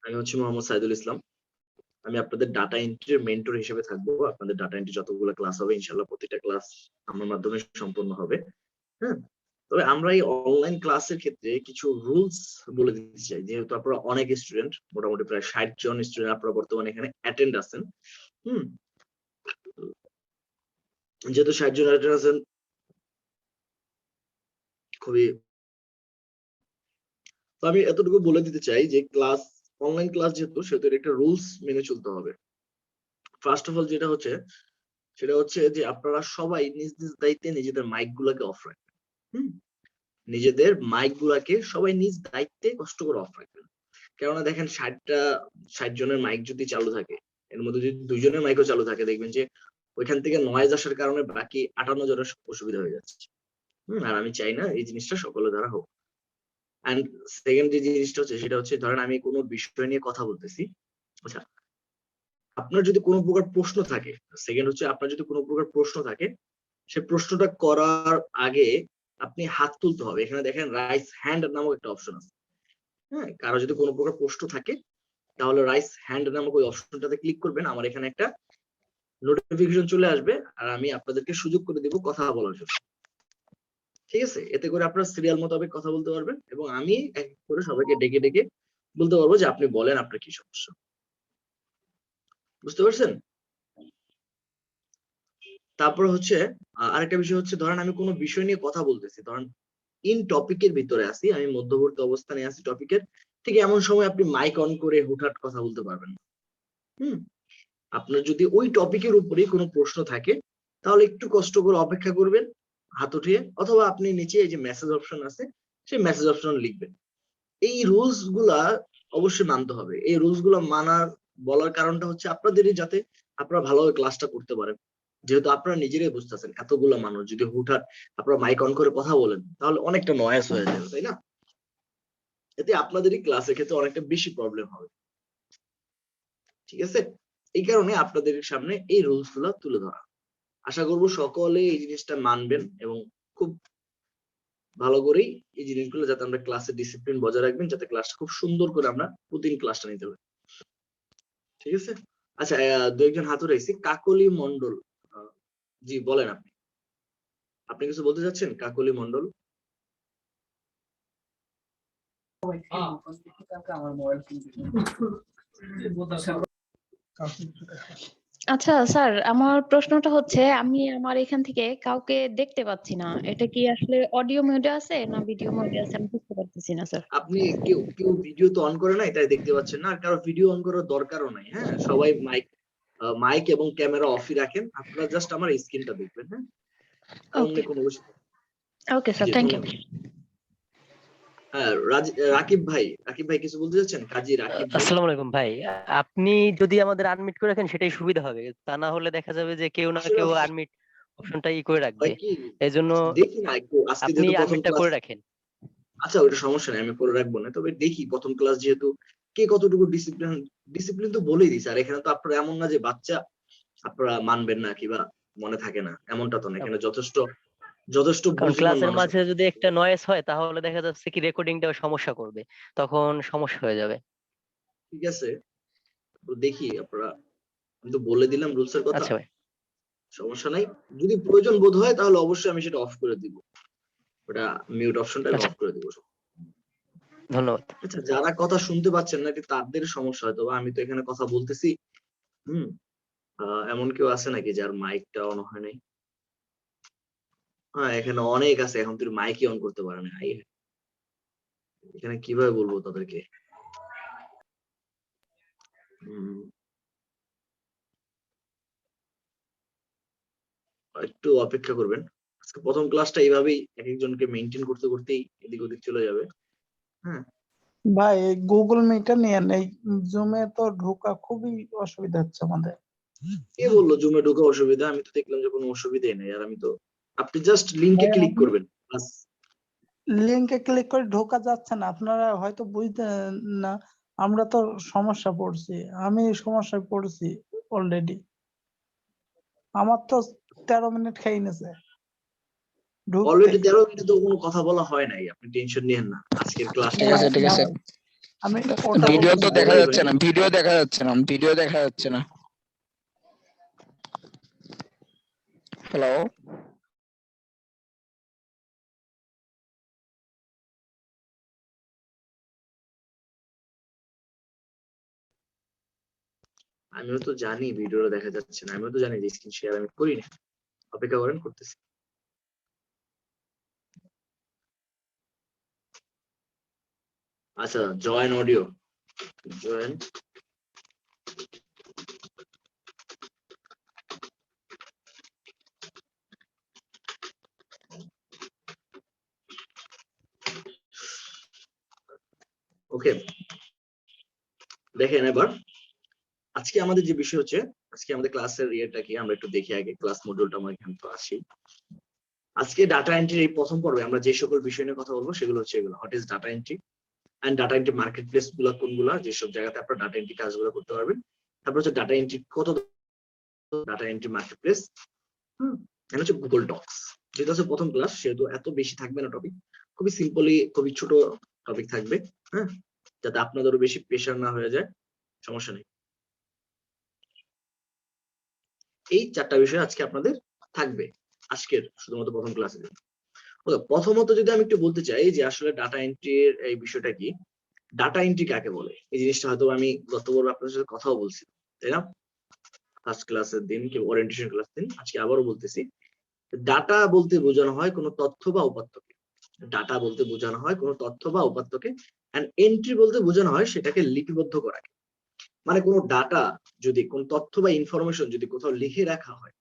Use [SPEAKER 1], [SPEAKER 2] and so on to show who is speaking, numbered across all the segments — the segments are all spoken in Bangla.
[SPEAKER 1] আমি হচ্ছে মোহাম্মদ সাইদুল ইসলাম। আমি আপনাদের ডাটা এন্ট্রির মেন্টর হিসেবে থাকবো। আপনাদের ডাটা এন্ট্রি যতগুলো ক্লাস হবে ইনশাআল্লাহ প্রতিটা ক্লাস আমার মাধ্যমে সম্পন্ন হবে। হ্যাঁ, তবে আমরা এই অনলাইন ক্লাসের ক্ষেত্রে কিছু রুলস বলে দিতে চাই। যেহেতু আপনারা অনেক স্টুডেন্ট, মোটামুটি প্রায় 60 জন স্টুডেন্ট আপনারা বর্তমানে এখানে অ্যাটেন্ড আছেন। হুম, যেহেতু 60 জন অ্যাটেন্ড আছেন, খুবই তো আমি এতটুকু বলে দিতে চাই যে ক্লাস অনলাইন ক্লাস যেহেতু সেহেতু একটা রুলস মেনে চলতে হবে। ফার্স্ট অফ অল যেটা হচ্ছে সেটা হচ্ছে যে আপনারা সবাই নিজ নিজ দায়িত্বে নিজেদের মাইক গুলাকে অফ রাখবেন। হুম, নিজেদের মাইক গুলাকে সবাই নিজ দায়িত্বে কষ্ট করে অফ রাখবেন। কেননা দেখেন 60 জনের মাইক যদি চালু থাকে, এর মধ্যে যদি 2 জনের মাইকও চালু থাকে, দেখবেন যে ওইখান থেকে নয়েজ আসার কারণে বাকি 58 জনের অসুবিধা হয়ে যাচ্ছে। আর আমি চাই না এই জিনিসটা সকলের দ্বারা হোক। এন্ড সেকেন্ড যে জিনিসটা হচ্ছে সেটা হচ্ছে ধরেন আমি কোনো বিষয় নিয়ে কথা বলতেছি। আচ্ছা, আপনার যদি কোনো প্রকার প্রশ্ন থাকে, সেকেন্ড হচ্ছে আপনার যদি কোনো প্রকার প্রশ্ন থাকে, সে প্রশ্নটা করার আগে আপনি হাত তুলতে হবে। এখানে দেখেন রাইজ হ্যান্ড নামক একটা অপশন আছে। হ্যাঁ, কারো যদি কোনো প্রকার প্রশ্ন থাকে তাহলে রাইজ হ্যান্ড নামক ওই অপশনটাতে ক্লিক করবেন। আমার এখানে একটা নোটিফিকেশন চলে আসবে আর আমি আপনাদেরকে সুযোগ করে দিব কথা বলার জন্য। ঠিক আছে, এতে করে আপনারা সিরিয়াল মোতাবেক কথা বলতে পারবেন এবং আমি এক এক করে সবাইকে ডেকে ডেকে বলতে পারবো যে আপনি বলেন আপনার কি সমস্যা। বুঝতে পারছেন? তারপর হচ্ছে আরেকটা বিষয় হচ্ছে ধরেন আমি কোনো বিষয় নিয়ে কথা বলতেছি, ধরেন ইন টপিকের ভিতরে আছি, আমি মধ্যবর্তী অবস্থানে আছি টপিকের, ঠিক এমন সময় আপনি মাইক অন করে হুটহাট কথা বলতে পারবেন না। হুম, আপনার যদি ওই টপিকের উপরে কোনো প্রশ্ন থাকে তাহলে একটু কষ্ট করে অপেক্ষা করবেন হাত উঠিয়ে, অথবা আপনি নিচে এই যে মেসেজ অপশন আছে সেই মেসেজ অপশন লিখবেন। এই রুলস গুলা অবশ্যই মানতে হবে। এই রুলস গুলা মানার বলার কারণটা হচ্ছে আপনাদেরই, যাতে আপনারা ভালোভাবে ক্লাসটা করতে পারেন। যেহেতু আপনারা নিজেরাই বুঝতেছেন এতগুলা মানুষ যদি হুটহাট আপনারা মাইক অন করে কথা বলেন তাহলে অনেকটা নয়েজ হয়ে যাবে, তাই না? এতে আপনাদেরই ক্লাসের ক্ষেত্রে অনেকটা বেশি প্রবলেম হবে। ঠিক আছে, এই কারণে আপনাদের সামনে এই রুলস গুলা তুলে ধরা। আশা করব সকলে এই জিনিসটা মানবেন এবং খুব ভালো করেই এই জিনিসগুলো যাতে আমরা ক্লাসে ডিসিপ্লিন বজায় রাখবেন, যাতে ক্লাসটা খুব সুন্দর করে আমরা প্রতিদিন ক্লাসটা নিতে পারি। ঠিক আছে, আচ্ছা, দু একজন হাত উঠাইছি। কাকলি মন্ডল, জি বলেন, আপনি আপনি কিছু বলতে চাচ্ছেন? কাকলি মন্ডল।
[SPEAKER 2] আচ্ছা স্যার, আমার প্রশ্নটা হচ্ছে আমি আমার এখান থেকে কাউকে দেখতে পাচ্ছি না, এটা কি আসলে অডিও মোডে আছে না ভিডিও মোডে আছে আমি বুঝতে পারতেছি না স্যার।
[SPEAKER 1] আপনি কেউ কেউ ভিডিও তো অন করে নাই, তাই দেখতে পাচ্ছেন না। আর কারো ভিডিও অন করার দরকারও নাই। হ্যাঁ, সবাই মাইক এবং ক্যামেরা অফই রাখেন। আপনারা জাস্ট আমার স্ক্রিনটা দেখবেন। হ্যাঁ, অন্য
[SPEAKER 2] ওকে
[SPEAKER 1] কোনো বিষয়।
[SPEAKER 2] ওকে স্যার,
[SPEAKER 1] জি,
[SPEAKER 2] থ্যাংক ইউ।
[SPEAKER 1] ধন্যবাদ। হ্যাঁ, রাকিব ভাই কিছু বলতে চাচ্ছেন? কাজী রাকিব ভাই।
[SPEAKER 3] আসসালামু আলাইকুম ভাই, আপনি যদি আমাদের আনমিট করে রাখেন সেটাই সুবিধা হবে, তা না হলে দেখা যাবে যে কেউ না
[SPEAKER 1] আসলে
[SPEAKER 3] কেউ আনমিট অপশনটা করে রাখবে।
[SPEAKER 1] হয় কি,
[SPEAKER 3] এজন্য
[SPEAKER 1] দেখি না একটু আজকে
[SPEAKER 3] আপনি
[SPEAKER 1] যেহেতু প্রথম
[SPEAKER 3] আনমিটটা
[SPEAKER 1] ক্লাস।
[SPEAKER 3] করে রাখেন।
[SPEAKER 1] আচ্ছা, ওইটা সমস্যা নেই, আমি করে রাখবো না। তবে দেখি প্রথম ক্লাস যেহেতু কে কতটুকু ডিসিপ্লিন, ডিসিপ্লিন তো বলেই দিছে। আর এখানে তো আপনারা এমন না যে বাচ্চা আপনারা মানবেন না কিবা মনে থাকে না, এমনটা তো না। এখানে যথেষ্ট যথেষ্ট
[SPEAKER 3] কারণ
[SPEAKER 1] বুদ্ধিমান
[SPEAKER 3] ক্লাসের
[SPEAKER 1] মানুষ
[SPEAKER 3] মাঝে
[SPEAKER 1] আছে।
[SPEAKER 3] যদি একটা নয়েজ হয় তাহলে দেখা যাচ্ছে কি রেকর্ডিংটাও সমস্যা করবে, তখন সমস্যা হয়ে যাবে।
[SPEAKER 1] ঠিক আছে, তো দেখি আপনারা, আমি তো বলে দিলাম রুলস এর কথা,
[SPEAKER 3] আচ্ছা ভাই,
[SPEAKER 1] সমস্যা নাই। যদি প্রয়োজন বোধ হয় তাহলে অবশ্যই আমি সেটা অফ করে দিব। ওটা মিউট অপশনটা আমি
[SPEAKER 3] আচ্ছা
[SPEAKER 1] অফ করে দিব।
[SPEAKER 3] ধন্যবাদ।
[SPEAKER 1] আচ্ছা, যারা কথা শুনতে পাচ্ছেন না এটা তাদের সমস্যা হয়তো, বা আমি তো এখানে কথা বলতেছি। হুম, এমন কেউ আছে নাকি যার মাইকটা অন হয় নাই? হ্যাঁ, এখানে অনেক আছে, এখন তুই মাইকই অন করতে পারে না। এখানে কিভাবে বলবো তাদেরকে? হুম, একটু অপেক্ষা করবেন। আজকে প্রথম ক্লাসটা এইভাবেই এক একজনকে মেনটেন করতে করতেই এদিক ওদিক চলে যাবে। হ্যাঁ,
[SPEAKER 4] ভাই গুগল মিটে নিয়ে নেই, জুমে তো ঢোকা খুবই অসুবিধা হচ্ছে আমাদের।
[SPEAKER 1] কে বললো জুমে ঢোকা অসুবিধা? আমি তো দেখলাম যে কোনো অসুবিধাই নেই। আর আমি তো, আপনি জাস্ট লিংকে ক্লিক করবেন বাস।
[SPEAKER 4] লিংকে ক্লিক করে ঢোকা যাচ্ছে না, আপনারা হয়তো বুঝতেন না। আমরা তো সমস্যা পড়ছি, আমি সমস্যায় পড়ছি অলরেডি। আমার তো 13 মিনিট খেয়ে নিছে ঢুকতে।
[SPEAKER 1] অলরেডি 13 মিনিটে তো কোনো কথা বলা হয় নাই, আপনি টেনশন নিয়েন না। আজকের ক্লাসটা
[SPEAKER 5] ঠিক আছে ঠিক আছে।
[SPEAKER 4] আমি ওটা
[SPEAKER 5] ভিডিও তো
[SPEAKER 4] বলতেছি।
[SPEAKER 5] দেখা
[SPEAKER 1] ভাই,
[SPEAKER 5] যাচ্ছে না, ভিডিও দেখা যাচ্ছে না, ভিডিও দেখা যাচ্ছে না। হ্যালো,
[SPEAKER 1] আমিও তো জানি ভিডিওটা দেখা যাচ্ছে না, আমিও তো জানি যে স্ক্রিন শেয়ার আমি করি না। অপেক্ষা করেন, করতেছি। আচ্ছা, জয়েন অডিও, জয়েন। ওকে, দেখেন এবার আজকে আমাদের যে বিষয় হচ্ছে, আজকে আমাদের ক্লাসের ইয়েটা কি আমরা একটু দেখি আগে। ক্লাস মডিউলটা আমার এখানে তো আসি। আজকে ডাটা এন্ট্রির এই প্রথম পর্বে আমরা যে সকল বিষয় নিয়ে কথা বলবো সেগুলো হচ্ছে এগুলো, what is data entry and data entry market place গুলা কোনগুলা, যেসব জায়গাতে আপনারা ডাটা এন্ট্রি কাজগুলো করতে পারবেন। তারপর হচ্ছে ডাটা এন্ট্রি কত, ডাটা এন্ট্রি মার্কেট প্লেস, এখানে হচ্ছে গুগল ডক্স। যেটা হচ্ছে প্রথম ক্লাস, সেহেতু এত বেশি থাকবে না টপিক, খুবই সিম্পলি, খুবই ছোট টপিক থাকবে, হ্যাঁ, যাতে আপনাদেরও বেশি প্রেশার না হয়ে যায়, সমস্যা নেই। এই চারটা বিষয় আজকে আপনাদের থাকবে আজকের শুধুমাত্র প্রথম ক্লাসে। প্রথমত যদি আমি একটু বলতে চাই যে আসলে ডাটা এন্ট্রির এই বিষয়টা কি, ডাটা এন্ট্রি কাকে বলে, এই জিনিসটা হয়তো আমি গতবার আপনাদের সাথে কথাও বলছি, তাই না? ফার্স্ট ক্লাসের দিন কি ওরিয়েন্টেশন ক্লাস দিন, আজকে আবারও বলতেছি। ডাটা বলতে বোঝানো হয় কোনো তথ্য বা উপাত্তকে, ডাটা বলতে বোঝানো হয় কোনো তথ্য বা উপাত্তকে, এন্ড এন্ট্রি বলতে বোঝানো হয় সেটাকে লিপিবদ্ধ করাকে। মানে কোনো ডাটা যদি, কোন তথ্য বা ইনফরমেশন যদি কোথাও লিখে রাখা হয়,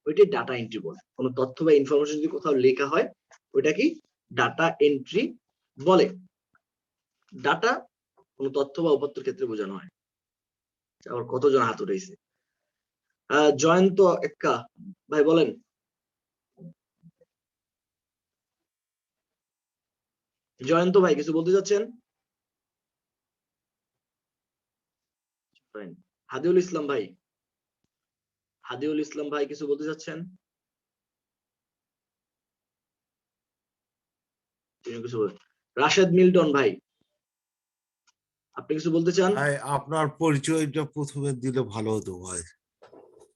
[SPEAKER 1] ওইটাই ডাটা এন্ট্রি বলে। কোনো তথ্য বা ইনফরমেশন যদি কোথাও লেখা হয়, ওইটা কি ডাটা এন্ট্রি বলে। ডাটা কোনো তথ্য বা উপাত্তের ক্ষেত্রে বোঝানো হয়। আবার কতজন হাত উঠেছে? জয়ন্ত এক্কা ভাই বলেন। জয়ন্ত ভাই কিছু বলতে চাচ্ছেন? হাদিউল ইসলাম ভাই, হাদিউল ইসলাম ভাই কিছু বলতে চাচ্ছেন? তিনি কিছু বলেন। রাশেদ মিল্টন ভাই, আপনি কিছু বলতে চান?
[SPEAKER 6] ভাই আপনার পরিচয়টা প্রথমে দিলে ভালো হতো ভাই।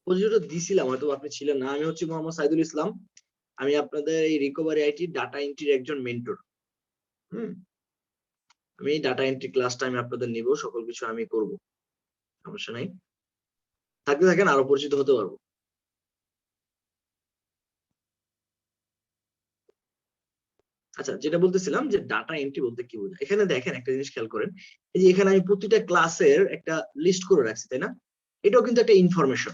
[SPEAKER 1] পরিচয়টা দিছিলাম, হয়তো আপনি ছিলেন না। আমি হচ্ছি মোহাম্মদ সাইদুল ইসলাম, আমি আপনাদের এই রিকভারি আইটি ডাটা এন্ট্রির একজন মেন্টর। আমি এই ডাটা এন্ট্রি ক্লাসটা আমি আপনাদের নিব, সকল কিছু আমি করব, সমস্যা নাই। থাকতে থাকেন, আরো পরিচিত হতে পারবো। আচ্ছা, যেটা বলতেছিলাম যে ডাটা এন্ট্রি বলতে কি বোঝায়, এখানে দেখেন একটা জিনিস খেয়াল করেন, এই যে এখানে আমি প্রতিটা ক্লাসের একটা লিস্ট করে রাখছি, তাই না? এটাও কিন্তু একটা ইনফরমেশন,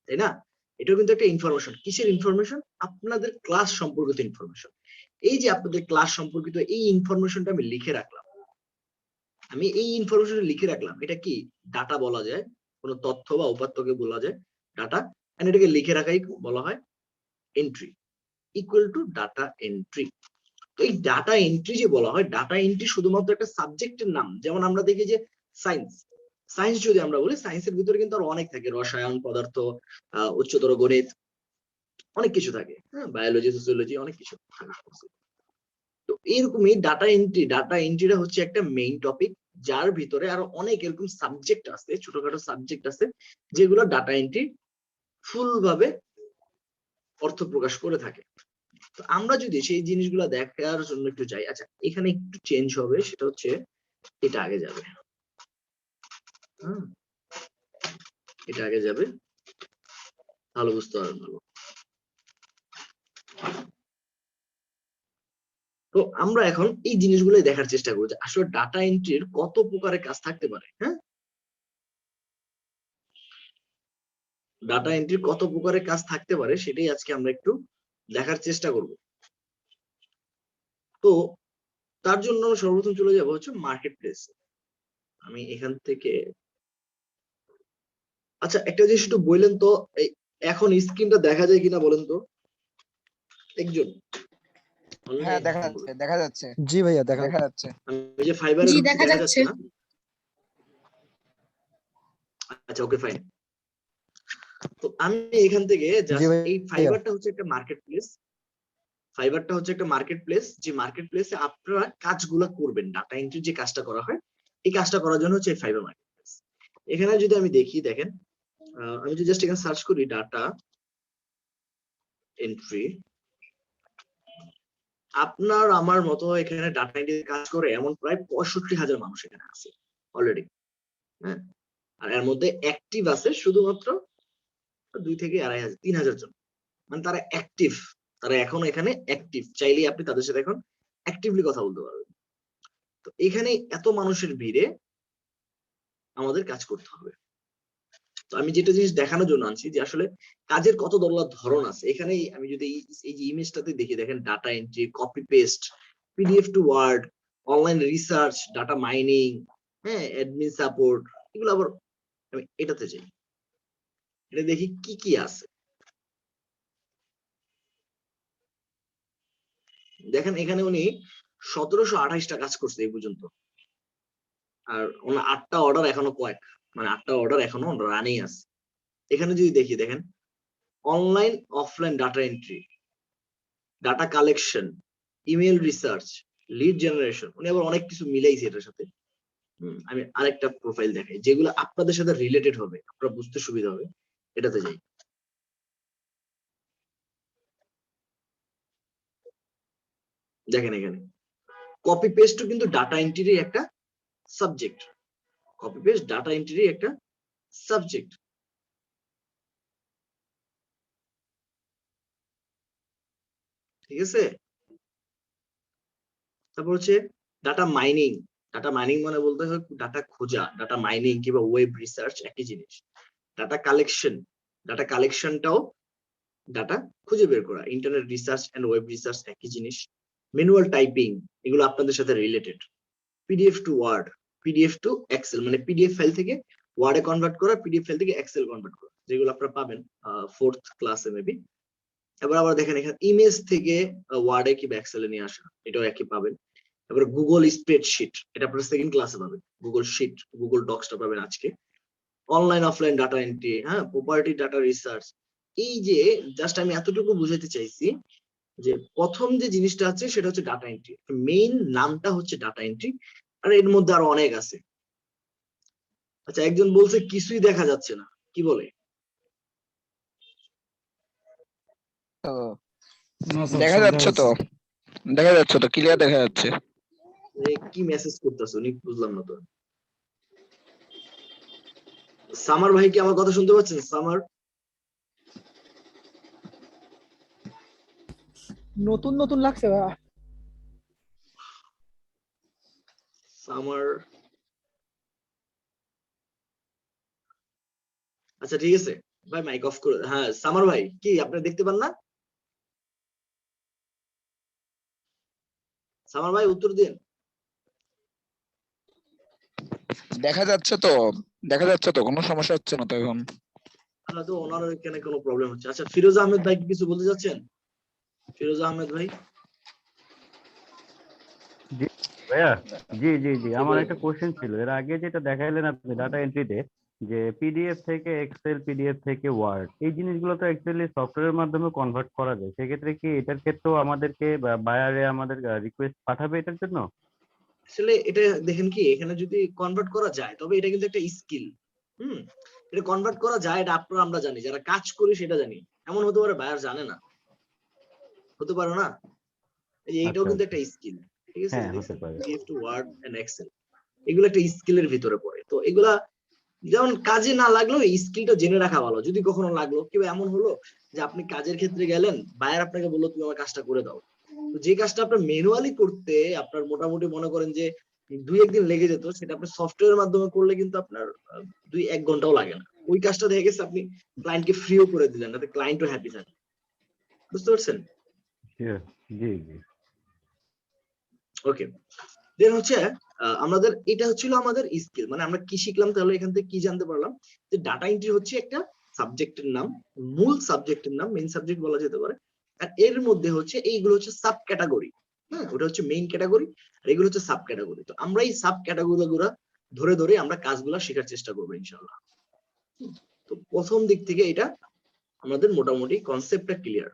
[SPEAKER 1] তাই না? এটাও কিন্তু একটা ইনফরমেশন। কিসের ইনফরমেশন? আপনাদের ক্লাস সম্পর্কিত ইনফরমেশন। এই যে আপনাদের ক্লাস সম্পর্কিত এই ইনফরমেশনটা আমি লিখে রাখলাম, আমি এই ইনফরমেশন লিখে রাখলাম, এটা কি ডাটা বলা যায়, কোনো তথ্য বা উপাত্তকে বলা যায় ডাটা, এন্ড এটাকে লিখে রাখাই বলা হয় entry, equal to data entry. তো এই ডাটা এন্ট্রি যে বলা হয়, ডাটা এন্ট্রি শুধুমাত্র একটা সাবজেক্টের নাম। যেমন আমরা দেখি যে সায়েন্স, সায়েন্স যদি আমরা বলি, সায়েন্সের ভিতরে কিন্তু আরো অনেক থাকে, রসায়ন, পদার্থ, উচ্চতর গণিত, অনেক কিছু থাকে, হ্যাঁ, বায়োলজি, সোসিওলজি, অনেক কিছু থাকে। তো এরকমই ডাটা এন্ট্রি, ডাটা এন্ট্রিটা হচ্ছে একটা মেইন টপিক, যার ভিতরে আরো অনেক এরকম সাবজেক্ট আছে, ছোটখাটো সাবজেক্ট আছে, যেগুলো ডাটা এন্ট্রি ফুল ভাবে অর্থ প্রকাশ করে থাকে। তো আমরা যদি সেই জিনিসগুলো দেখার জন্য একটু যাই, আচ্ছা এখানে একটু চেঞ্জ হবে, সেটা হচ্ছে এটা আগে যাবে, এটা আগে যাবে, ভালো বুঝতে পারবেন ভালো। তো আমরা এখন এই জিনিসগুলো দেখার চেষ্টা করবো যে আসলে ডাটা এন্ট্রির কত প্রকারের কাজ থাকতে পারে। হ্যাঁ, ডাটা এন্ট্রির কত প্রকারের কাজ থাকতে পারে সেটাই আজকে আমরা একটু দেখার চেষ্টা করব। তো তার জন্য সর্বপ্রথম চলে যাবো হচ্ছে মার্কেট প্লেস। আমি এখান থেকে, আচ্ছা একটা জিনিস একটু বললেন তো, এখন স্ক্রিনটা দেখা যায় কিনা বলেন তো একজন?
[SPEAKER 5] হ্যাঁ দেখা যাচ্ছে, দেখা যাচ্ছে।
[SPEAKER 7] জি ভাইয়া দেখা
[SPEAKER 5] দেখা যাচ্ছে।
[SPEAKER 1] আমি যে ফাইবারে
[SPEAKER 8] জি,
[SPEAKER 1] ঢুকছি,
[SPEAKER 8] দেখা
[SPEAKER 1] দেখা
[SPEAKER 8] যাচ্ছে।
[SPEAKER 1] যাচ্ছে না? আচ্ছা ওকে ফাইন। তো আমি এখান থেকে জাস্ট
[SPEAKER 7] ভাইয়া।
[SPEAKER 1] এই ফাইবারটা হচ্ছে একটা মার্কেট প্লেস, ফাইবারটা হচ্ছে একটা মার্কেট প্লেস, যে মার্কেট প্লেসে আপনারা কাজগুলো করবেন, ডাটা এন্ট্রি যে কাজটা করা হয় এই কাজটা করার জন্য হচ্ছে ফাইবার মার্কেটপ্লেস। এখানে যদি আমি দেখি, দেখেন আমি যদি জাস্ট এখানে সার্চ করি ডাটা এন্ট্রি, আপনার আমার মতো এখানে ডাটা এন্ট্রি কাজ করে এমন প্রায় 65,000 মানুষ এখানে আছে অলরেডি। হ্যাঁ, আর এর মধ্যে অ্যাক্টিভ আছে শুধুমাত্র 2 থেকে 2,500 3,000 জন, মানে তারা অ্যাক্টিভ, তারা এখন এখানে অ্যাক্টিভ, চাইলেই আপনি তাদের সাথে এখন অ্যাক্টিভলি কথা বলতে পারবেন। তো এখানে এত মানুষের ভিড়ে আমাদের কাজ করতে হবে। তো আমি যেটা জিনিস দেখানোর জন্য আনছি যে আসলে কাজের কত ধরন আছে। এখানে আমি যদি এই যে ইমেজটাতে দেখি, দেখেন data entry, copy paste, PDF to Word, online research, data mining, হ্যাঁ, অ্যাডমিন সাপোর্ট, এগুলো আবার আমি এটাতে যাই, এটা দেখি কি কি আছে। দেখেন এখানে উনি 1728টা কাজ করছে এই পর্যন্ত, আর ওনার 8টা অর্ডার এখনো কয়েক, মানে 8টা অর্ডার এখনো রানিং আছে। এখানে যদি দেখি, দেখেন online offline data entry, data collection, email research, lead generation, উনি আবার অনেক কিছু মিলাইছে এটার সাথে। আমি আরেকটা প্রোফাইল দেখাই যেগুলো আপনাদের সাথে রিলেটেড হবে, আপনারা বুঝতে সুবিধা হবে, এটাতে যাই। দেখেন এখানে কপি পেস্টও কিন্তু ডাটা এন্ট্রির একটা সাবজেক্ট, কপি পেস্ট ডাটা এন্ট্রির একটা সাবজেক্ট। ঠিক আছে, তারপর হচ্ছে ডাটা মাইনিং, ডাটা মাইনিং মানে বলতে হয় ডাটা খোঁজা, ডাটা মাইনিং কিংবা ওয়েব রিসার্চ একই জিনিস। ডাটা কালেকশন, ডাটা কালেকশনটাও ডাটা খুঁজে বের করা, internet research and web research একই জিনিস। ম্যানুয়াল টাইপিং, এগুলো আপনাদের সাথে related. PDF to Word, PDF to Excel, মানে পিডিএফ ফাইল থেকে ওয়ার্ডে কনভার্ট করা, পিডিএফ ফাইল থেকে এক্সেল কনভার্ট করা, যেগুলো আপনারা পাবেন 4th ক্লাসে মেবি। এবার আবার দেখেন এখানে ইমেজ থেকে ওয়ার্ডে কিংবা এক্সেলে নিয়ে আসা, এটাও একই পাবেন। এবার গুগল স্প্রেডশিট, এটা আপনারা 2nd ক্লাসে পাবেন। গুগল শিট, গুগল ডক্সটা পাবেন আজকে। অনলাইন অফলাইন ডাটা এন্ট্রি, হ্যাঁ, প্রপার্টি ডাটা রিসার্চ। এই যে জাস্ট আমি এতটুকু বুঝাতে চাইছি যে প্রথম যে জিনিসটা আছে সেটা হচ্ছে ডাটা এন্ট্রি, মেইন নামটা হচ্ছে ডাটা এন্ট্রি, আর এর মধ্যে আরো অনেক আছে। আচ্ছা, একজন বলছে কিছুই দেখা যাচ্ছে না, কি বলে?
[SPEAKER 5] তো
[SPEAKER 6] না স্যার,
[SPEAKER 5] দেখা
[SPEAKER 6] সব
[SPEAKER 5] যাচ্ছে তো, দেখা যাচ্ছে তো, ক্লিয়ার দেখা যাচ্ছে।
[SPEAKER 1] কি মেসেজ করতেছো উনি, বুঝলাম না তো। সামার ভাই কি আমার কথা শুনতে পাচ্ছেন? সামার,
[SPEAKER 7] নতুন নতুন লাগছে ভাই।
[SPEAKER 1] সামার, আচ্ছা ঠিক আছে ভাই, মাইক অফ করে। হ্যাঁ সামার ভাই, কি আপনি দেখতে পান না? সামার ভাই উত্তর দিন।
[SPEAKER 5] দেখা যাচ্ছে তো, দেখা যাচ্ছে তো, কোনো সমস্যা হচ্ছে না তো এখন।
[SPEAKER 1] তাহলে তো ওনার এখানে কোনো প্রবলেম হচ্ছে। আচ্ছা, ফিরোজ আহমেদ ভাই কি কিছু বলতে যাচ্ছেন? ফিরোজ আহমেদ ভাই।
[SPEAKER 8] ভাইয়া, জি জি জি, আমার
[SPEAKER 1] বলেন।
[SPEAKER 8] একটা কোশ্চেন ছিল। এর আগে যেটা দেখাইলেন আপনি ডাটা এন্ট্রিতে, যে পিডিএফ থেকে এক্সেল, পিডিএফ থেকে ওয়ার্ড, এই জিনিসগুলো তো অ্যাকচুয়ালি সফটওয়্যারের মাধ্যমে কনভার্ট করা যায়। সেক্ষেত্রে কি এটার ক্ষেত্রেও আমাদেরকে বায়ারে আমাদের রিকোয়েস্ট পাঠাবে এটার জন্য?
[SPEAKER 1] আসলে এটা দেখেন কি, এখানে যদি কনভার্ট করা যায় তবে এটা কিন্তু একটা স্কিল। এটা কনভার্ট করা যায়, এটা আপনারা আমরা জানি, যারা কাজ করি সেটা জানি। এমন হতে পারে বায়ার জানে না, হতে পারে না? এই যে এইটাও
[SPEAKER 8] আচ্ছা
[SPEAKER 1] কিন্তু
[SPEAKER 8] আচ্ছা,
[SPEAKER 1] একটা স্কিল। ঠিক আছে,
[SPEAKER 8] হ্যাঁ হতে পারে।
[SPEAKER 1] PDF to Word and Excel, এগুলো একটা স্কিলের ভিতরে পড়ে। তো এগুলা যেমন কাজে না লাগলেও এই স্কিলটা জেনে রাখা ভালো। যদি কখনো লাগলো, কিংবা এমন হলো যে আপনি কাজের ক্ষেত্রে গেলেন, বায়ার আপনাকে বললো তুমি আমার কাজটা করে দাও, তো যে কাজটা আপনার ম্যানুয়ালি করতে আপনার মোটামুটি মনে করেন যে 2-1 দিন লেগে যেত, সেটা আপনি সফটওয়্যারের মাধ্যমে করলে কিন্তু আপনার 2-1 ঘন্টাও লাগে না। ওই কাজটা দেখে গেছে আপনি ক্লায়েন্টকে ফ্রিও করে দিলেন, তাতে ক্লায়েন্টও হ্যাপি থাকে। বুঝতে পারছেন?
[SPEAKER 8] Sure, জি জি।
[SPEAKER 1] ওকে, দেন হচ্ছে আমাদের এটা হচ্ছিল আমাদের স্কিল, মানে আমরা কি শিখলাম তাহলে এখান থেকে কি জানতে পারলাম, যে ডাটা এন্ট্রি হচ্ছে একটা সাবজেক্টের নাম, মূল সাবজেক্টের নাম, মেইন সাবজেক্ট বলা যেতে পারে। আর এর মধ্যে হচ্ছে এইগুলো হচ্ছে সাব ক্যাটাগরি। হ্যাঁ, ওটা হচ্ছে মেইন ক্যাটাগরি, আর এগুলো হচ্ছে সাব ক্যাটাগরি। তো আমরা এই সাব ক্যাটাগরি গুলো ধরে ধরে আমরা কাজগুলো শেখার চেষ্টা করবো ইনশাআল্লাহ। তো প্রথম দিক থেকে এটা আমাদের মোটামুটি কনসেপ্টটা ক্লিয়ার।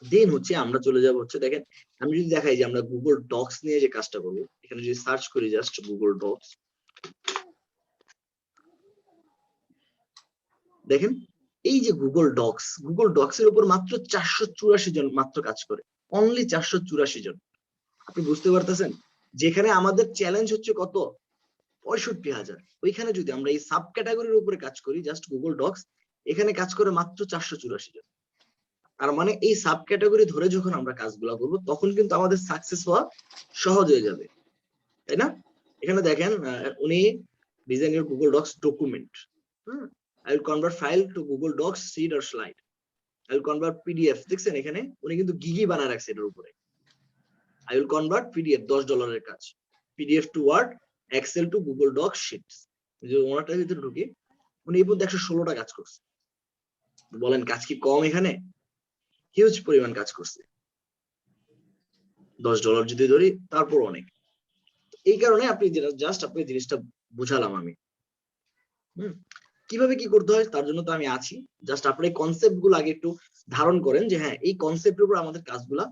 [SPEAKER 1] দেন হচ্ছে আমরা চলে যাব হচ্ছে, দেখেন আমি যদি দেখাই যে আমরা গুগল ডক্স নিয়ে যে কাজটা করবো, এখানে যদি সার্চ করি জাস্ট গুগল ডক্স, দেখেন এই যে গুগল ডক্স এর উপর মাত্র 484 জন মাত্র কাজ করে, অনলি 484 জন। আপনি বুঝতে পারতেছেন, যেখানে আমাদের চ্যালেঞ্জ হচ্ছে কত, 65,000, ওইখানে যদি আমরা এই সাব ক্যাটাগরির উপরে কাজ করি জাস্ট গুগল ডক্স, এখানে কাজ করে মাত্র 484 জন। তার মানে এই সাব ক্যাটাগরি ধরে যখন আমরা কাজগুলো করবো তখন কিন্তু আমাদের সাকসেস হওয়া সহজ হয়ে যাবে, তাই না? এখানে দেখেন উনি design your Google Docs document, I will convert file to Google Docs, sheet or slide. I will convert PDF, দেখছেন এখানে উনি কিন্তু গিগি বানায় রাখছে এটার উপরে। I will convert PDF, $10 এর কাজ, PDF to Word, Excel to Google Docs sheets। যে ওনারটার ভিতরে ঢুকে উনি এই পর্যন্ত 116টা কাজ করছে। বলেন কাজ কি কম? এখানে হিউজ পরিমাণ কাজ করছে। $10 যদি ধরি তারপর অনেক। এই কারণে আপনি জাস্ট আপনি জিনিসটা বুঝালাম আমি। কিভাবে কি করতে হয় তার জন্য তো আমি আছি, জাস্ট আপনি এই কনসেপ্ট গুলো আগে একটু ধারণ করেন যে হ্যাঁ এই কনসেপ্টের উপর আমাদের কাজগুলা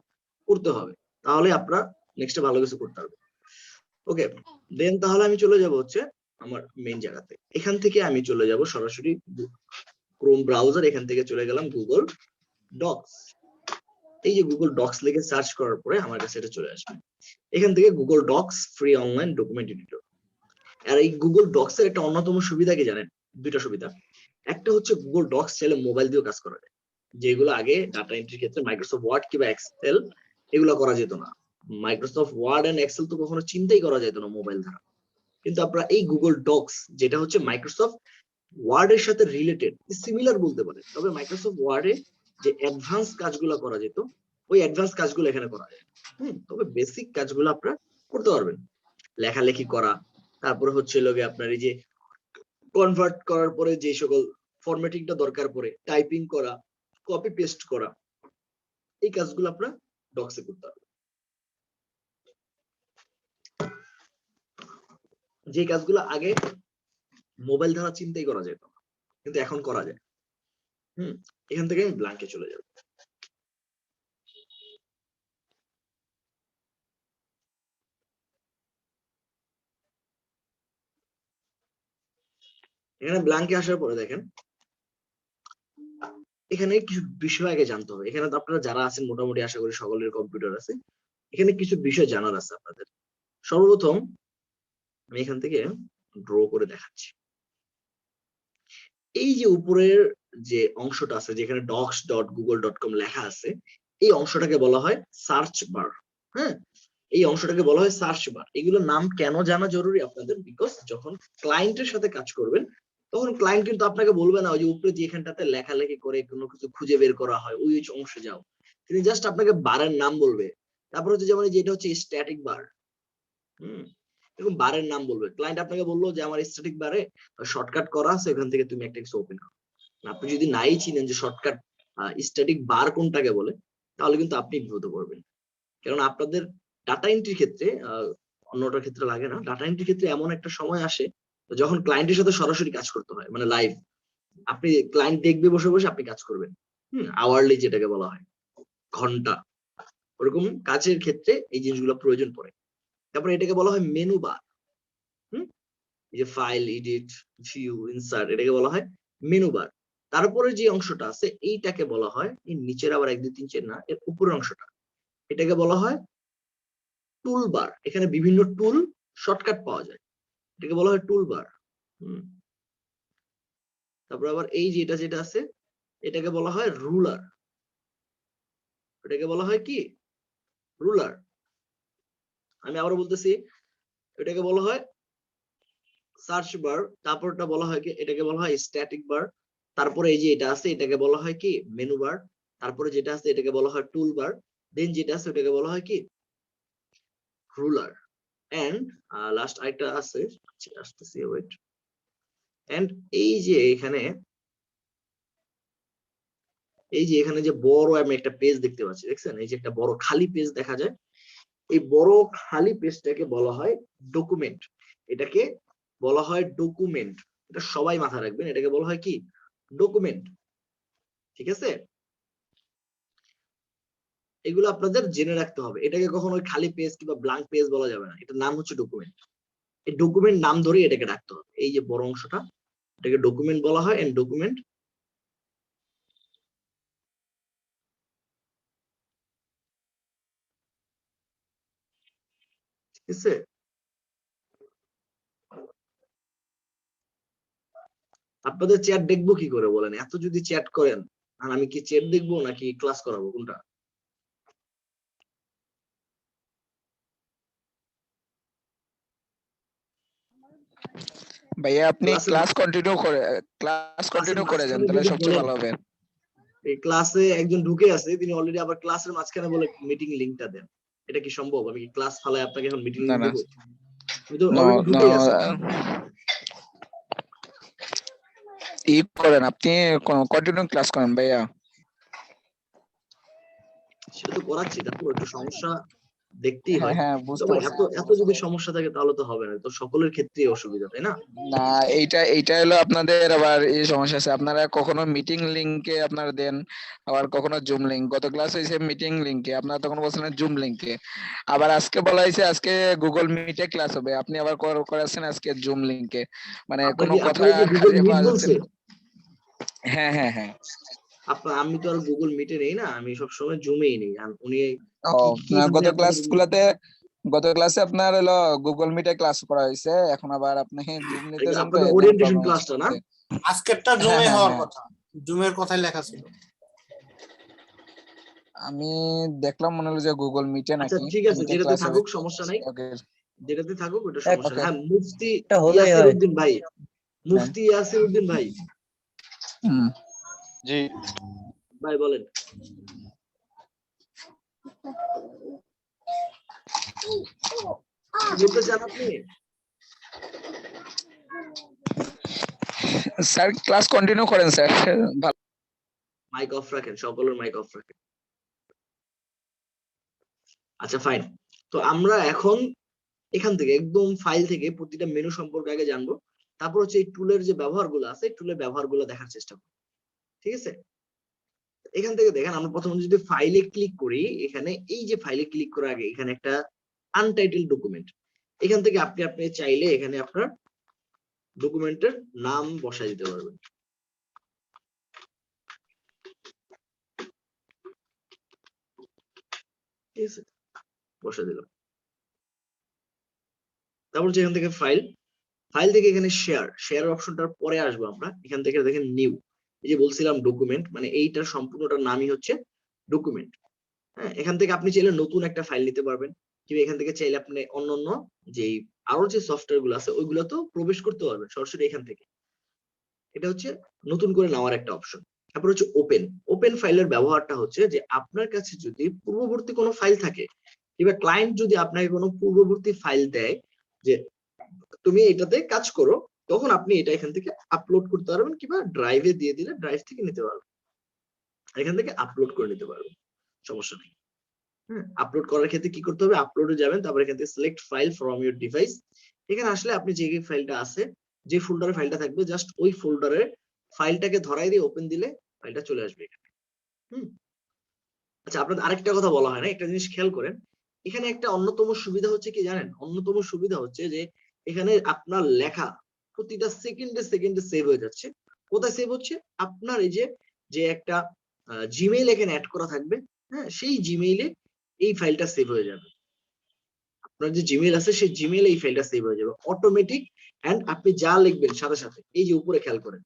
[SPEAKER 1] করতে হবে, তাহলে আপনারা নেক্সটে ভালো কিছু করতে পারবেন। ওকে, দেন তাহলে আমি চলে যাব হচ্ছে আমার মেইন জায়গাতে। এখান থেকে আমি চলে যাব সরাসরি ক্রোম ব্রাউজার, এখান থেকে চলে গেলাম গুগল ডক্স। এই যে গুগল ডক্স লিখে সার্চ করার পরে আমার কাছে এটা চলে আসবে। এখান থেকে Google Docs free online document editor. আর এই গুগল ডক্স এর একটা অন্যতম সুবিধা কি জানেন? দুইটা সুবিধা। একটা হচ্ছে গুগল ডক্স চাইলে মোবাইল দিয়েও কাজ করা যায়, যেগুলো আগে ডাটা এন্ট্রির ক্ষেত্রে মাইক্রোসফট ওয়ার্ড কিংবা এক্সেল এগুলো করা যেত না। মাইক্রোসফট ওয়ার্ড এন্ড এক্সেল তো কখনো চিন্তাই করা যেত না মোবাইল দ্বারা। কিন্তু আপনারা এই গুগল ডক্স, যেটা হচ্ছে মাইক্রোসফট ওয়ার্ড এর সাথে রিলেটেড, সিমিলার বলতে পারেন, তবে মাইক্রোসফট ওয়ার্ডে যে অ্যাডভান্স কাজগুলো করা যেত ওই অ্যাডভান্স কাজগুলো এখানে করা যায়। তবে বেসিক কাজগুলো আপনারা করতে পারবেন, লেখালেখি করা, তারপরে হচ্ছে লগে আপনার এই যে কনভার্ট করার পরে যে সকল ফরম্যাটিংটা দরকার পড়ে, টাইপিং করা, কপি পেস্ট করা, এই কাজগুলো আপনারা ডক্সে করতে পারবেন। যে কাজগুলো আগে মোবাইল দ্বারা চিন্তাই করা যেত না, কিন্তু এখন করা যায়। এখান থেকে আমি ব্ল্যাঙ্কে চলে যাব। এখানে ব্ল্যাঙ্কে আসার পরে দেখেন এখানে কিছু বিষয় আগে জানতে হবে। এখানে তো আপনারা যারা আছেন মোটামুটি আশা করি সকলের কম্পিউটার আছে। এখানে কিছু বিষয় জানার আছে আপনাদের। সর্বপ্রথম আমি এখান থেকে ড্র করে দেখাচ্ছি। এই যে উপরের যে অংশটা আছে যেখানে docs.google.com লেখা আছে, এই অংশটাকে বলা হয় সার্চ বার। হ্যাঁ, এই অংশটাকে বলা হয় সার্চ বার। এগুলোর নাম কেন জানা জরুরি আপনাদের? বিকজ যখন ক্লায়েন্টের সাথে কাজ করবেন তখন ক্লায়েন্ট কিন্তু আপনাকে বলবে না ওই যে উপরে যেখানটাতে লেখালেখি করে কোনো কিছু খুঁজে বের করা হয় ওই অংশে যাও। তিনি জাস্ট আপনাকে বারের নাম বলবে। তারপর হচ্ছে যেমন যেটা হচ্ছে স্ট্যাটিক বার, এরকম বারের নাম বলবে। ক্লায়েন্ট আপনাকে বললো যে আমার স্ট্যাটিক বারে শর্টকাট করা আছে, এখান থেকে তুমি একটা কিছু ওপেন করো। আপনি যদি নাই চিনেন যে শর্টকাট স্ট্যাটিক বার কোনটাকে বলে, তাহলে কিন্তু আপনি বিপদে পড়বেন। কারণ আপনাদের ডাটা এন্ট্রির ক্ষেত্রে, অন্যটার ক্ষেত্রে লাগে না, ডাটা এন্ট্রির ক্ষেত্রে এমন একটা সময় আসে যখন ক্লায়েন্টের সাথে সরাসরি কাজ করতে হয়, মানে লাইভ। আপনি ক্লায়েন্ট দেখবে বসে বসে আপনি কাজ করবেন, আওয়ারলি যেটাকে বলা হয়, ঘন্টা, ওরকম কাজের ক্ষেত্রে এই জিনিসগুলো প্রয়োজন পড়ে। তারপরে এটাকে বলা হয় মেনু বার। এই যে ফাইল, এডিট, ভিউ, ইনসার্ট, এটাকে বলা হয় মেনু বার। তারপরে যে অংশটা আছে এইটাকে বলা হয়, এই নিচের আবার 1 2 3 4 না, এর উপরের অংশটা, এটাকে বলা হয় টুল বার। এখানে বিভিন্ন টুল শর্টকাট পাওয়া যায়, এটাকে বলা হয় টুল বার। তারপর আবার এই যে এটা যেটা আছে এটাকে বলা হয় রুলার। এটাকে বলা হয় কি? রুলার। আমি আবার বলতেছি, এটাকে বলা হয় সার্চ বার। তারপরটা বলা হয় কি? এটাকে বলা হয় স্ট্যাটিক বার। তারপরে এই যে এটা আছে এটাকে বলা হয় কি? Menu bar. তারপরে যেটা আছে এটাকে বলা হয় টুল বার। দেন যেটা আছে এটাকে বলা হয় কি? রুলার। এন্ড লাস্ট আরেকটা আছে, আসতেছি, ওয়েট। এন্ড এই যে এখানে যে বড় আমি একটা পেজ দেখতে পাচ্ছি, দেখছেন? এই যে একটা বড় খালি পেজ দেখা যায়, এই বড় খালি পেজটাকে বলা হয় ডকুমেন্ট। এটাকে বলা হয় ডকুমেন্ট। এটা সবাই মাথায় রাখবেন, এটাকে বলা হয় কি? ডকুমেন্ট। ঠিক আছে? এগুলো আপনাদের জেনে রাখতে হবে। এটাকে কখনো খালি পেজ কিংবা ব্ল্যাঙ্ক পেজ বলা যাবে না, এটার নাম হচ্ছে ডকুমেন্ট। এই ডকুমেন্ট নাম ধরে এটাকে রাখতে হবে। এই যে বড় অংশটা, এটাকে ডকুমেন্ট বলা হয়। এন্ড ডকুমেন্ট ঠিক আছে। আপনাদের চ্যাট দেখবো কি করে বলেন? এত যদি চ্যাট করেন, আর আমি কি চ্যাট দেখবো নাকি ক্লাস করাবো, কোনটা?
[SPEAKER 5] ভাইয়া আপনি
[SPEAKER 1] ক্লাসে
[SPEAKER 5] ক্লাস কন্টিনিউ করে যান, তাহলে
[SPEAKER 1] যদি
[SPEAKER 5] সবচেয়ে
[SPEAKER 1] বলেন,
[SPEAKER 5] ভালো হবে।
[SPEAKER 1] এই ক্লাসে একজন ঢুকে আছে, তিনি অলরেডি আবার ক্লাসের মাঝখানে বলে মিটিং লিংকটা দেন। এটা কি সম্ভব? আমি কি ক্লাস ফালায় আপনাকে এখন মিটিং
[SPEAKER 5] না
[SPEAKER 1] লিংক
[SPEAKER 5] না
[SPEAKER 1] দেবো? আমি তো
[SPEAKER 5] no,
[SPEAKER 1] অলরেডি
[SPEAKER 5] no,
[SPEAKER 1] ঢুকেই আছি।
[SPEAKER 5] ই করেন, আপনি কন্টিনিউ ক্লাস করেন ভাইয়া।
[SPEAKER 1] সেটা তো করাচ্ছি, তারপর একটু সমস্যা দেখতেই
[SPEAKER 5] হ্যাঁ
[SPEAKER 1] হয়।
[SPEAKER 5] হ্যাঁ বুঝতে
[SPEAKER 1] তবে
[SPEAKER 5] পারছি।
[SPEAKER 1] এত যদি সমস্যা থাকে তাহলে তো হবে না, তো সকলের ক্ষেত্রেই অসুবিধা, তাই না?
[SPEAKER 5] না, এইটা হলো আপনাদের আবার এই সমস্যা আছে, আপনারা কখনো মিটিং লিংকে আপনারা দেন, আবার কখনো জুম লিংক। গত ক্লাস হয়েছে মিটিং লিংকে, আপনারা তখন বলছিলেন জুম লিংকে। আবার আজকে বলা হয়েছে আজকে গুগল মিটে ক্লাস হবে, আপনি আবার করাচ্ছেন আজকে জুম লিংকে। মানে কোনো কথা
[SPEAKER 1] আপনাকে গুগল
[SPEAKER 5] খাতিরে
[SPEAKER 1] মিট
[SPEAKER 5] পাওয়া যাচ্ছে
[SPEAKER 1] বলছে?
[SPEAKER 5] না। হ্যাঁ হ্যাঁ হ্যাঁ।
[SPEAKER 1] আমি তো আর গুগল মিটে নেই না, আমি সবসময় জুমেই নেই। উনি
[SPEAKER 5] ও,
[SPEAKER 1] কি
[SPEAKER 5] গত
[SPEAKER 1] আপনাকে
[SPEAKER 5] গত ক্লাসে আপনার হলো গুগল মিটে ক্লাস করা হয়েছে, এখন আবার আপনি জুম নিতেছেন, তো
[SPEAKER 1] আপনাদের
[SPEAKER 5] এর জন্য
[SPEAKER 1] ওরিয়েন্টেশন
[SPEAKER 5] প্রবলেম
[SPEAKER 1] ক্লাসটা না?
[SPEAKER 5] হচ্ছে।
[SPEAKER 7] আজকেরটা
[SPEAKER 5] হ্যাঁ
[SPEAKER 7] জুমে
[SPEAKER 5] হ্যাঁ
[SPEAKER 7] হওয়ার
[SPEAKER 5] হ্যাঁ,
[SPEAKER 7] কথা, জুমের কথাই লেখা ছিল।
[SPEAKER 5] আমি দেখলাম মনে হলো যে গুগল মিটে
[SPEAKER 1] আচ্ছা
[SPEAKER 5] নাকি
[SPEAKER 1] ঠিক আছে,
[SPEAKER 5] মিটে
[SPEAKER 1] যেটাতে
[SPEAKER 5] ক্লাস হবে।
[SPEAKER 1] থাকুক সমস্যা নাই,
[SPEAKER 5] ওকে
[SPEAKER 1] যেটাতে থাকুক ওটা সমস্যা
[SPEAKER 5] ওকে,
[SPEAKER 1] নাই। হ্যাঁ, মুফতি
[SPEAKER 3] এটা হলেই
[SPEAKER 1] ইয়াসির
[SPEAKER 3] হয়।
[SPEAKER 1] উদ্দিন ভাই, মুফতি ইয়াসির উদ্দিন ভাই,
[SPEAKER 5] হুম।
[SPEAKER 9] জি
[SPEAKER 1] ভাই বলেন। বলতে চান আপনি?
[SPEAKER 5] স্যার ক্লাস কন্টিনিউ করেন স্যার।
[SPEAKER 1] মাইক অফ রাখেন, সকলের মাইক অফ রাখেন। আচ্ছা ফাইন। তো আমরা এখন এখান থেকে একদম ফাইল থেকে প্রতিটা মেনু সম্পর্কে আগে জানবো, তারপর হচ্ছে এই টুলের যে ব্যবহারগুলো আছে, টুলের ব্যবহারগুলো দেখার চেষ্টা করব। ঠিক আছে? এখান থেকে দেখেন, আমরা প্রথমে যদি ফাইলে ক্লিক করি, এখানে এই যে ফাইলে ক্লিক করার আগে এখানে একটা আনটাইটেল ডকুমেন্ট, এখান থেকে আপনি চাইলে এখানে আপনার ডকুমেন্টের নাম বসাই দিতে পারবেন। ঠিক আছে, বসে দিলাম। তারপর হচ্ছে এখান থেকে ফাইল থেকে এখানে শেয়ার অপশনটার পরে আসবো আমরা। এখান থেকে দেখেন নিউ, এই যে বলছিলাম ডকুমেন্ট, মানে এইটার সম্পূর্ণটার নামই হচ্ছে ডকুমেন্ট। হ্যাঁ, এখান থেকে আপনি চাইলে নতুন একটা ফাইল নিতে পারবেন, কিংবা এখান থেকে চাইলে আপনি অন্যান্য যে আরো যে সফটওয়্যার গুলো আছে ওইগুলো তো প্রবেশ করতে পারবেন সরাসরি এখান থেকে। এটা হচ্ছে নতুন করে নেওয়ার একটা অপশন। তারপর হচ্ছে ওপেন ফাইলের ব্যবহারটা হচ্ছে যে আপনার কাছে যদি পূর্ববর্তী কোনো ফাইল থাকে, কিংবা ক্লায়েন্ট যদি আপনাকে কোনো পূর্ববর্তী ফাইল দেয় যে তুমি এটাতে কাজ করো, তখন আপনি এটা এখান থেকে আপলোড করতে পারবেন, কিংবা ড্রাইভে দিয়ে দিলে ড্রাইভ থেকে নিতে পারবেন, এখান থেকে আপলোড করে নিতে পারবেন, সমস্যা নেই। হ্যাঁ, আপলোড করার ক্ষেত্রে কি করতে হবে? আপলোডে যাবেন, তারপর এখান থেকে select file from your device. এখানে আসলে আপনি যে ফাইলটা আছে, যে ফোল্ডারে ফাইলটা থাকবে, জাস্ট ওই ফোল্ডারে ফাইলটাকে ধরাই দিয়ে ওপেন দিলে ফাইলটা চলে আসবে এখানে। আচ্ছা, আপনাদের আরেকটা কথা বলা হয় না, একটা জিনিস খেয়াল করেন। এখানে একটা অন্যতম সুবিধা হচ্ছে কি জানেন? অন্যতম সুবিধা হচ্ছে যে এখানে আপনার লেখা প্রতিটা সেকেন্ডে সেভ হয়ে যাচ্ছে। কোথায় সেভ হচ্ছে? আপনার এই যে একটা জিমেইল এখানে অ্যাড করা থাকবে, হ্যাঁ, সেই জিমেইলে এই ফাইলটা সেভ হয়ে যাবে। আপনার যে জিমেইল আছে সেই জিমেইলে এই ফাইলটা সেভ হয়ে যাবে অটোমেটিক। এন্ড আপনি যা লিখবেন সাথে সাথে, এই যে উপরে খেয়াল করেন,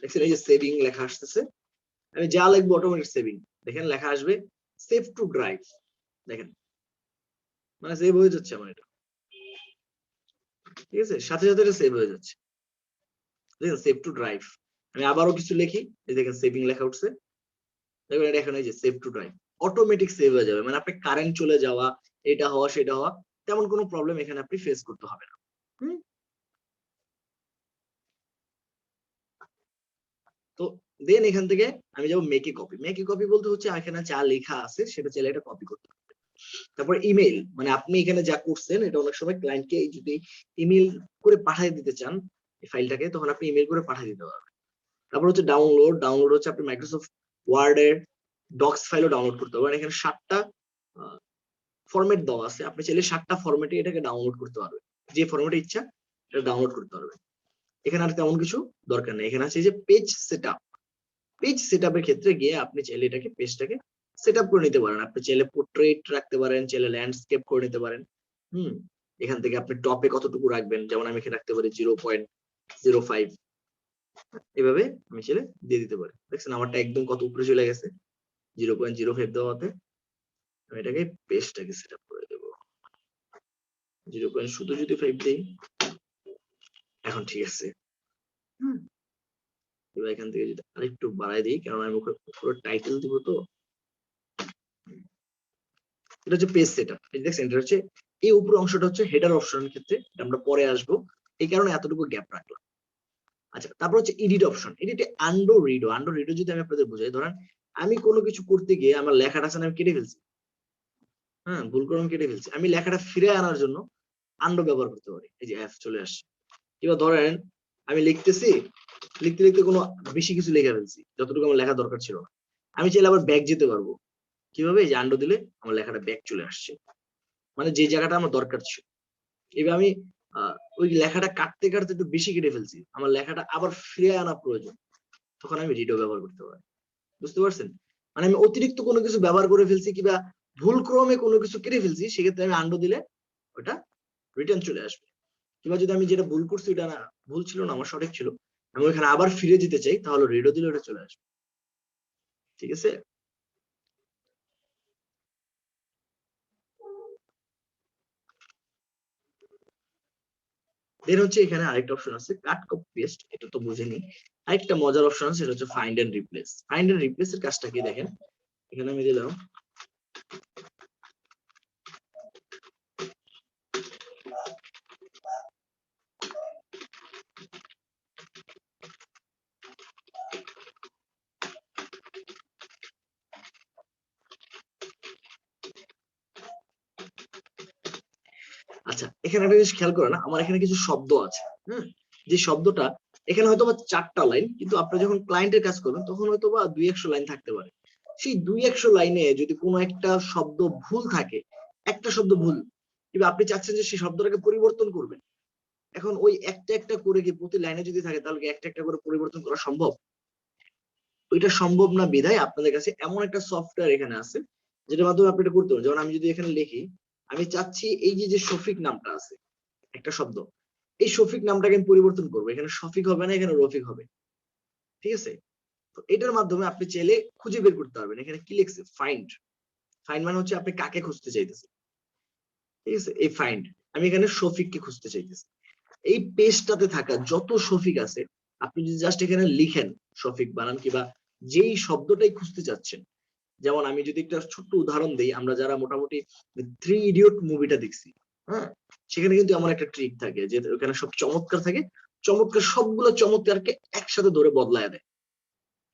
[SPEAKER 1] দেখছেন এই যে সেভিং লেখা আসতেছে, আমি যা লিখবো অটোমেটিক সেভিং, দেখেন লেখা আসবে সেভ টু ড্রাইভ, দেখেন মানে সেভ হয়ে যাচ্ছে আমার এটা। ঠিক আছে, সাথে সাথে এটা সেভ হয়ে যাচ্ছে, দেখেন সেভ টু ড্রাইভ। আমি আবারও কিছু লিখি, এই দেখেন সেভিং লেখা উঠছে, দেখবেন এটা এখানে এই যে save to drive automatic save হয়ে যাবে। মানে আপনি কারেন্ট চলে যাওয়া, এটা হওয়া সেটা হওয়া, তেমন কোনো প্রবলেম এখানে আপনি ফেস করতে হবে না। তো দেন এখান থেকে আমি যাবো মেকে কপি বলতে হচ্ছে এখানে যা লেখা আছে সেটা চাইলে এটা কপি করতে হবে। তারপর ইমেল, মানে আপনি এখানে যা করছেন এটা অনেক সময় ক্লায়েন্টকে যদি ইমেল করে পাঠিয়ে দিতে চান এই ফাইলটাকে, তখন আপনি ইমেল করে পাঠিয়ে দিতে পারবেন। তারপর হচ্ছে ডাউনলোড হচ্ছে আপনি মাইক্রোসফট ওয়ার্ড এর ডক্স ফাইলও ডাউনলোড করতে পারবেন। এখানে 7টা ফরম্যাট দেওয়া আছে, আপনি চাইলে 7টা ফরম্যাটে এটাকে ডাউনলোড করতে পারবেন, যে ফরম্যাটে ইচ্ছা এটা ডাউনলোড করতে পারবেন। এখানে আর তেমন কিছু দরকার নেই। এখানে আছে যে পেজ সেটআপ। পেজ সেটআপের ক্ষেত্রে গিয়ে আপনি চাইলে এটাকে পেজটাকে সেটআপ করে নিতে পারেন। আপনি চাইলে পোর্ট্রেট রাখতে পারেন, চাইলে ল্যান্ডস্কেপ করে নিতে পারেন। এখান থেকে আপনি টপে কতটুকু রাখবেন, যেমন আমি এখানে রাখতে পারি 0.05, এভাবে আমি চাইলে দিয়ে দিতে পারি। দেখছেন আমারটা একদম কত উপরে চলে গেছে 0.05 দেওয়াতে। আমি এটাকে পেজটাকে সেটআপ করে দেবো 0.05 দেই, এখন ঠিক আছে। এবার এখান থেকে যদি আরেকটু বাড়াই দিই, কারণ আমি পুরো টাইটেল দিব তো। এটা হচ্ছে পেজ সেটআপ। এই দেখছেন এটা হচ্ছে এই উপরের অংশটা হচ্ছে হেডার অপশনের ক্ষেত্রে, এটা আমরা পরে আসবো, এই কারণে এতটুকু গ্যাপ রাখলাম। আচ্ছা, তারপর হচ্ছে এডিট অপশন। এডিটে আন্ডো রিডো। আন্ডো রিডো যদি আমি আপনাদের বুঝাই, ধরেন আমি কোনো কিছু করতে গিয়ে আমার লেখাটা আছে আমি কেটে ফেলছি, ভুল করে আমি কেটে ফেলছি, আমি লেখাটা ফিরে আনার জন্য আন্ডো ব্যবহার করতে পারি। এই যে এফ চলে আসছে। এবার ধরেন আমি লিখতেছি, লিখতে লিখতে কোনো বেশি কিছু লেখা ফেলছি, যতটুকু আমার লেখা দরকার ছিল না, আমি চাইলে আবার ব্যাক যেতে পারবো। কিভাবে? এই যে আন্ডো দিলে আমার লেখাটা ব্যাক চলে আসছে, মানে যে জায়গাটা আমার দরকার ছিল। এবার আমি ওই লেখাটা কাটতে কাটতে একটু বেশি কেটে ফেলছি, আমার লেখাটা আবার ফিরে আনা প্রয়োজন, তখন আমি রিডো ব্যবহার করতে পারি। বুঝতে পারছেন? মানে আমি অতিরিক্ত কোনো কিছু ব্যবহার করে ফেলছি কিংবা ভুল ক্রমে কোনো কিছু কেটে ফেলছি, সেক্ষেত্রে আমি আন্ডো দিলে ওটা রিটার্ন চলে আসবে। কিংবা যদি আমি যেটা ভুল করছি ওটা না ভুল ছিল না, আমার সঠিক ছিল, আমি ওখানে আবার ফিরে যেতে চাই, তাহলে রিডো দিলে ওটা চলে আসবে। ঠিক আছে? দেন হচ্ছে এখানে আরেকটা অপশন আছে কাট কপি পেস্ট, এটা তো বুঝেনি। আরেকটা মজার অপশন আছে, সেটা হচ্ছে find and replace. Find and replace এর কাজটা কি দেখেন, এখানে আমি দিলাম আচ্ছা, এখানে একটা জিনিস খেয়াল করে না, আমার এখানে কিছু শব্দ আছে, যে শব্দটা এখানে হয়তো বা 4টা লাইন, কিন্তু আপনি যখন ক্লায়েন্টের কাজ করবেন তখন হয়তো বা 200 লাইন থাকতে পারে। সেই 200 লাইনে যদি কোনো একটা শব্দ ভুল থাকে, একটা শব্দ ভুল, কিন্তু আপনি চাচ্ছেন যে সেই শব্দটাকে পরিবর্তন করবেন, এখন ওই একটা একটা করে কি প্রতি লাইনে যদি থাকে, তাহলে কি একটা একটা করে পরিবর্তন করা সম্ভব? ওইটা সম্ভব না, বিধায় আপনাদের কাছে এমন একটা সফটওয়্যার এখানে আছে যেটার মাধ্যমে আপনি এটা করতে পারেন। যেমন আমি যদি এখানে লিখি, আমি চাচ্ছি এই যে শফিক নামটা আছে একটা শব্দ, এই শফিক নামটাকে আমি পরিবর্তন করবো, এখানে শফিক হবে না, এখানে রফিক হবে। ঠিক আছে? তো এটার মাধ্যমে আপনি চাইলে খুঁজে বের করতে পারবেন। এখানে কি লিখছে? ফাইন্ড। ফাইন্ড মানে হচ্ছে আপনি কাকে খুঁজতে চাইতেছেন। ঠিক আছে? এই ফাইন্ড, আমি এখানে শফিককে খুঁজতে চাইতেছি। এই পেজটাতে থাকা যত শফিক আছে, আপনি যদি জাস্ট এখানে লিখেন শফিক বানান কিংবা যেই শব্দটাই খুঁজতে চাচ্ছেন, যেমন আমি যদি একটা ছোট্ট উদাহরণ দিই, আমরা যারা মোটামুটি 3 ইডিয়ট মুভিটা দেখছি, সেখানে কিন্তু আমার একটা ট্রিক থাকে যে ওখানে সব চমৎকার থাকে, চমৎকার সবগুলো চমৎকারকে একসাথে ধরে বদলায় দেয়।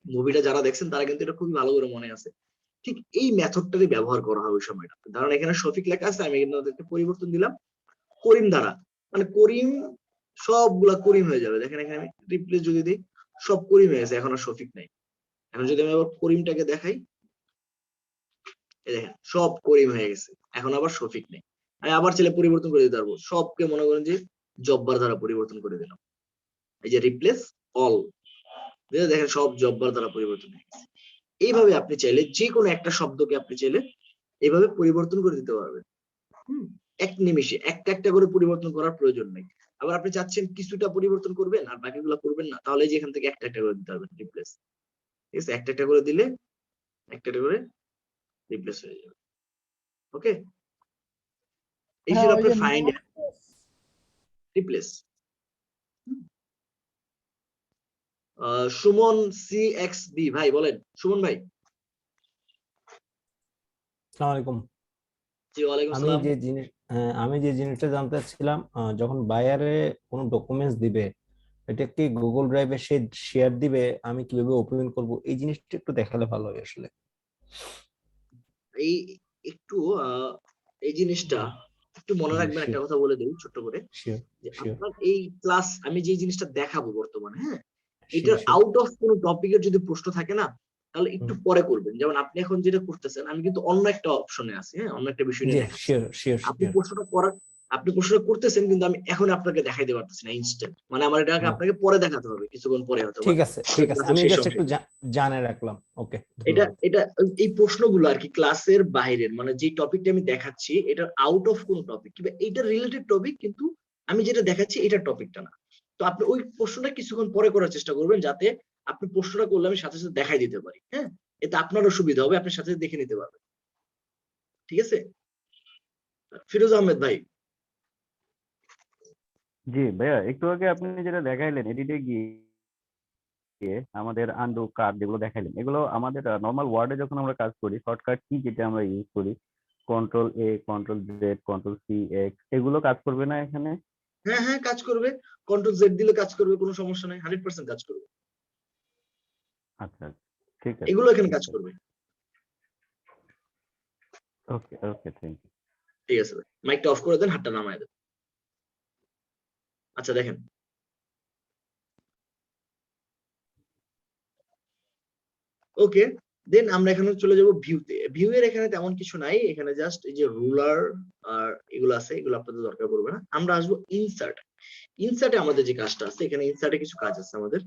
[SPEAKER 1] মুভিটা যারা দেখছেন তারা কিন্তু এটা খুবই ভালো করে মনে আছে। ঠিক এই মেথডটারই ব্যবহার করা হয় ওই সময়টা। ধরেন এখানে শফিক লেখা আছে, আমি কিন্তু ওদেরকে পরিবর্তন দিলাম করিম দ্বারা, মানে করিম সবগুলা করিম হয়ে যাবে। দেখেন এখানে আমি রিপ্লেস যদি দিই, সব করিম হয়ে গেছে, এখন আর শফিক নাই। এখন যদি আমি আবার করিমটাকে দেখাই, এই দেখেন সব করিম হয়ে গেছে, এখন আবার শফিক নেই। আমি আবার ছেলে পরিবর্তন করে দিতে পারবো, সবকে মনে করেন যে জব্বার দ্বারা পরিবর্তন করে দিলাম, এই যে রিপ্লেস অল, দেখেন সব জব্বার দ্বারা পরিবর্তন হয়ে গেছে। এইভাবে আপনি চাইলে যে কোনো একটা শব্দকে আপনি চাইলে এইভাবে পরিবর্তন করে দিতে পারবেন। এক নিমিষে একটা একটা করে পরিবর্তন করার প্রয়োজন নেই। আবার আপনি চাচ্ছেন কিছুটা পরিবর্তন করবেন আর বাকিগুলো করবেন না, তাহলে যে এখান থেকে একটা একটা করে দিতে পারবেন রিপ্লেস। ঠিক আছে? একটা একটা করে দিলে একটা একটা করে রিপ্লেস হয়ে যাবে। ওকে, এই ছিল আপনার ফাইন্ড রিপ্লেস। সুমন সিএক্সবি ভাই বলেন। সুমন ভাই।
[SPEAKER 9] আসসালামু আলাইকুম।
[SPEAKER 1] জি ওয়ালাইকুম
[SPEAKER 9] আমি
[SPEAKER 1] আসসালাম।
[SPEAKER 9] আমি যে জিনিসটা জানতে চাচ্ছিলাম, যখন বায়ারে কোনো ডকুমেন্টস দিবে, এটা কি গুগল ড্রাইভে সে শেয়ার দিবে, আমি কিভাবে ওপেন করব, এই জিনিসটা একটু দেখালে ভালো হয় আসলে।
[SPEAKER 1] এই একটু এই জিনিসটা একটু মনে রাখবেন, একটা কথা বলে দিই ছোট্ট করে, যে আপনার এই ক্লাস আমি যে জিনিসটা দেখাবো বর্তমানে, এটার আউট অফ কোনো টপিকের যদি প্রশ্ন থাকে না, তাহলে একটু পরে করবেন। যেমন আপনি এখন যেটা করতেছেন, আমি কিন্তু অন্য একটা অপশনে আছি, হ্যাঁ, অন্য একটা বিষয়
[SPEAKER 9] জি
[SPEAKER 1] নিয়ে দেখাচ্ছি।
[SPEAKER 9] শিওর শিওর
[SPEAKER 1] আপনি
[SPEAKER 9] শিওর।
[SPEAKER 1] প্রশ্নটা করতেছেন, কিন্তু আমি এখন আপনাকে দেখাইতে পারতেছি না ইনস্ট্যান্ট, মানে আমার এটাকে আপনাকে পরে দেখাতে হবে, কিছুক্ষণ পরে হয়তো বা
[SPEAKER 9] ঠিক আছে ঠিক আছে,
[SPEAKER 1] ক্লাসের
[SPEAKER 9] আমি
[SPEAKER 1] শেষ
[SPEAKER 9] জাস্ট
[SPEAKER 1] অংশে
[SPEAKER 9] একটু
[SPEAKER 1] গিয়ে।
[SPEAKER 9] জানে রাখলাম। ওকে
[SPEAKER 1] এটা
[SPEAKER 9] ধন্যবাদ।
[SPEAKER 1] এটা এই প্রশ্নগুলো আর কি ক্লাসের বাইরের, মানে যে টপিকটা আমি দেখাচ্ছি এটা আউট অফ কোন টপিক কিংবা এটা রিলেটেড টপিক, কিন্তু আমি যেটা দেখাচ্ছি এটা টপিকটা না। তো আপনি ওই প্রশ্নটা কিছুক্ষণ পরে করার চেষ্টা করবেন, যাতে আপনি প্রশ্নটা করলে আমি সাথে সাথে দেখাই দিতে পারি, হ্যাঁ, এতে আপনারও সুবিধা হবে, আপনি সাথে সাথে দেখে নিতে পারবেন। ঠিক আছে, ফিরোজ আহমেদ ভাই।
[SPEAKER 8] জি ভাইয়া, একটু আগে আপনি যেটা দেখাইলেন এডিটে গিয়ে আমাদের আন্ডু কাট যেগুলো দেখাইলেন, এগুলো আমাদের নর্মাল ওয়ার্ডে যখন আমরা কাজ করি, শর্টকাট কি যেটা আমরা ইউজ করি, control A, control Z, control C, X, এগুলো কাজ করবে না এখানে?
[SPEAKER 1] হ্যাঁ হ্যাঁ, কাজ করবে। কন্ট্রোল জেড দিলে কাজ করবে, কোনো সমস্যা নাই, 100% কাজ করবে।
[SPEAKER 8] আচ্ছা আচ্ছা, ঠিক আছে
[SPEAKER 1] এগুলো এখানে
[SPEAKER 8] ঠিক
[SPEAKER 1] কাজ
[SPEAKER 8] আছে।
[SPEAKER 1] করবে।
[SPEAKER 8] ওকে ওকে, থ্যাংক ইউ।
[SPEAKER 1] ঠিক আছে ভাই, মাইকটা অফ করে দেন, হাতটা নামায় দেন। আচ্ছা দেখেন, ওকে, দেন আমরা এখানে চলে যাব ভিউতে। ভিউ এর এখানে তেমন কিছু নাই, এখানে জাস্ট এই যে রুলার আর এগুলো আছে, এগুলো আপনাদের দরকার পড়বে না। আমরা আসবো ইনসার্ট। ইনসার্টে আমাদের যে কাজটা আছে, এখানে ইনসার্টে কিছু কাজ আছে আমাদের।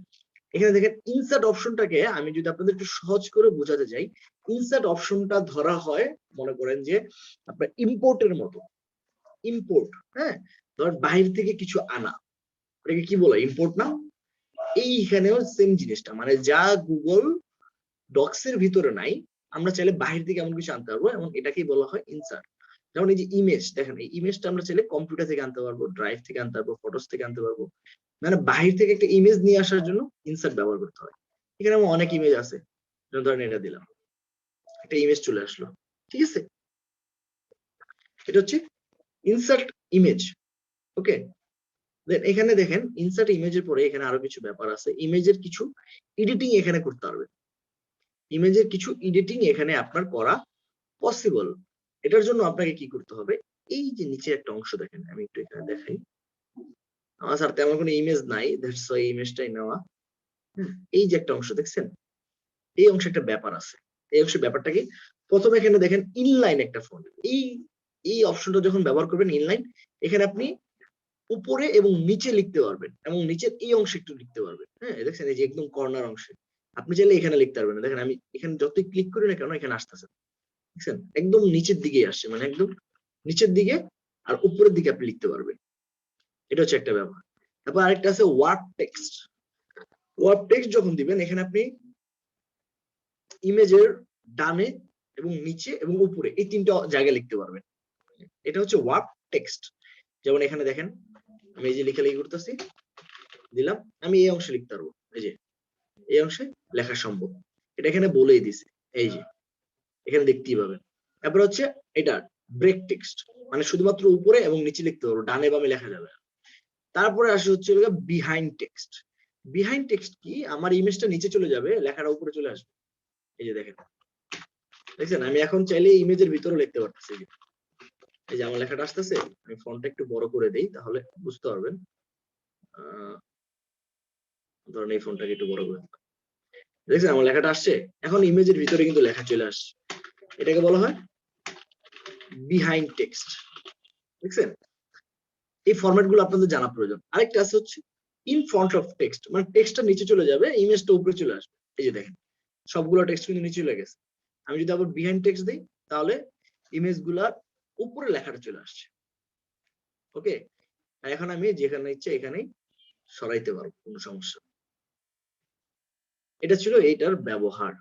[SPEAKER 1] এখানে দেখেন ইনসার্ট অপশনটাকে আমি যদি আপনাদের একটু সহজ করে বোঝাতে চাই, ইনসার্ট অপশনটা ধরা হয়, মনে করেন যে আপনার ইম্পোর্টের মতো। ইম্পোর্ট, হ্যাঁ, ধর বাইরে থেকে কিছু আনা, এটাকে কি বলে, ইম্পোর্ট না? এইখানেও সেম জিনিসটা, মানে যা গুগল ডক্স এর ভিতরে নাই, আমরা চাইলে বাহির থেকে এমন কিছু আনতে পারবো, এবং এটাকেই বলা হয় ইনসার্ট। যেমন এই যে ইমেজ দেখেন, এই ইমেজটা আমরা চাইলে কম্পিউটার থেকে আনতে পারবো, ড্রাইভ থেকে আনতে পারবো, ফটোস থেকে আনতে পারবো, মানে বাহির থেকে একটা ইমেজ নিয়ে আসার জন্য ইনসার্ট ব্যবহার করতে হয়। এখানে আমার অনেক ইমেজ আছে, যেমন ধরেন এটা দিলাম, একটা ইমেজ চলে আসলো, ঠিক আছে, এটা হচ্ছে ইনসার্ট ইমেজ। ওকে, দেন এখানে দেখেন ইনসার্ট ইমেজের পরে এখানে আরো কিছু ব্যাপার আছে, ইমেজের কিছু এডিটিং এখানে করতে পারবে, ইমেজের কিছু এডিটিং এখানে আপনার করা পসিবল। এটার জন্য আপনাকে কি করতে হবে, এই যে নিচে একটা অংশ দেখেন, আমি একটু এখানে দেখাই, আমার স্যার তেমন কোনো ইমেজ নাই, দ্যাটস ওয়াই ইমেজটাই নেওয়া। এই যে একটা অংশ দেখছেন, এই অংশে একটা ব্যাপার আছে। এই অংশের ব্যাপারটা কি, প্রথমে এখানে দেখেন ইনলাইন একটা ফন্ট, এই এই অপশনটা যখন ব্যবহার করবেন ইনলাইন, এখানে আপনি উপরে এবং নিচে লিখতে পারবেন, এবং নিচের এই অংশে একটু লিখতে পারবেন, হ্যাঁ, দেখছেন এই যে একদম কর্নার অংশে, আপনি চাইলে এখানে লিখতে পারবেন। দেখেন আমি এখানে যতই ক্লিক করি না কেন, এখানে আসতেছে, দেখছেন একদম নিচের দিকে আসছে, মানে একদম নিচের দিকে, আর উপরের দিকে আপনি লিখতে পারবেন। এটা হচ্ছে একটা ব্যাপার। তারপর আরেকটা আছে ওয়ার্ড টেক্সট। ওয়ার্ড টেক্সট যখন দিবেন, এখানে আপনি ইমেজের ডানে এবং নিচে এবং উপরে এই তিনটা জায়গায় লিখতে পারবেন। এটা হচ্ছে ওয়ার্ড টেক্সট। যেমন এখানে দেখেন, আমি এই যে লেখালেখি করতেছি, দিলাম, আমি এই অংশে লিখতে পারবো, এই যে এই অংশে লেখা সম্ভব, এটা এখানে বলেই দিছে, এই যে এখানে দেখতেই পাবেন। তারপর হচ্ছে এটা ব্রেক টেক্সট, মানে শুধুমাত্র উপরে এবং নিচে লিখতে পারবো, ডানে বামে লেখা যাবে। তারপরে আসে হচ্ছে বিহাইন্ড টেক্সট। বিহাইন্ড টেক্সট কি, আমার ইমেজটা নিচে চলে যাবে, লেখাটা উপরে চলে আসবে। এই যে দেখেন, দেখছেন আমি এখন চাইলে ইমেজের ভিতরে লিখতে পারতেছি, এই যে আমার লেখাটা আসতেছে, আমি ফন্টটা একটু বড় করে দেই তাহলে বুঝতে পারবেন। ধরেন এই ফন্টটাকে একটু বড় করে, দেখছেন আমার লেখাটা আসছে, এখন ইমেজের ভিতরে কিন্তু লেখা চলে আসছে, এটাকে বলা হয় বিহাইন্ড টেক্সট। দেখছেন, এই ফরম্যাট গুলো আপনাদের জানা প্রয়োজন। আরেকটা আছে হচ্ছে ইন ফ্রন্ট অফ টেক্সট, মানে টেক্সটটা নিচে চলে যাবে, ইমেজটা উপরে চলে আসবে। এই যে দেখেন সবগুলো টেক্সট কিন্তু নিচে চলে গেছে, আমি যদি আবার বিহাইন্ড টেক্সট দিই তাহলে ইমেজ গুলার উপরে লেখাটা চলে আসছে। ওকে, এখন আমি যেখানে ইচ্ছে এখানেই সরাইতে পারবো, কোনো সমস্যা। এটা ছিল এইটার ব্যবহার।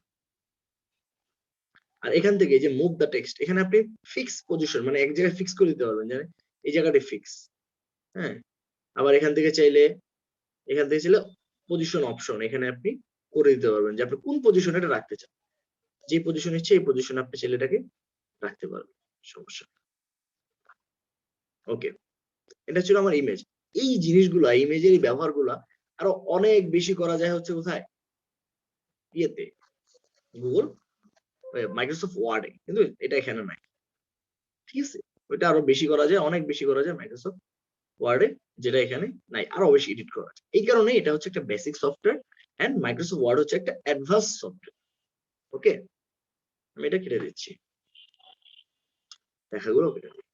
[SPEAKER 1] আর এখান থেকে যে মুভ দ্য টেক্সট, এখানে আপনি ফিক্স পজিশন, মানে এক জায়গায় ফিক্স করে দিতে পারবেন, জানেন এই জায়গাটা ফিক্স, হ্যাঁ। আবার এখান থেকে চাইলে পজিশন অপশন, এখানে আপনি করে দিতে পারবেন যে আপনি কোন পজিশনে এটা রাখতে চান, যে পজিশন ইচ্ছে এই পজিশনে আপনি চাইলে এটাকে রাখতে পারবেন, সমস্যা। ওকে, এটা ছিল আমার ইমেজ। এই জিনিসগুলা, ইমেজের এই ব্যবহারগুলা আরো অনেক বেশি করা যায় হচ্ছে কোথায়, ইয়েতে, গুগল মাইক্রোসফট ওয়ার্ডে, কিন্তু এটা এখানে নাই, ঠিক আছে। ওইটা আরো বেশি করা যায়, অনেক বেশি করা যায় মাইক্রোসফট ওয়ার্ডে, যেটা এখানে নাই, আরো বেশি এডিট করা যায়। এই কারণে এটা হচ্ছে একটা basic software, and Microsoft Word হচ্ছে একটা অ্যাডভান্স সফটওয়্যার। ওকে, আমি এটা কেটে দিচ্ছি, লেখাগুলো কেটে দিই।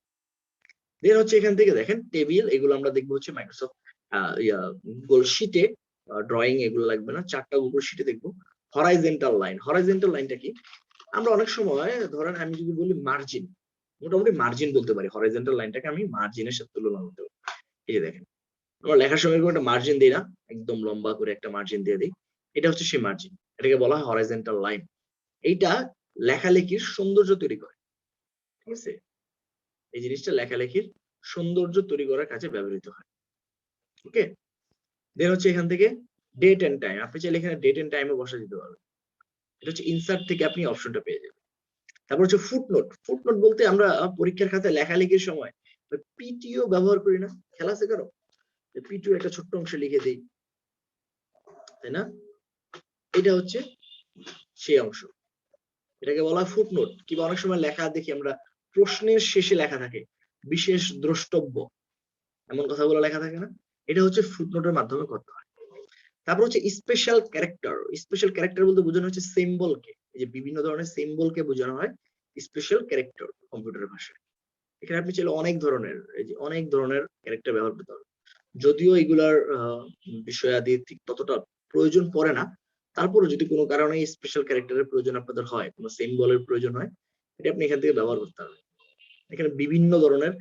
[SPEAKER 1] দেন হচ্ছে এখান থেকে দেখেন টেবিল, এগুলো আমরা দেখবো হচ্ছে মাইক্রোসফট গুগল শিটে, ড্রয়িং এগুলো লাগবে না, 4টা গুগল শিটে দেখবো। হরাইজেন্টাল লাইন, হরাইজেন্টাল লাইনটা কি? আমরা অনেক সময় ধরেন আমি যদি বলি মার্জিন, মোটামুটি মার্জিন বলতে পারি, হরাইজেন্টাল লাইনটাকে আমি মার্জিনের সাথে তুলনা করতে পারি। এই যে দেখেন, আমরা লেখার সময় কোনো একটা মার্জিন দিই না, একদম লম্বা করে একটা মার্জিন দিয়ে দিই, এটা হচ্ছে সেই মার্জিন, এটাকে বলা হয় হরাইজেন্টাল লাইন। এইটা লেখালেখির সৌন্দর্য তৈরি করে, ঠিক আছে? এই জিনিসটা লেখালেখির সৌন্দর্য তৈরি করার কাজে ব্যবহৃত হয়। ওকে, দেন হচ্ছে এখান থেকে ডেট এন্ড টাইম, আপনি চাইলে এখানে ডেট এন্ড টাইমে বসা দিতে পারবেন, এটা হচ্ছে ইনসার্ট থেকে আপনি অপশনটা পেয়ে যাবেন। তারপর হচ্ছে ফুটনোট, ফুটনোট বলতে আমরা পরীক্ষার খাতায় লেখালেখির সময় পিটিও ব্যবহার করি না, খেলা আছে কারো? পিটিও একটা ছোট্ট অংশ লিখে দিই, তাই না? এটা হচ্ছে সেই অংশ, এটাকে বলা হয় ফুটনোট। কিংবা অনেক সময় লেখা দেখি আমরা প্রশ্নের শেষে লেখা থাকে বিশেষ দ্রষ্টব্য, এমন কথাগুলো লেখা থাকে না, এটা হচ্ছে ফুটনোটের মাধ্যমে করতে হয়। তারপর হচ্ছে স্পেশাল ক্যারেক্টার, স্পেশাল ক্যারেক্টার বলতে বোঝানো হচ্ছে সিম্বলকে, এই যে বিভিন্ন ধরনের সিম্বলকে বোঝানো হয় স্পেশাল ক্যারেক্টার কম্পিউটারের ভাষায়। এখানে আপনি চাইলে অনেক ধরনের, এই যে অনেক ধরনের ক্যারেক্টার ব্যবহার করতে পারবেন, যদিও এগুলার বিষয়াদি ঠিক ততটা প্রয়োজন পড়ে না, তারপরে যদি কোনো কারণে স্পেশাল ক্যারেক্টারের প্রয়োজন আপনাদের হয়, কোনো সিম্বলের প্রয়োজন হয়, এটা আপনি এখান থেকে ব্যবহার করতে পারবেন। এখানে বিভিন্ন ধরনের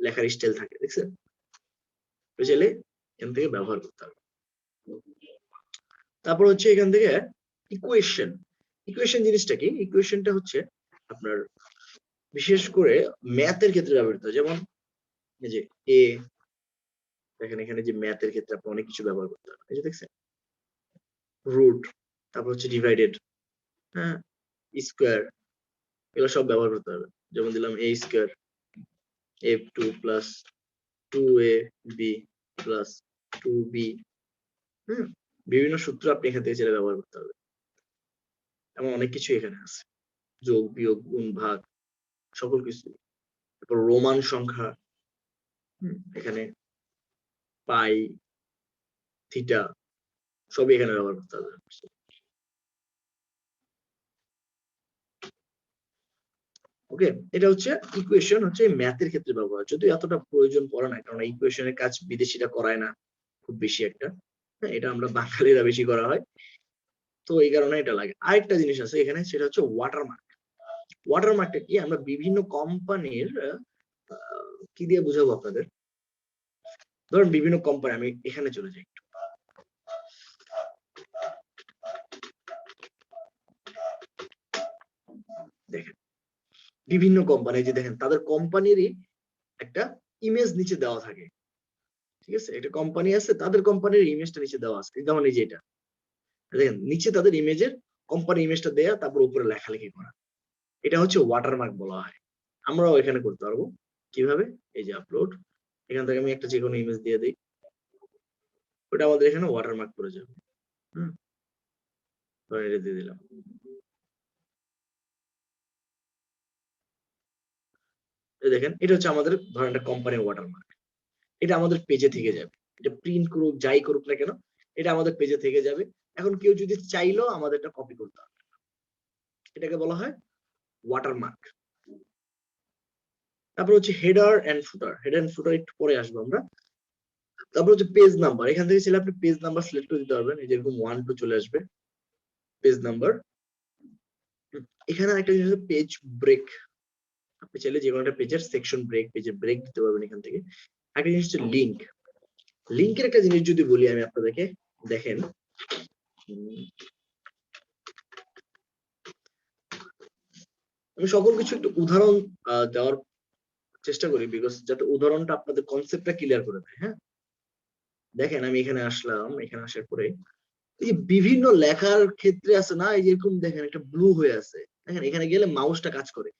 [SPEAKER 1] লেখার স্টাইল থাকে, দেখছেন? চাইলে এখান থেকে ব্যবহার করতে হবে। তারপর হচ্ছে এখান থেকে ইকুয়েশন, ইকুয়েশন জিনিসটা কি? ইকুয়েশনটা হচ্ছে আপনার বিশেষ করে ম্যাথের ক্ষেত্রে ব্যবহৃত, যেমন এই যে এ, দেখেন এখানে যে ম্যাথের ক্ষেত্রে আপনি অনেক কিছু ব্যবহার করতে পারেন, এই যে দেখছেন রুট, তারপর হচ্ছে ডিভাইডেড, হ্যাঁ, স্কোয়ার, এগুলো সব ব্যবহার করতে হবে। যেমন দিলাম a square f2 plus 2ab plus 2b, বিভিন্ন সূত্র আপনি এখান থেকে চাইলে ব্যবহার করতে হবে। এমন অনেক কিছু এখানে আছে, যোগ বিয়োগ গুণ ভাগ সকল কিছু। তারপর রোমান সংখ্যা, এখানে পাই থিটা সবই এখানে ব্যবহার করতে হবে। ওকে, এটা হচ্ছে ইকুয়েশন, হচ্ছে ম্যাথের ক্ষেত্রে ব্যবহার, যদিও এতটা প্রয়োজন পড়ে না, কারণ ইকুয়েশনের কাজ বিদেশিরা করায় না খুব বেশি একটা, এটা আমরা বাঙালিরা বেশি করা হয়, তো এই কারণে এটা লাগে। আরেকটা জিনিস আছে এখানে, সেটা হচ্ছে ওয়াটারমার্ক। ওয়াটারমার্কটা কি? আমরা বিভিন্ন কোম্পানির কি দিয়ে বুঝাবো আপনাদের, ধরুন বিভিন্ন কোম্পানি, আমি এখানে চলে যাই, দেখেন বিভিন্ন কোম্পানি, যে দেখেন তাদের কোম্পানিরই একটা ইমেজ নিচে দেওয়া থাকে, ঠিক আছে? একটা কোম্পানি আছে, তাদের কোম্পানির ইমেজটা নিচে দেওয়া আছে, যেমন এই যে এটা দেখেন নিচে তাদের ইমেজের কোম্পানি ইমেজটা দেয়া, তারপর উপরে লেখালেখি করা, এটা হচ্ছে ওয়াটারমার্ক বলা হয়। আমরাও এখানে করতে পারবো কিভাবে? এই যে আপলোড, এখান থেকে আমি একটা যে কোনো ইমেজ দিয়ে দিই, ওটা আমাদের এখানে ওয়াটারমার্ক করে যাবে। এটা দিয়ে দিলাম, দেখেন এটা হচ্ছে আমাদের ধরেন একটা কোম্পানির ওয়াটারমার্ক, এটা আমাদের পেজে থেকে যাবে, এটা প্রিন্ট করুক যাই করুক না কেন, এটা আমাদের পেজে থেকে যাবে। এখন কেউ যদি চাইলেও আমাদের এটা কপি করতে হবে, এটাকে বলা হয় ওয়াটারমার্ক। তারপর হচ্ছে header and footer, header and footer একটু পরে আসবো আমরা। তারপর হচ্ছে পেজ নাম্বার, এখান থেকে চাইলে আপনি পেজ নাম্বার সিলেক্ট করে দিতে পারবেন, এই যেরকম 1 2 চলে আসবে পেজ নাম্বার। এখানে একটা জিনিস হচ্ছে পেজ ব্রেক, আপনি চাইলে যে কোনো একটা পেজের সেকশন ব্রেক, পেজের ব্রেক দিতে পারবেন এখান থেকে। একটা জিনিস হচ্ছে লিঙ্ক, লিঙ্কের একটা জিনিস যদি বলি আমি আপনাদেরকে, দেখেন আমি সকল কিছু একটু উদাহরণ দেওয়ার চেষ্টা করি, বিকজ যাতে উদাহরণটা আপনাদের কনসেপ্টটা ক্লিয়ার করে দেয়। হ্যাঁ, দেখেন আমি এখানে আসলাম, এখানে আসার পরে এই যে বিভিন্ন লেখার ক্ষেত্রে আছে না, এই যেরকম দেখেন একটা ব্লু হয়ে আছে, দেখেন এখানে গেলে মাউসটা কাজ করে।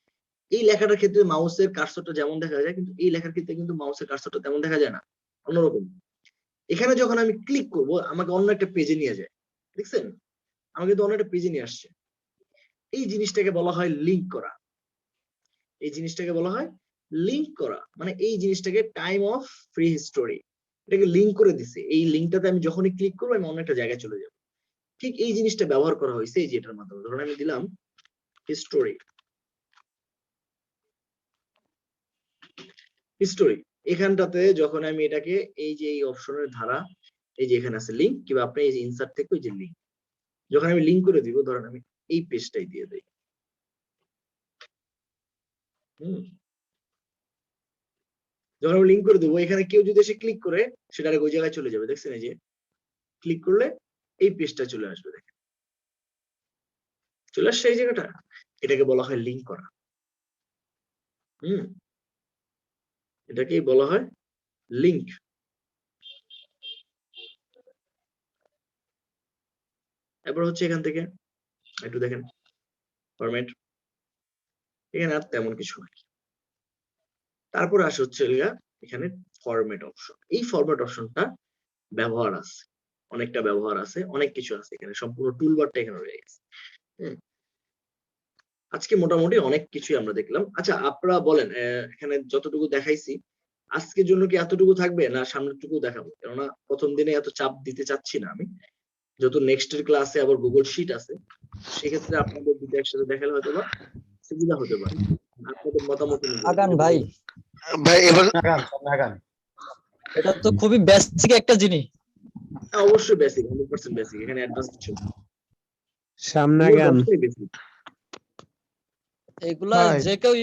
[SPEAKER 1] এই লেখাটার ক্ষেত্রে মাউসের কার্সরটা যেমন দেখা যায়, কিন্তু এই লেখার ক্ষেত্রে কিন্তু মাউসের কার্সরটা তেমন দেখা যায় না, অন্যরকম। এখানে যখন আমি ক্লিক করব আমাকে অন্য একটা পেজে নিয়ে যায়, দেখছেন আমাকে তো অন্য একটা পেজে নিয়ে আসছে। এই জিনিসটাকে বলা হয় লিঙ্ক করা, এই জিনিসটাকে বলা হয় লিঙ্ক করা, মানে এই জিনিসটাকে টাইম অফ ফ্রি হিস্টোরি, এটাকে লিঙ্ক করে দিছে। এই লিঙ্কটাতে আমি যখনই ক্লিক করবো আমি অন্য একটা জায়গায় চলে যাবো, ঠিক এই জিনিসটা ব্যবহার করা হয়েছে এই যে এটার মাধ্যমে। ধরুন আমি দিলাম হিস্টোরি, হিস্টোরি এখানটাতে যখন আমি এটাকে এই যে এই অপশনের ধারা, এই যে এখানে আছে লিঙ্ক, কিংবা আপনি এই যে ইনসার্ট থেকে ওই যে লিঙ্ক, যখন আমি লিঙ্ক করে দিব, ধরেন আমি এই পেজটাই দিয়ে দেই। যখন আমি লিঙ্ক করে দেবো, এখানে কেউ যদি এসে ক্লিক করে সেটা ওই জায়গায় চলে যাবে। দেখছেন এই যে ক্লিক করলে এই পেজটা চলে আসবে, দেখেন চলে আসছে এই জায়গাটা। এটাকে বলা হয় লিঙ্ক করা। এটাকেই বলা হয় লিঙ্ক। এবার হচ্ছে এখান থেকে একটু দেখেন ফরম্যাট, এখানে আর তেমন কিছু নাই। তারপরে আসে হচ্ছে এখানে ফরম্যাট অপশন। এই ফরম্যাট অপশনটা ব্যবহার আছে, অনেকটা ব্যবহার আছে, অনেক কিছু আছে এখানে, সম্পূর্ণ টুলবারটা এখানে রয়ে গেছে। আজকে মোটামুটি অনেক কিছুই আমরা দেখলাম। আচ্ছা আপনারা বলেন, এখানে যতটুকু দেখাইছি আজকের জন্য কি এতটুকু থাকবে, না সামনেরটুকু দেখাবো? কেননা প্রথম দিনে এত চাপ দিতে চাচ্ছি না আমি, যত নেক্সটের ক্লাসে আবার গুগল শিট আছে, সেক্ষেত্রে আপনাদের দুটো একসাথে দেখালে হয়তো বা সুবিধা হতে পারে। আপনাদের মতামত
[SPEAKER 10] ভাই
[SPEAKER 5] এবার
[SPEAKER 10] এটা তো খুবই বেসিক একটা জিনিস।
[SPEAKER 1] অবশ্যই বেসিক, 100% বেসিক, এখানে অ্যাডভান্স কিছু না।
[SPEAKER 9] সামনে গান
[SPEAKER 1] বেসিক
[SPEAKER 10] এগুলা যে কেউ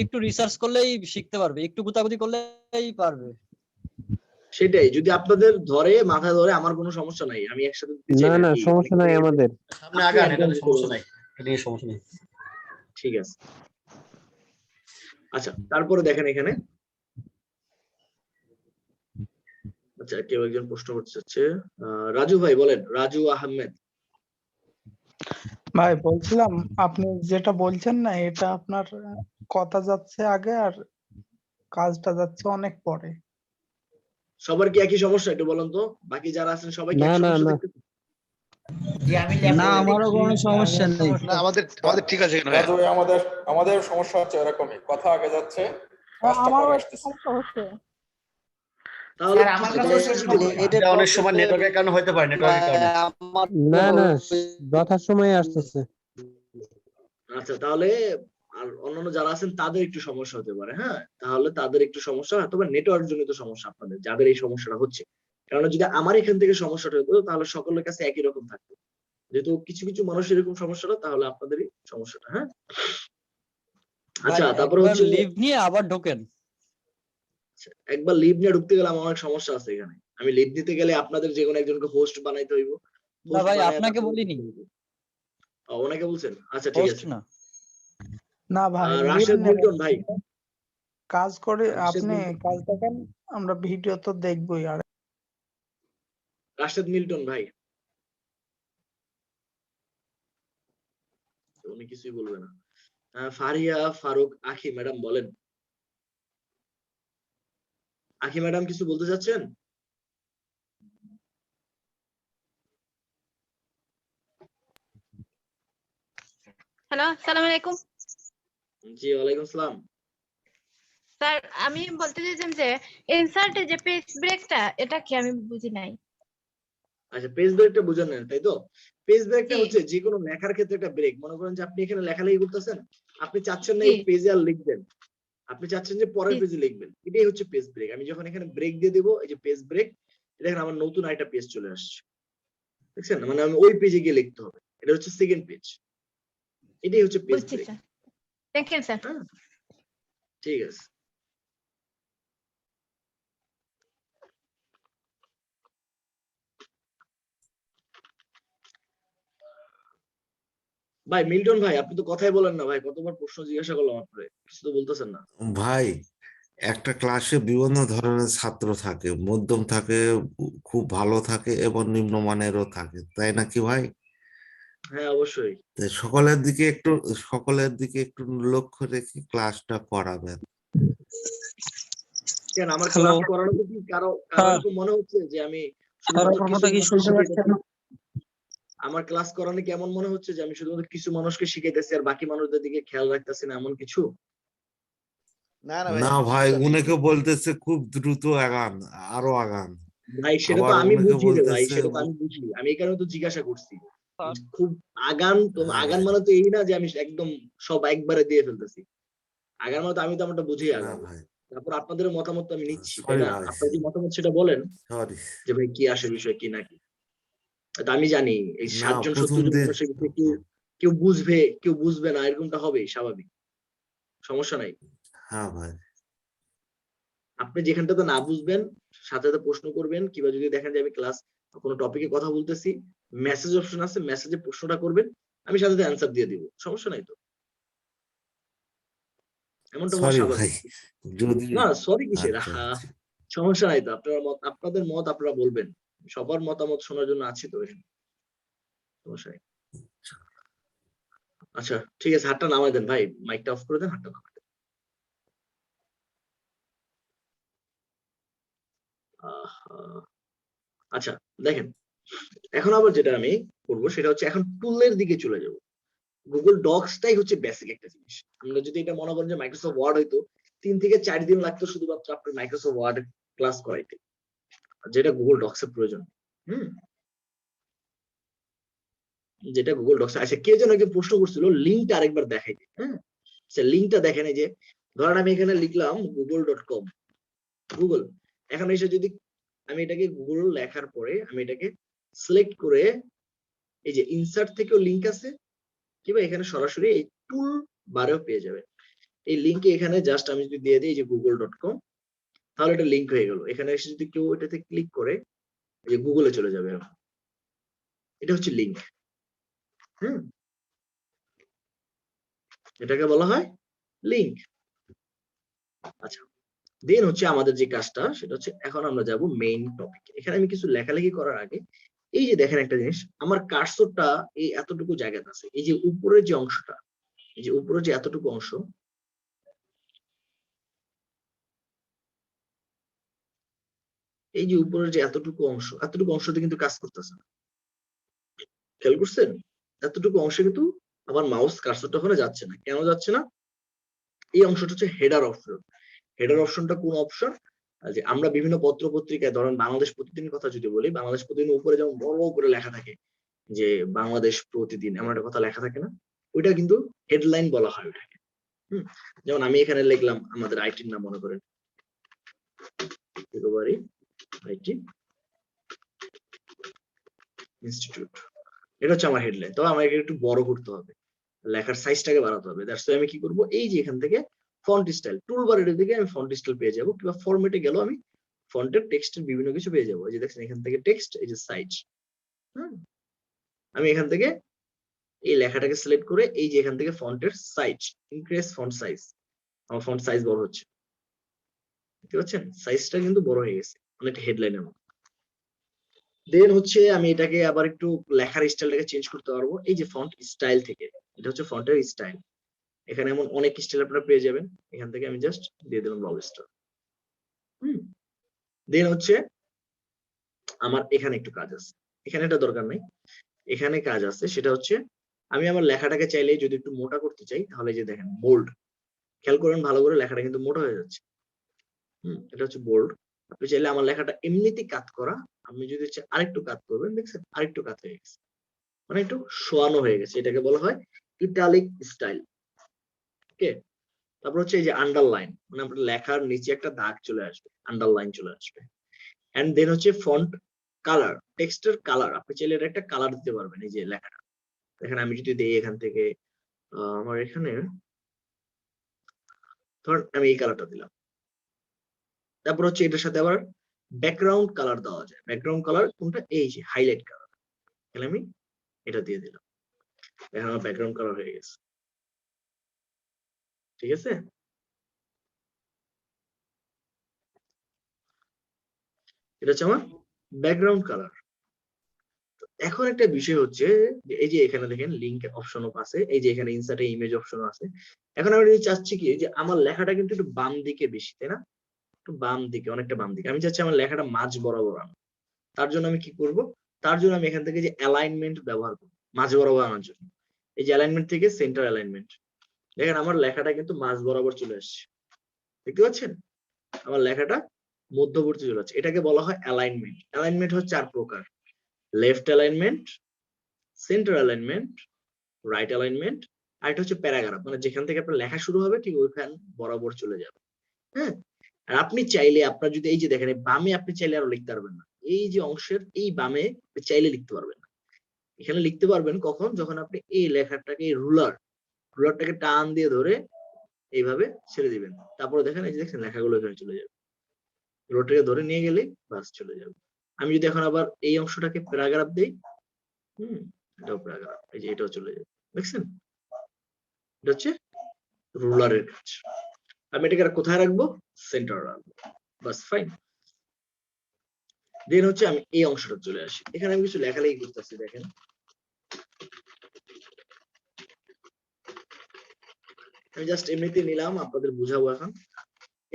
[SPEAKER 10] একটু রিসার্চ করলেই শিখতে পারবে, একটু গুতাগুতি করলেই পারবে।
[SPEAKER 1] সেটাই, যদি আপনাদের ধরে মাথায় ধরে আমার কোনো সমস্যা নাই, আমি একসাথে দিতে চাই
[SPEAKER 9] না সমস্যা নাই আমাদের।
[SPEAKER 7] সামনে আগান, এটা সমস্যা নাই, এটা নিয়ে সমস্যা নেই।
[SPEAKER 1] ঠিক আছে। আচ্ছা তারপরে দেখেন এখানে, আচ্ছা কেউ একজন প্রশ্ন করতে চাচ্ছে, রাজু ভাই বলেন, রাজু আহমেদ।
[SPEAKER 4] ভাই বলছিলাম, আপনি যেটা বলছেন না, এটা আপনার কথা যাচ্ছে আগে আর কাজটা যাচ্ছে অনেক পরে।
[SPEAKER 1] সবার কি একই সমস্যা একটু বলেন তো, বাকি যারা আছেন সবাই কি
[SPEAKER 9] না,
[SPEAKER 1] একই
[SPEAKER 9] না,
[SPEAKER 1] সমস্যা
[SPEAKER 9] না।
[SPEAKER 1] দেখতেছেন?
[SPEAKER 10] না, আমারও কোনো সমস্যা নেই।
[SPEAKER 5] না আমাদের ঠিক আছে আমাদের সমস্যা হচ্ছে এরকমই, কথা আগে যাচ্ছে
[SPEAKER 4] আমারও একটু সমস্যা হচ্ছে।
[SPEAKER 1] তাহলে
[SPEAKER 7] আমার
[SPEAKER 1] কি
[SPEAKER 7] কাছে এটা অনেক সময় নেটওয়ার্কের কারণে হতে পারে, নেটওয়ার্কের কারণে।
[SPEAKER 9] না যথাসময়ে আসতেছে।
[SPEAKER 1] আচ্ছা তাহলে আর অন্যান্য যারা আছেন তাদের একটু সমস্যা হতে পারে। হ্যাঁ, তাহলে তাদের একটু সমস্যা হয়তো বা নেটওয়ার্ক জনিত সমস্যা আপনাদের, যাদের এই সমস্যাটা হচ্ছে। কারণ যদি আমার এখান থেকে সমস্যাটা হতো তাহলে সকলের কাছে একই রকম থাকতো, যেহেতু কিছু কিছু মানুষের এরকম সমস্যাটা, তাহলে আপনাদেরই সমস্যাটা। হ্যাঁ আচ্ছা তারপরে হচ্ছে
[SPEAKER 10] লিভ নিয়ে আবার ঢোকেন।
[SPEAKER 1] একবার লিভ নিয়ে ঢুকতে গেলে আমার অনেক সমস্যা আছে এখানে। আমি লিভ নিতে গেলে আপনাদের যে কোনো একজনকে হোস্ট বানাইতে হইব।
[SPEAKER 10] না ভাই, আপনাকে বলিনি।
[SPEAKER 1] ওনাকে বলছেন? আচ্ছা ঠিক আছে।
[SPEAKER 4] না ভাই,
[SPEAKER 1] রাশেদ মিল্টন ভাই
[SPEAKER 4] কাজ করে,
[SPEAKER 1] রাশেদ
[SPEAKER 4] আপনি
[SPEAKER 1] মিল্টন।
[SPEAKER 4] কাজ দেখেন, আমরা ভিডিও তো দেখবোই। আর
[SPEAKER 1] রাশেদ মিল্টন ভাই, উনি কিছুই বলবে না। ফারিয়া ফারুক আখি ম্যাডাম বলেন। আখি ম্যাডাম কিছু বলতে চাচ্ছেন?
[SPEAKER 11] হ্যালো, আসসালামু আলাইকুম
[SPEAKER 1] জি ওয়ালাইকুম আসসালাম।
[SPEAKER 11] স্যার। আমি বলতে চাইছিলাম যে ইনসার্টে যে পেজ ব্রেকটা, এটা কি আমি বুঝি নাই।
[SPEAKER 1] আচ্ছা পেজ ব্রেকটা বুঝেন না তাই তো? পেজ ব্রেকটা
[SPEAKER 11] জি।
[SPEAKER 1] হচ্ছে যে কোনো লেখার ক্ষেত্রে একটা ব্রেক। মনে করেন যে আপনি এখানে লেখালেখি করতেছেন, আপনি চাচ্ছেন না
[SPEAKER 11] জি।
[SPEAKER 1] এই পেজে আর লিখবেন, আপনি চাচ্ছেন যে পরের
[SPEAKER 11] জি।
[SPEAKER 1] পেজে লিখবেন, এটাই হচ্ছে পেজ ব্রেক। আমি যখন এখানে ব্রেক দিয়ে দেবো, এই যে পেজ ব্রেক, দেখেন আমার নতুন একটা পেজ চলে আসছে, দেখছেন? মানে আমি ওই পেজে গিয়ে লিখতে হবে, এটা হচ্ছে সেকেন্ড পেজ, এটাই হচ্ছে পেজ
[SPEAKER 11] বুঝছি
[SPEAKER 1] break.
[SPEAKER 11] Sir, thank you sir.
[SPEAKER 1] হ্যাঁ ঠিক আছে। ভাই মিল্টন ভাই, আপনি তো কথাই বলেন না ভাই, কতবার প্রশ্ন জিজ্ঞাসা করলাম আপনারে, কিছু তো বলতেছেন না।
[SPEAKER 6] ভাই একটা ক্লাসে বিভিন্ন ধরনের ছাত্র থাকে, মধ্যম থাকে, খুব ভালো থাকে এবং নিম্নমানেরও থাকে, তাই নাকি ভাই?
[SPEAKER 1] হ্যাঁ অবশ্যই।
[SPEAKER 6] তো সকলের দিকে একটু লক্ষ্য রেখে ক্লাসটা করাবেন।
[SPEAKER 1] কেন আমার ক্লাস করানো কি কারো এরকম মনে হচ্ছে যে আমি শুধুমাত্র কিছু মানুষকে শিখাইতেছি? আমার ক্লাস করানো কেমন মনে হচ্ছে যে আমি শুধুমাত্র কিছু মানুষকে শিখাইতেছি আর বাকি মানুষদের দিকে খেয়াল রাখতেছি না, এমন কিছু?
[SPEAKER 6] না ভাই, উনাকে বলতেছে খুব দ্রুত আগান, আরো আগান।
[SPEAKER 1] ভাই সেটা তো
[SPEAKER 6] আবার
[SPEAKER 1] আমি
[SPEAKER 6] অনেকে
[SPEAKER 1] বুঝি রে ভাই,
[SPEAKER 6] বলতেছে
[SPEAKER 1] সেটা তো আমি বুঝি, আমি এই কারণে তো জিজ্ঞাসা করছি। খুব আগান তো,
[SPEAKER 6] হ্যাঁ
[SPEAKER 1] আগান
[SPEAKER 6] ভাই,
[SPEAKER 1] মানে তো এই না যে আমি একদম সব একবারে দিয়ে ফেলতেছি। আগান মানে তো আমি তো আমারটা বুঝেই
[SPEAKER 6] না
[SPEAKER 1] আগাবো।
[SPEAKER 6] ভাই,
[SPEAKER 1] তারপর আপনাদের মতামত তো আমি নিচ্ছি, তাই
[SPEAKER 6] সরি
[SPEAKER 1] না?
[SPEAKER 6] ভাই,
[SPEAKER 1] আপনার যে মতামত সেটা বলেন
[SPEAKER 6] সরি।
[SPEAKER 1] যে ভাই কি আসে বিষয় কি নাকি। তা আমি জানি এই
[SPEAKER 6] না
[SPEAKER 1] 60 জন
[SPEAKER 6] প্রথম
[SPEAKER 1] 70 জন
[SPEAKER 6] দিন,
[SPEAKER 1] মানুষের ভিতরে কেউ কেউ বুঝবে কেউ বুঝবে না, এরকমটা হবেই স্বাভাবিক, সমস্যা নাই।
[SPEAKER 6] হ্যাঁ ভাই,
[SPEAKER 1] আপনি যেখানটাতে না বুঝবেন সাথে সাথে প্রশ্ন করবেন, কিংবা যদি দেখেন যে আমি ক্লাস কোনো টপিকে কথা বলতেছি, মেসেজ অপশন আছে, মেসেজে প্রশ্নটা করবেন, আমি সাথে সাথে অ্যান্সার দিয়ে দিব, সমস্যা নাই তো, এমনটা হওয়া
[SPEAKER 6] সরি ভাই,
[SPEAKER 1] স্বাভাবিক।
[SPEAKER 6] যদি
[SPEAKER 1] না সরি কিসের,
[SPEAKER 6] আচ্ছা আচ্ছা,
[SPEAKER 1] সমস্যা নাই তো, আপনারা মত আপনাদের মত আপনারা বলবেন, সবার মতামত শোনার জন্য আছি তো এখানে, সমস্যা নাই। আচ্ছা ঠিক আছে, হাতটা নামাই দেন ভাই, মাইকটা অফ করে দেন, হাতটা নামাই দেন। আচ্ছা দেখেন, এখন আবার যেটা আমি করবো সেটা হচ্ছে এখন টুলের দিকে চলে যাব। গুগল ডক্সটাই হচ্ছে বেসিক একটা জিনিস। আমরা যদি এটা মনে করেন যে মাইক্রোসফট ওয়ার্ড হইতো, 3 থেকে 4 দিন লাগতো শুধুমাত্র আপনার মাইক্রোসফট ওয়ার্ড ক্লাস করাইতে, যেটা গুগল ডক্স এর প্রয়োজন। হুম, যেটা গুগল ডক্স। আচ্ছা কে যেন একজন প্রশ্ন করছিল লিঙ্কটা আরেকবার দেখাইতে, হ্যাঁ আচ্ছা লিঙ্কটা দেখেন, এই যে ধরেন আমি এখানে লিখলাম google.com, গুগল, এখন এসে যদি আমি এটাকে গুগল লেখার পরে আমি এটাকে সিলেক্ট করে, এই যে ইনসার্ট থেকেও লিঙ্ক আছে, কিংবা এখানে সরাসরি এই টুল বারেও পেয়ে যাবে। এই লিঙ্কে এখানে জাস্ট আমি যদি দিয়ে দিই যে google.com, তাহলে এটা লিঙ্ক হয়ে গেল। এখানে এসে যদি কেউ এটাতে ক্লিক করে যে গুগলে চলে যাবে, এটা হচ্ছে লিঙ্ক। হুম, এটাকে বলা হয় লিঙ্ক। আচ্ছা দেন হচ্ছে আমাদের যে কাজটা সেটা হচ্ছে এখন আমরা যাব মেইন টপিক। এখানে আমি কিছু লেখালেখি করার আগে এই যে দেখেন একটা জিনিস, আমার কার্সরটা এই এতটুকু জায়গাতে আছে, এই যে উপরের যে অংশটা, এই যে উপরের যে এতটুকু অংশ, এই যে উপরের যে এতটুকু অংশ, এতটুকু অংশতে কিন্তু কাজ করতেছে না, খেয়াল করছেন? এতটুকু অংশে কিন্তু আমার মাউস কার্সরটা ওখানে যাচ্ছে না। কেন যাচ্ছে না? এই অংশটা হচ্ছে হেডার অপশন। হেডার অপশনটা কোন অপশন? যে আমরা বিভিন্ন পত্র পত্রিকায়, ধরেন বাংলাদেশ প্রতিদিনের কথা যদি বলি, বাংলাদেশ প্রতিদিন উপরে যেমন বড় করে লেখা থাকে যে বাংলাদেশ প্রতিদিন, এমন একটা কথা লেখা থাকে না, ওইটা কিন্তু হেডলাইন বলা হয় ওইটাকে। হম, যেমন আমি এখানে লিখলাম আমাদের আইটির নাম, মনে করেন ফেব্রুয়ারি আইটি ইনস্টিটিউট, এটা হচ্ছে আমার হেডলাইন। তবে আমাকে একটু বড় করতে হবে, লেখার সাইজটাকে বাড়াতে হবে। দ্যাটস ওয়াই আমি কি করব, এই যে এখান থেকে ফন্ট স্টাইল টুলবারের দিকে আমি ফন্ট স্টাইল পেয়ে যাব, কিংবা ফরম্যাটে গেল আমি ফন্টের টেক্সটের বিভিন্ন কিছু পেয়ে যাবো। এই যে দেখছেন এখান থেকে টেক্সট, এই যে সাইজ। হুম, আমি এখান থেকে এই লেখাটাকে সিলেক্ট করে এই যে এখান থেকে ফন্টের সাইজ, ইনক্রিজ ফন্ট সাইজ, আমার ফন্ট সাইজ বড় হচ্ছে, দেখতে পাচ্ছেন সাইজটা কিন্তু বড় হয়ে গেছে অনেকটা হেডলাইনের মতো। দেন হচ্ছে আমি এটাকে আবার একটু লেখার স্টাইলটাকে চেঞ্জ করতে পারবো, এই যে ফন্ট স্টাইল থেকে, এটা হচ্ছে ফন্টের স্টাইল। এখানে এমন অনেক স্টাইল আপনারা পেয়ে যাবেন, এখান থেকে আমি জাস্ট দিয়ে দিলাম লবস্টার। হুম, দেন হচ্ছে আমার এখানে একটু কাজ আছে, এখানে এটা দরকার নাই, এখানে কাজ আছে, সেটা হচ্ছে আমি আমার লেখাটাকে চাইলে যদি একটু মোটা করতে চাই, তাহলে যে দেখেন বোল্ড, খেয়াল করেন ভালো করে, লেখাটা কিন্তু মোটা হয়ে যাচ্ছে। এটা হচ্ছে বোল্ড। আপনি চাইলে আমার লেখাটা এমনিতেই কাট করা, আপনি যদি আরেকটু কাট করবেন, দেখছেন আরেকটু কাট হয়ে গেছে, মানে একটু শোয়ানো হয়ে গেছে, এটাকে বলা হয় ইটালিক স্টাইল। ওকে, তারপর হচ্ছে এই যে আন্ডারলাইন, মানে আপনার লেখার নিচে একটা দাগ চলে আসবে, আন্ডারলাইন চলে আসবে। এন্ড দেন হচ্ছে ফন্ট কালার, টেক্সটের কালার, আপনি চাইলে এটা একটা কালার দিতে পারবেন। এই যে লেখাটা দেখেন, আমি যদি দেই এখান থেকে আমার এখানে ধরেন আমি এই কালারটা দিলাম, তারপর হচ্ছে এটার সাথে আবার ব্যাকগ্রাউন্ড কালার দেওয়া যায়। ব্যাকগ্রাউন্ড কালার কোনটা? এই যে হাইলাইট কালার, তাহলে আমি এটা দিয়ে দিলাম, এখন আমার ব্যাকগ্রাউন্ড কালার হয়ে গেছে, ঠিক আছে? এটা হচ্ছে আমার ব্যাকগ্রাউন্ড কালার। এখন একটা বিষয় হচ্ছে যে এই যে এখানে দেখেন লিঙ্ক অপশনও আছে, এই যে এখানে ইনসার্টে ইমেজ অপশনও আছে। এখন আমি চাচ্ছি কি যে আমার লেখাটা কিন্তু একটু বাম দিকে বেশি, তাই না? একটু বাম দিকে, অনেকটা বাম দিকে আমি চাচ্ছি আমার লেখাটা মাঝ বরাবর আনো। তার জন্য আমি কি করব? তার জন্য আমি এখান থেকে যে অ্যালাইনমেন্ট ব্যবহার করব মাঝ বরাবর আনার জন্য। এই যে অ্যালাইনমেন্ট থেকে সেন্টার অ্যালাইনমেন্ট, দেখেন আমার লেখাটা কিন্তু মাঝ বরাবর চলে আসছে, দেখতে পাচ্ছেন? আমার লেখাটা মধ্যবর্তী চলে যাচ্ছে, এটাকে বলা হয় অ্যালাইনমেন্ট। অ্যালাইনমেন্ট হচ্ছে 4 প্রকার: left alignment, centre alignment, right alignment, আর এটা হচ্ছে প্যারাগ্রাফ, মানে যেখান থেকে আপনার লেখা শুরু হবে ঠিক ওইখান বরাবর চলে যাবে। হ্যাঁ, আর আপনি চাইলে আপনার যদি এই যে দেখেন বামে আপনি চাইলে আরো লিখতে পারবেন না, এই যে অংশের এই বামে চাইলে লিখতে পারবেন না। এখানে লিখতে পারবেন কখন, যখন আপনি এই লেখাটাকে রুলারটাকে টান দিয়ে ধরে এইভাবে ছেড়ে দিবেন, তারপরে দেখেন এই যে দেখছেন লেখাগুলো এখানে চলে যাবে, রুলারটাকে ধরে নিয়ে গেলে বাস চলে যাবে। আমি যদি এখন আবার এই অংশটাকে প্যারাগ্রাফ দেই, এটাও প্যারাগ্রাফ, এই যে এটাও চলে যাবে, দেখছেন? এটা হচ্ছে রুলারের কাজ। আমি এটাকে আর কোথায় রাখবো? সেন্টার রাখবো, বাস ফাইন। দেন হচ্ছে আমি এই অংশটা চলে আসি, এখানে আমি কিছু লেখালেখি করতেছি, দেখেন আমি জাস্ট এমনিতে নিলাম আপনাদের বুঝাবো। এখন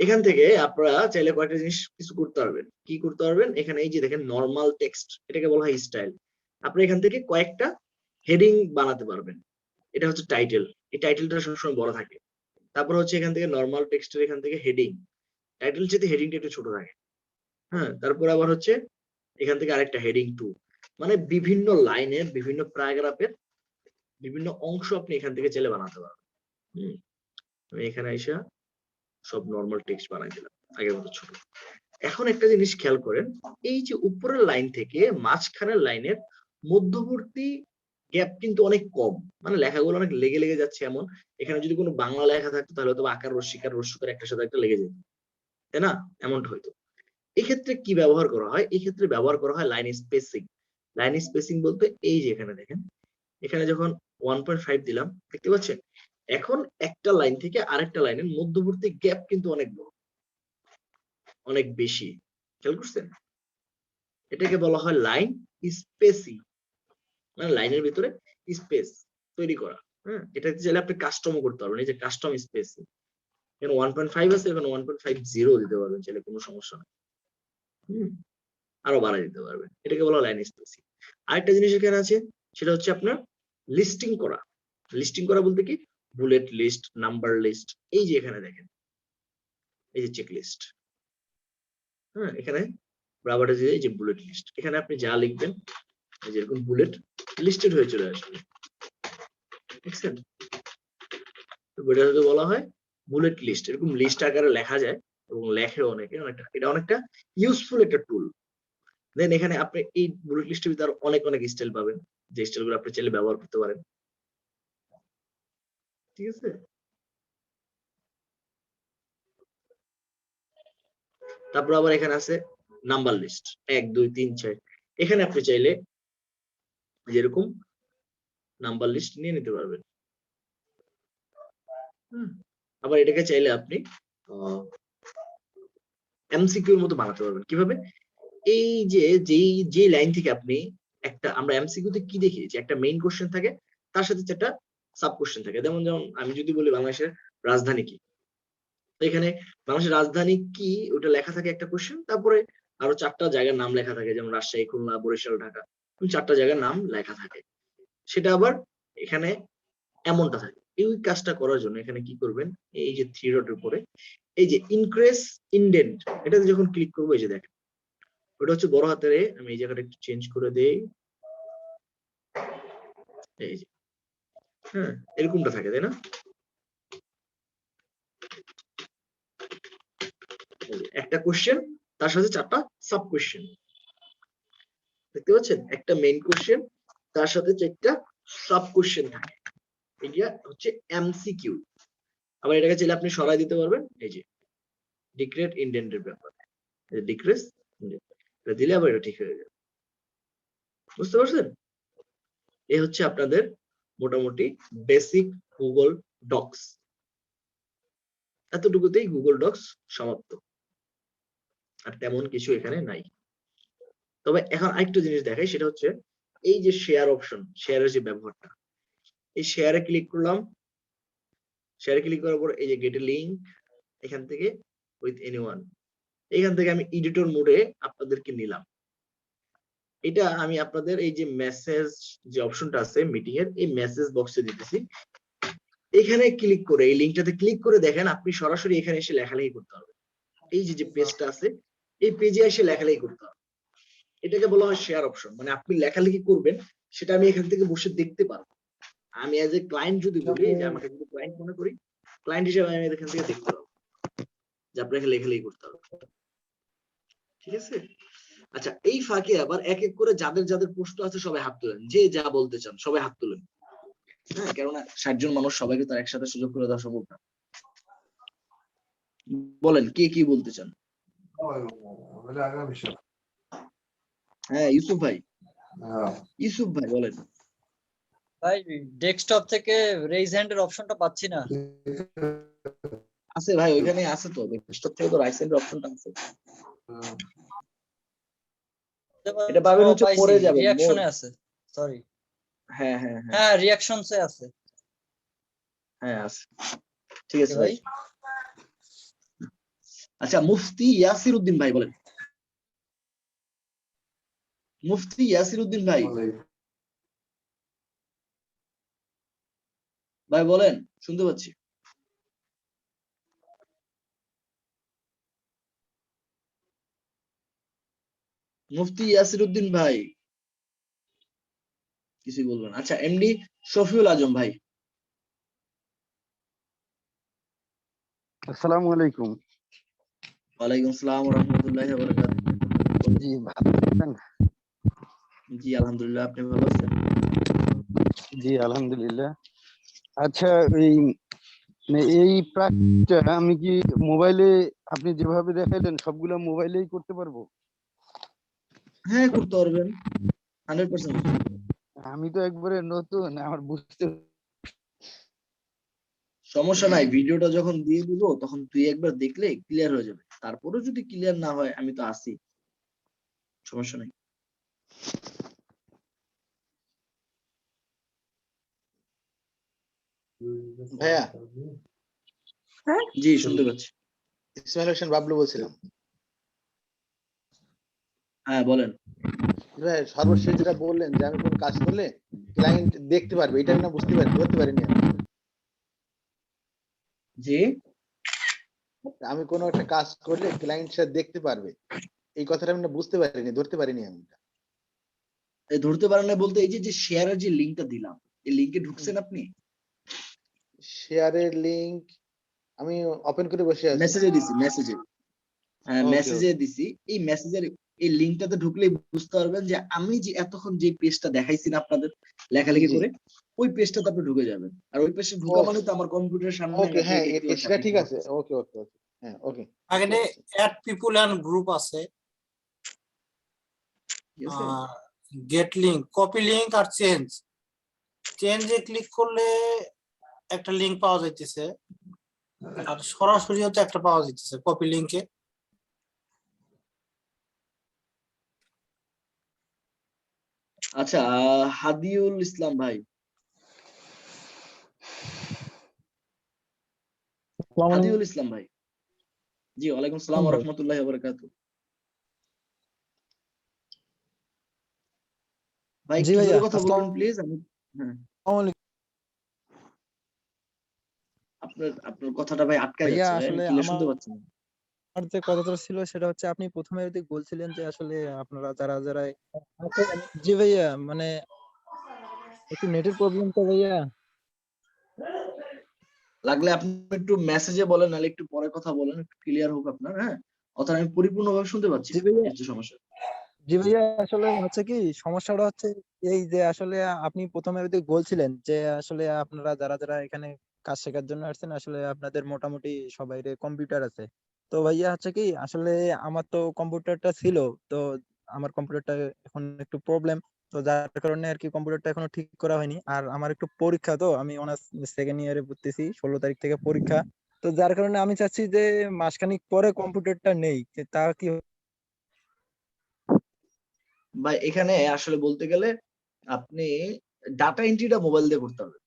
[SPEAKER 1] এখান থেকে আপনারা চাইলে কয়েকটা জিনিস কিছু করতে পারবেন। কি করতে পারবেন? এখানে এই যে দেখেন নরমাল টেক্সট, এটাকে বলা হয় স্টাইল। আপনি এখান থেকে কয়েকটা হেডিং বানাতে পারবেন, এটা হচ্ছে টাইটেল, এই টাইটেলটা সবসময় বড় থাকে। তারপর হচ্ছে এখান থেকে নরমাল টেক্সটের এখান থেকে হেডিং, টাইটেল চেয়ে হেডিংটা একটু ছোট থাকে। হ্যাঁ, তারপর আবার হচ্ছে এখান থেকে আরেকটা হেডিং 2, মানে বিভিন্ন লাইনের বিভিন্ন প্যারাগ্রাফের বিভিন্ন অংশ আপনি এখান থেকে চাইলে বানাতে পারবেন। আমি এখানে এসে সব নরমাল টেক্সট বানাই দিলাম আগের মতো ছোট। এখন একটা জিনিস খেয়াল করেন, এই যে উপরের লাইন থেকে মাঝখানের লাইনের মধ্যবর্তী গ্যাপ কিন্তু অনেক কম, মানে লেখাগুলো অনেক লেগে লেগে যাচ্ছে। এমন এখানে যদি কোনো বাংলা লেখা থাকতো তাহলে হয়তো আকার রস্যিকার রস্যকার একটার সাথে একটা লেগে যেত, তাই না? এমনটা হয়তো। এক্ষেত্রে কি ব্যবহার করা হয়? এক্ষেত্রে ব্যবহার করা হয় লাইন স্পেসিং। লাইন স্পেসিং বলতে এই যে এখানে দেখেন, এখানে যখন 1.5 দিলাম, দেখতে পাচ্ছেন এখন একটা লাইন থেকে আরেকটা লাইনের মধ্যবর্তী গ্যাপ কিন্তু অনেক বড়, অনেক বেশি। খেয়াল করছেন? এটাকে বলা হয় লাইন স্পেসিং, মানে লাইনের ভিতরে স্পেস তৈরি করা। হ্যাঁ, এটা চাইলে আপনি কাস্টমও করতে পারবেন, এই যে কাস্টম স্পেসিং। এখানে 1.5 আছে, এখানে 1.50 দিতে পারবেন চাইলে, কোনো সমস্যা নেই। আরো বাড়াই দিতে পারবেন, এটাকে বলা হয় লাইন স্পেসিং। আরেকটা জিনিস এখানে আছে, সেটা হচ্ছে আপনার লিস্টিং করা। লিস্টিং করা বলতে কি? বুলেট লিস্ট, নাম্বার লিস্ট, এই যে এখানে দেখেন এই যে চেক লিস্ট। হ্যাঁ, এখানে ব্রাবারে এই যে বুলেট লিস্ট, এখানে আপনি যা লিখবেন এই যে এরকম বুলেট লিস্টেড হয়ে চলে আসবে, দেখছেন? তো বলা হয় বুলেট লিস্ট। এরকম লিস্ট আকারে লেখা যায় এবং লেখে অনেকে, এটা অনেকটা ইউজফুল একটা টুল। দেন এখানে আপনি এই বুলেট লিস্টের ভিতরে অনেক অনেক স্টাইল পাবেন, যে স্টাইলগুলো আপনি চাইলে ব্যবহার করতে পারেন। ঠিক আছে? তারপর আবার এখানে আছে নাম্বার লিস্ট, 1 2 3 4। এখানে আপনি চাইলে যেরকম নাম্বার লিস্ট নিয়ে নিতে পারবেন। আবার এটাকে চাইলে আপনি এমসিকিউর মতো বানাতে পারবেন। কিভাবে? এই যে যে লাইন থেকে আপনি একটা, আমরা এমসিকিউতে কি দেখি যে একটা মেইন কোশ্চেন থাকে, তার সাথে একটা সাব কোশ্চেন থাকে। যেমন আমি যদি বলি বাংলাদেশের রাজধানী কি, তো এখানে বাংলাদেশের রাজধানী কি ওটা লেখা থাকে একটা কোশ্চেন, তারপরে আরো 4টা জায়গার নাম লেখা থাকে, যেমন রাজশাহী, খুলনা, বরিশাল, ঢাকা, 4টা জায়গার নাম লেখা থাকে। সেটা আবার এখানে এমনটা থাকে। এই কাজটা করার জন্য এখানে কি করবেন, এই যে 3 ডটের উপরে এই যে ইনক্রিজ ইনডেন্ট, এটাতে যখন ক্লিক করবো, এই যে দেখেন ওটা হচ্ছে বড় হাতের এ। আমি এই জায়গাটা একটু চেঞ্জ করে দেই, এই যে হ্যাঁ এরকমটা থাকে, তাই না? একটা কোশ্চেন তার সাথে 4টা সাব কোশ্চেন, দেখতে পাচ্ছেন? একটা মেইন কোশ্চেন তার সাথে 4টা সাব কোশ্চেন থাকে, এটা হচ্ছে এমসিকিউ। আবার এটাকে চাইলে আপনি সরাই দিতে পারবেন, এই যে ডিক্রিজ ইনডেন্টের ব্যাপার, ডিক্রিজ এটা দিলে আবার এটা ঠিক হয়ে যাবে। বুঝতে পারছেন? এই হচ্ছে আপনাদের মোটামুটি বেসিক গুগল ডক্স। এতটুকুতেই গুগল ডক্স সমাপ্ত, আর তেমন কিছু এখানে নাই। তবে এখন আরেকটা জিনিস দেখাই, সেটা হচ্ছে এই যে শেয়ার অপশন, শেয়ারের যে ব্যবহারটা, এই শেয়ারে ক্লিক করলাম। শেয়ারে ক্লিক করার পর এই যে গেট এ লিংক, এখান থেকে উইথ এনিওয়ান, এখান থেকে আমি এডিটর মোডে আপনাদেরকে নিলাম। এটা আমি আপনাদের এই যে মেসেজ যে অপশনটা আছে মিটিং এর, এই মেসেজ বক্সে দিতেছি। এখানে ক্লিক করে এই লিংকটাতে ক্লিক করে দেখেন আপনি সরাসরি এখানে এসে লেখালেখি করতে পারবেন। এই যে পেজটা আছে এই পেজে এসে লেখালেখি করতে হবে। এটাকে বলা হয় শেয়ার অপশন, মানে আপনি লেখালেখি করবেন সেটা আমি এখান থেকে বসে দেখতে পারবো। আমি অ্যাজ এ ক্লায়েন্ট যদি বলি, যে আমাকে যদি ক্লায়েন্ট মনে করি, ক্লায়েন্ট হিসেবে আমি এখান থেকে দেখতে পাবো যে আপনাকে লেখালেখি করতে হবে। ঠিক আছে? আচ্ছা, এই ফাঁকে আবার এক এক করে যাদের যাদের প্রশ্ন আছে সবাই হাত তুলেন, যে যা বলতে চান সবাই হাত তুলেন। হ্যাঁ, কেননা 60 জন মানুষ সবাইকে তো একসাথে সুযোগ করে দেওয়া সম্ভব না। বলেন কে কি বলতে চান? হ্যাঁ, ইউসুফ ভাই, ইউসুফ ভাই বলেন।
[SPEAKER 10] ভাই ডেস্কটপ থেকে রেইজ হ্যান্ড এর অপশনটা পাচ্ছি না।
[SPEAKER 1] আছে ভাই, ওইখানে আছে তো, ডেস্কটপ থেকে তো রাইট সাইড অপশনটা আছে। এটা পাবেন হচ্ছে পরে যাবেন,
[SPEAKER 10] রিঅ্যাকশনে আছে, সরি।
[SPEAKER 1] হ্যাঁ হ্যাঁ হ্যাঁ
[SPEAKER 10] হ্যাঁ রিঅ্যাকশনসে আছে।
[SPEAKER 1] হ্যাঁ আছে, ঠিক আছে ভাই। আচ্ছা, মুফতি ইয়াসির উদ্দিন ভাই বলেন। মুফতি ইয়াসির উদ্দিন ভাই, ভাই বলেন, শুনতে পাচ্ছি। মুফতি ইয়াসির উদ্দিন ভাই কিছুই বলবেন। আচ্ছা, এমডি শফিউল আজম ভাই।
[SPEAKER 12] আসসালামু আলাইকুম।
[SPEAKER 1] ওয়ালাইকুম আসসালাম ওয়া রাহমাতুল্লাহি ওয়া বারাকাতুহু।
[SPEAKER 12] জি ভালো আছেন?
[SPEAKER 1] জি আলহামদুলিল্লাহ, আপনি ভালো আছেন?
[SPEAKER 12] জি আলহামদুলিল্লাহ। আচ্ছা, এই প্র্যাকটিসটা আমি কি মোবাইলে আপনি যেভাবে দেখাইলেন সবগুলা মোবাইলেই করতে পারবো?
[SPEAKER 1] হ্যাঁ, করতে পারবেন 100%।
[SPEAKER 12] আমি তো একবারে নতুন, আমার বুঝতে
[SPEAKER 1] সমস্যা নাই, ভিডিওটা যখন দিয়ে দিব তখন তুই একবার দেখলে ক্লিয়ার হয়ে যাবে। তারপরেও যদি ক্লিয়ার না হয় আমি তো আছি, সমস্যা নাই।
[SPEAKER 13] ভাইয়া,
[SPEAKER 1] জি শুনতে পাচ্ছি।
[SPEAKER 13] ইসমাইল হোসেন বাবলু বলছিলাম।
[SPEAKER 1] হ্যাঁ বলেন।
[SPEAKER 13] ভাই, সর্বশেষ যেটা বললেন যে আমি কোন কাজ করলে ক্লায়েন্ট দেখতে পারবে, এটা না বুঝতে পারি, ধরতে পারিনি আমি।
[SPEAKER 1] জি,
[SPEAKER 13] আমি কোনো একটা কাজ করলে ক্লায়েন্ট সে দেখতে পারবে, এই কথাটা আমি না বুঝতে পারিনি, ধরতে পারিনি আমি।
[SPEAKER 1] এই ধরতে পারেন না বলতে, এই যে শেয়ারের যে লিংকটা দিলাম, এই লিংকে ঢুকছেন আপনি?
[SPEAKER 13] শেয়ারের লিংক আমি ওপেন করে বসে আছি।
[SPEAKER 1] মেসেজে দিছি, মেসেজে। হ্যাঁ
[SPEAKER 13] Okay,
[SPEAKER 1] মেসেজে দিছি। এই মেসেজের এই লিংকটাতে ঢুকলেই বুঝতে পারবেন যে আমি যে এতক্ষণ যে পেজটা দেখাইছি না আপনাদের লেখালেখি
[SPEAKER 13] জি।
[SPEAKER 1] করে, ওই পেজটাতে আপনি ঢুকে যাবেন। আর ওই পেজে ঢোকা মানে তো আমার কম্পিউটারের সামনে
[SPEAKER 13] ওকে, হ্যাঁ
[SPEAKER 1] আপনাকে দেখতে
[SPEAKER 13] সেটা
[SPEAKER 1] পাচ্ছি,
[SPEAKER 13] ঠিক
[SPEAKER 1] আপনি
[SPEAKER 13] আছে। ওকে ওকে ওকে, হ্যাঁ ওকে।
[SPEAKER 14] এখানে অ্যাড পিপল এন্ড গ্রুপ আছে,
[SPEAKER 1] ঠিক আছে?
[SPEAKER 14] গেট লিংক, কপি লিংক আর চেঞ্জ। চেঞ্জে ক্লিক করলে একটা লিংক পাওয়া যাইতেছে, আর সরাসরি হচ্ছে একটা পাওয়া যাইতেছে কপি লিংকে।
[SPEAKER 1] আচ্ছা, হাদিউল ইসলাম ভাই। হাদিউল ইসলাম ভাই, জি ওয়ালাইকুম আসসালাম ওয়া রাহমাতুল্লাহি ওয়া বারাকাতুহু। ভাই
[SPEAKER 15] জি
[SPEAKER 1] একটু
[SPEAKER 15] ভাইয়া,
[SPEAKER 1] জোরে কথা বলবেন প্লিজ। আমি হ্যাঁ, আপনার কথাটা ভাই আটকায়
[SPEAKER 15] ভাইয়া
[SPEAKER 1] যাচ্ছে ভাই, আমি
[SPEAKER 15] আসলে
[SPEAKER 1] ক্লিয়ার শুনতে পাচ্ছি না।
[SPEAKER 15] আমার যে কথাটা ছিল সেটা হচ্ছে আপনি প্রথমে যদি বলছিলেন যে আসলে আপনারা যারা যারা জি ভাইয়া, মানে একটু নেটের প্রবলেম তো ভাইয়া।
[SPEAKER 1] লাগলে আপনি একটু মেসেজে বলেন, নাহলে একটু পরে কথা বলেন, একটু ক্লিয়ার হোক আপনার। হ্যাঁ, অথবা আমি পরিপূর্ণভাবে শুনতে পাচ্ছি
[SPEAKER 15] জি
[SPEAKER 1] না,
[SPEAKER 15] ভাইয়া,
[SPEAKER 1] এই হচ্ছে সমস্যা।
[SPEAKER 15] জি ভাইয়া, আসলে হচ্ছে কি সমস্যাটা হচ্ছে এই যে আসলে আপনি প্রথমে যদি বলছিলেন যে আসলে আপনারা যারা যারা এখানে কাজ শেখার জন্য আসছেন আসলে আপনাদের মোটামুটি সবাই কম্পিউটার আছে। তো ভাইয়া হচ্ছে কি আসলে আমার তো কম্পিউটারটা ছিল, তো আমার কম্পিউটারটা এখন একটু প্রবলেম, তো যার কারণে আর কি কম্পিউটারটা এখনো ঠিক করা হয়নি। আর আমার একটু পরীক্ষা, তো আমি অনার্স সেকেন্ড ইয়ারে পড়তেছি, 16 তারিখ থেকে পরীক্ষা। তো যার কারণে আমি চাচ্ছি যে মাসখানেক পরে কম্পিউটারটা নেই, তা কি
[SPEAKER 1] ভাই এখানে আসলে বলতে গেলে আপনি ডাটা এন্ট্রিটা মোবাইল দিয়ে করতে হবে।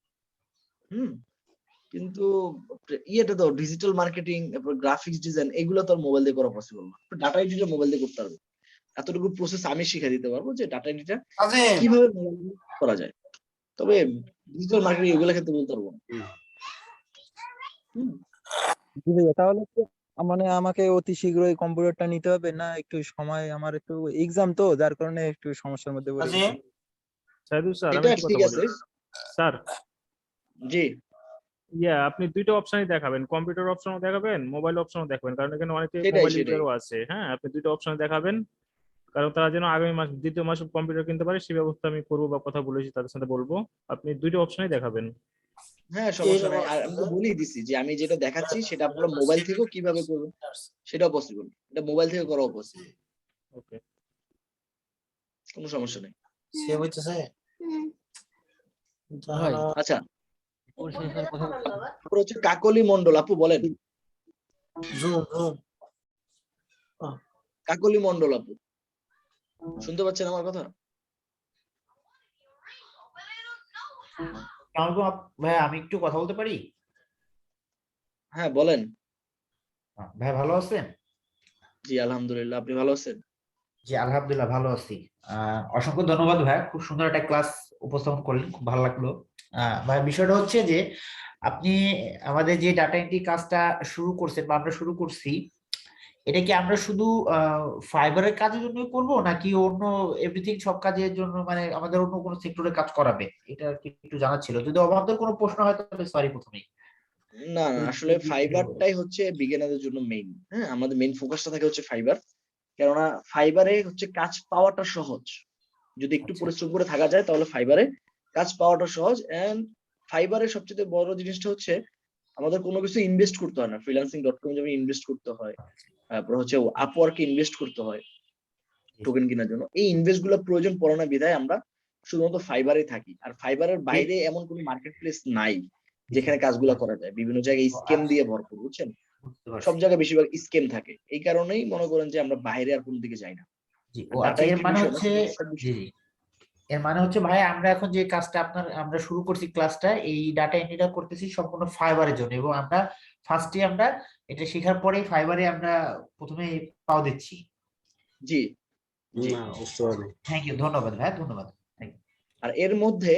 [SPEAKER 1] কিন্তু ইয়েটা তো ডিজিটাল মার্কেটিং, তারপর গ্রাফিক্স ডিজাইন, এগুলো তো আর মোবাইল দিয়ে করা পসিবল না। ডাটা এন্ট্রিটা মোবাইল দিয়ে করতে হবে। এতটুকু প্রসেস আমি শিখিয়ে দিতে পারবো যে ডাটা এন্ট্রিটা কিভাবে মোবাইল দিয়ে করা যায়। তবে ডিজিটাল মার্কেটিং এগুলো ক্ষেত্রে বলতে পারবো না।
[SPEAKER 15] জি ভাইয়া, তাহলে মানে আমাকে অতি শীঘ্রই কম্পিউটারটা নিতে হবে, না একটু সময়, আমার একটু এক্সাম তো যার কারণে একটু সমস্যার মধ্যে পড়ে
[SPEAKER 14] আজিম
[SPEAKER 15] গেছি।
[SPEAKER 16] সাইদুল স্যার, আমি
[SPEAKER 1] এটা
[SPEAKER 16] একটু
[SPEAKER 1] ঠিক
[SPEAKER 16] কথা
[SPEAKER 1] আছে।
[SPEAKER 16] বলি স্যার।
[SPEAKER 1] জি
[SPEAKER 16] আপনি দুইটা অপশনই দেখাবেন, কম্পিউটার অপশনও দেখাবেন, মোবাইল অপশনও দেখাবেন, কারণ এখানে অনেকে
[SPEAKER 1] সেটাই
[SPEAKER 16] মোবাইল
[SPEAKER 1] সেটাই।
[SPEAKER 16] ইউজারও আছে। হ্যাঁ, আপনি দুইটা অপশন দেখাবেন, কারণ তারা যেন আগামী মাস, দ্বিতীয় মাসে কম্পিউটার কিনতে পারে, সেই ব্যবস্থা আমি করবো বা কথা বলেছি তাদের সাথে বলবো। আপনি দুইটা অপশনই দেখাবেন।
[SPEAKER 1] হ্যাঁ সমস্যা নাই। আর আমি তো বলেই দিছি যে আমি যেটা দেখাচ্ছি সেটা আপনারা মোবাইল থেকেও কিভাবে করবেন সেটাও পসিবল। এটা মোবাইল থেকে করাও পসিবল,
[SPEAKER 16] ওকে,
[SPEAKER 1] কোনো সমস্যা নেই।
[SPEAKER 14] সেভ হইতেছে।
[SPEAKER 3] ভাই
[SPEAKER 1] আচ্ছা,
[SPEAKER 3] পরিশেষে স্যার কথা বলতে
[SPEAKER 1] তারপর হচ্ছে কাকলি মন্ডল, আপু বলেন।
[SPEAKER 14] জুম জুম
[SPEAKER 1] কাকলি মন্ডল আপু, শুনতে পাচ্ছেন আমার কথা?
[SPEAKER 17] ভাই আমি একটু কথা বলতে পারি?
[SPEAKER 1] হ্যাঁ বলেন।
[SPEAKER 17] ভাই ভালো আছেন?
[SPEAKER 1] জি আলহামদুলিল্লাহ, আপনি ভালো আছেন?
[SPEAKER 17] জি আলহামদুলিল্লাহ ভালো আছি। অসংখ্য ধন্যবাদ ভাই, খুব সুন্দর একটা ক্লাস উপস্থাপন করলেন, খুব ভালো লাগলো। ভাই বিষয়টা হচ্ছে যে আপনি আমাদের যে ডাটা এন্ট্রি কাজটা শুরু করছেন বা আমরা শুরু করছি, এটা কি আমরা শুধু ফাইবারের কাজের জন্য করব নাকি অন্য এভরিথিং সব কাজের জন্য, মানে আমাদের অন্য কোনো সেক্টরে কাজ করাবে? এটা কি একটু জানার ছিল, যদি আমাদের কোনো প্রশ্ন হয় তাহলে সরি প্রথমেই।
[SPEAKER 1] না না, আসলে ফাইবারটাই হচ্ছে বিগিনারদের জন্য মেইন। হ্যাঁ, আমাদের মেইন ফোকাসটা থাকে হচ্ছে ফাইবার, কেননা ফাইবারে হচ্ছে কাজ পাওয়াটা সহজ। যদি একটু পরিশ্রম করে থাকা যায় তাহলে ফাইবারে কাজ পাওয়াটা সহজ। এন্ড ফাইবারের সবচেয়ে বড় জিনিসটা হচ্ছে আমাদের কোনো কিছু ইনভেস্ট করতে হয় না। freelancing.com যেমন ইনভেস্ট করতে হয়, তারপর হচ্ছে আপওয়ার্কে ইনভেস্ট করতে হয় টোকেন কেনার জন্য। এই ইনভেস্ট গুলো প্রয়োজন পড়ে না বিধায় আমরা শুধুমাত্র ফাইবারে থাকি। আর ফাইবারের বাইরে এমন কোনো মার্কেট প্লেস নাই যেখানে কাজগুলো করা যায়। বিভিন্ন জায়গায় স্ক্যাম দিয়ে ভরপুর, বুঝছেন? সব জায়গায় বেশিরভাগ স্ক্যাম থাকে। এই কারণেই মনে করেন যে আমরা বাইরে আর কোনো দিকে যাই না।
[SPEAKER 17] জি ও
[SPEAKER 1] ডাটা
[SPEAKER 17] আচ্ছা, এর
[SPEAKER 1] এন্ট্রি
[SPEAKER 17] মানে
[SPEAKER 1] বিষয় না,
[SPEAKER 17] হচ্ছে
[SPEAKER 1] সেটা সব
[SPEAKER 17] জি
[SPEAKER 1] বিষয়।
[SPEAKER 17] জি এর মানে হচ্ছে ভাই আমরা এখন যে কাজটা আমরা শুরু করছি ক্লাসটা, এই ডাটা এন্ট্রিটা করতেছি সম্পূর্ণ ফাইবারের জন্য, এবং আমরা ফার্স্টে আমরা এটা শেখার পরে ফাইবারে আমরা প্রথমে পাও দিচ্ছি।
[SPEAKER 1] জি জি,
[SPEAKER 6] না বুঝতে পারি।
[SPEAKER 17] থ্যাংক ইউ, ধন্যবাদ ভাই, ধন্যবাদ।
[SPEAKER 1] আর এর মধ্যে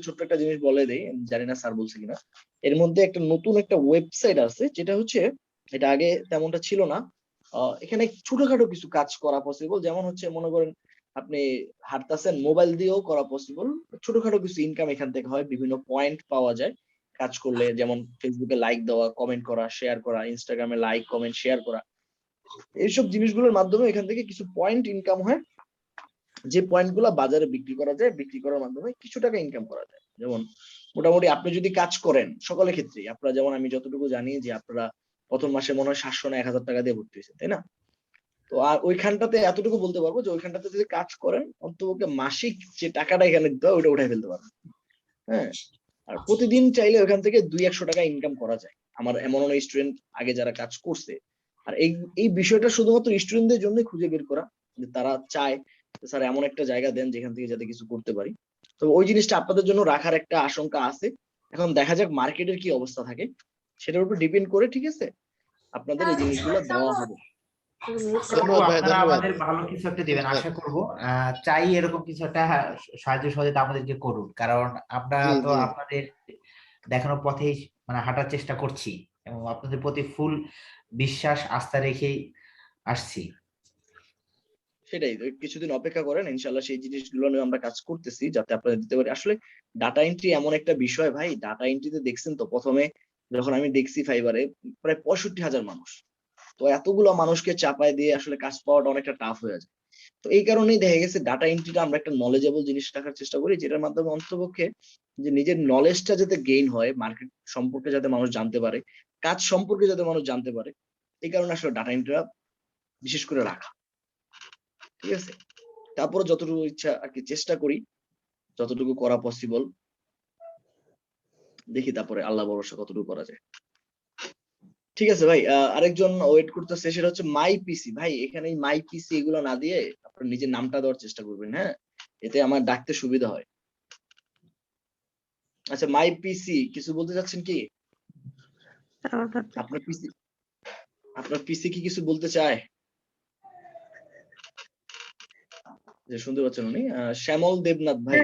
[SPEAKER 1] ছোট্ট একটা জিনিস বলে দেই, আমি জানি না স্যার বলছে কিনা। এর মধ্যে একটা নতুন একটা ওয়েবসাইট আছে, যেটা হচ্ছে, এটা আগে তেমনটা ছিল না। এখানে ছোটখাটো কিছু কাজ করা পসিবল। যেমন হচ্ছে মনে করেন আপনি হাঁটতেছেন, মোবাইল দিয়েও করা পসিবল। ছোটখাটো কিছু ইনকাম এখান থেকে হয়, বিভিন্ন পয়েন্ট পাওয়া যায় কাজ করলে। যেমন ফেসবুকে লাইক দেওয়া, কমেন্ট করা, শেয়ার করা, ইনস্টাগ্রামে লাইক কমেন্ট শেয়ার করা, এইসব জিনিসগুলোর মাধ্যমে এখান থেকে কিছু পয়েন্ট ইনকাম হয়। যে পয়েন্ট গুলা বাজারে বিক্রি করা যায়, বিক্রি করার মাধ্যমে কিছু টাকা ইনকাম করা যায়। যেমন মোটামুটি আপনি যদি কাজ করেন, সকলের ক্ষেত্রেই আপনারা, যেমন আমি যতটুকু জানি যে আপনারা প্রথম মাসে মনে হয় 700 না 1000 টাকা দিয়ে ভর্তি হয়েছে, তাই না? তো আর ওইখানটাতে এতটুকু বলতে পারবো যে ওইখানটাতে যদি কাজ করেন, অন্ততপক্ষে মাসিক যে টাকাটা এখানে দিতে হয় ওইটা উঠাই ফেলতে পারবেন। হ্যাঁ, আর প্রতিদিন চাইলে ওইখান থেকে 200-100 টাকা ইনকাম করা যায়। আমার এমন অনেক স্টুডেন্ট আগে যারা কাজ করছে। আর এই বিষয়টা শুধুমাত্র স্টুডেন্টদের জন্য খুঁজে বের করা, যে তারা চায় স্যার এমন একটা জায়গা দেন যেখান থেকে যাতে কিছু করতে পারি। তো ওই জিনিসটা আপনাদের জন্য রাখার একটা আশঙ্কা আছে। এখন দেখা যাক মার্কেটের কি অবস্থা থাকে, সেটার উপর ডিপেন্ড করে, ঠিক আছে, আপনাদের এই জিনিসগুলো দেওয়া হবে।
[SPEAKER 17] ধন্যবাদ ভাই, আপনারা আমাদের ভালো কিছু একটা দিবেন আশা করব। চাই এরকম কিছু একটা সাহায্য সহযোগিতা আমাদেরকে করুন, কারণ আমরা তো আপনাদের দেখানোর পথেই মানে হাঁটার চেষ্টা করছি, এবং আপনাদের প্রতি ফুল বিশ্বাস আস্থা রেখেই আসছি।
[SPEAKER 1] সেটাই, তো কিছুদিন অপেক্ষা করেন, ইনশাল্লাহ সেই জিনিসগুলো নিয়ে আমরা কাজ করতেছি যাতে আপনারা দিতে পারি। আসলে ডাটা এন্ট্রি এমন একটা বিষয় ভাই, ডাটা এন্ট্রিতে দেখছেন তো, প্রথমে যখন আমি দেখছি ফাইবারে প্রায় 65,000 মানুষ। তো এতগুলো মানুষকে চাপায় দিয়ে আসলে কাজ পাওয়াটা অনেকটা টাফ হয়ে যায়। তো এই কারণেই দেখা গেছে ডাটা এন্ট্রিটা আমরা একটা নলেজেবল জিনিস রাখার চেষ্টা করি, যেটার মাধ্যমে অন্ততপক্ষে যে নিজের নলেজটা যাতে গেইন হয়, মার্কেট সম্পর্কে যাতে মানুষ জানতে পারে, কাজ সম্পর্কে যাতে মানুষ জানতে পারে। এই কারণে আসলে ডাটা এন্ট্রিটা বিশেষ করে রাখা, ঠিক আছে। তারপরে যতটুকু ইচ্ছা আর কি চেষ্টা করি, যতটুকু করা পসিবল, দেখি তারপরে আল্লাহ ভরসা কতটুকু করা যায়। ঠিক আছে ভাই, আরেকজন ওয়েট করতেছে, সেটা হচ্ছে মাই পিসি। ভাই এখানে মাই পিসি এগুলো না দিয়ে আপনার নিজের নামটা দেওয়ার চেষ্টা করবেন, হ্যাঁ, এতে আমার ডাকতে সুবিধা হয়। আচ্ছা, মাই পিসি কিছু বলতে চাচ্ছেন কি? আপনার পিসি কি কিছু বলতে চায়? যে শুনতে পাচ্ছেন উনি? শ্যামল দেবনাথ ভাই,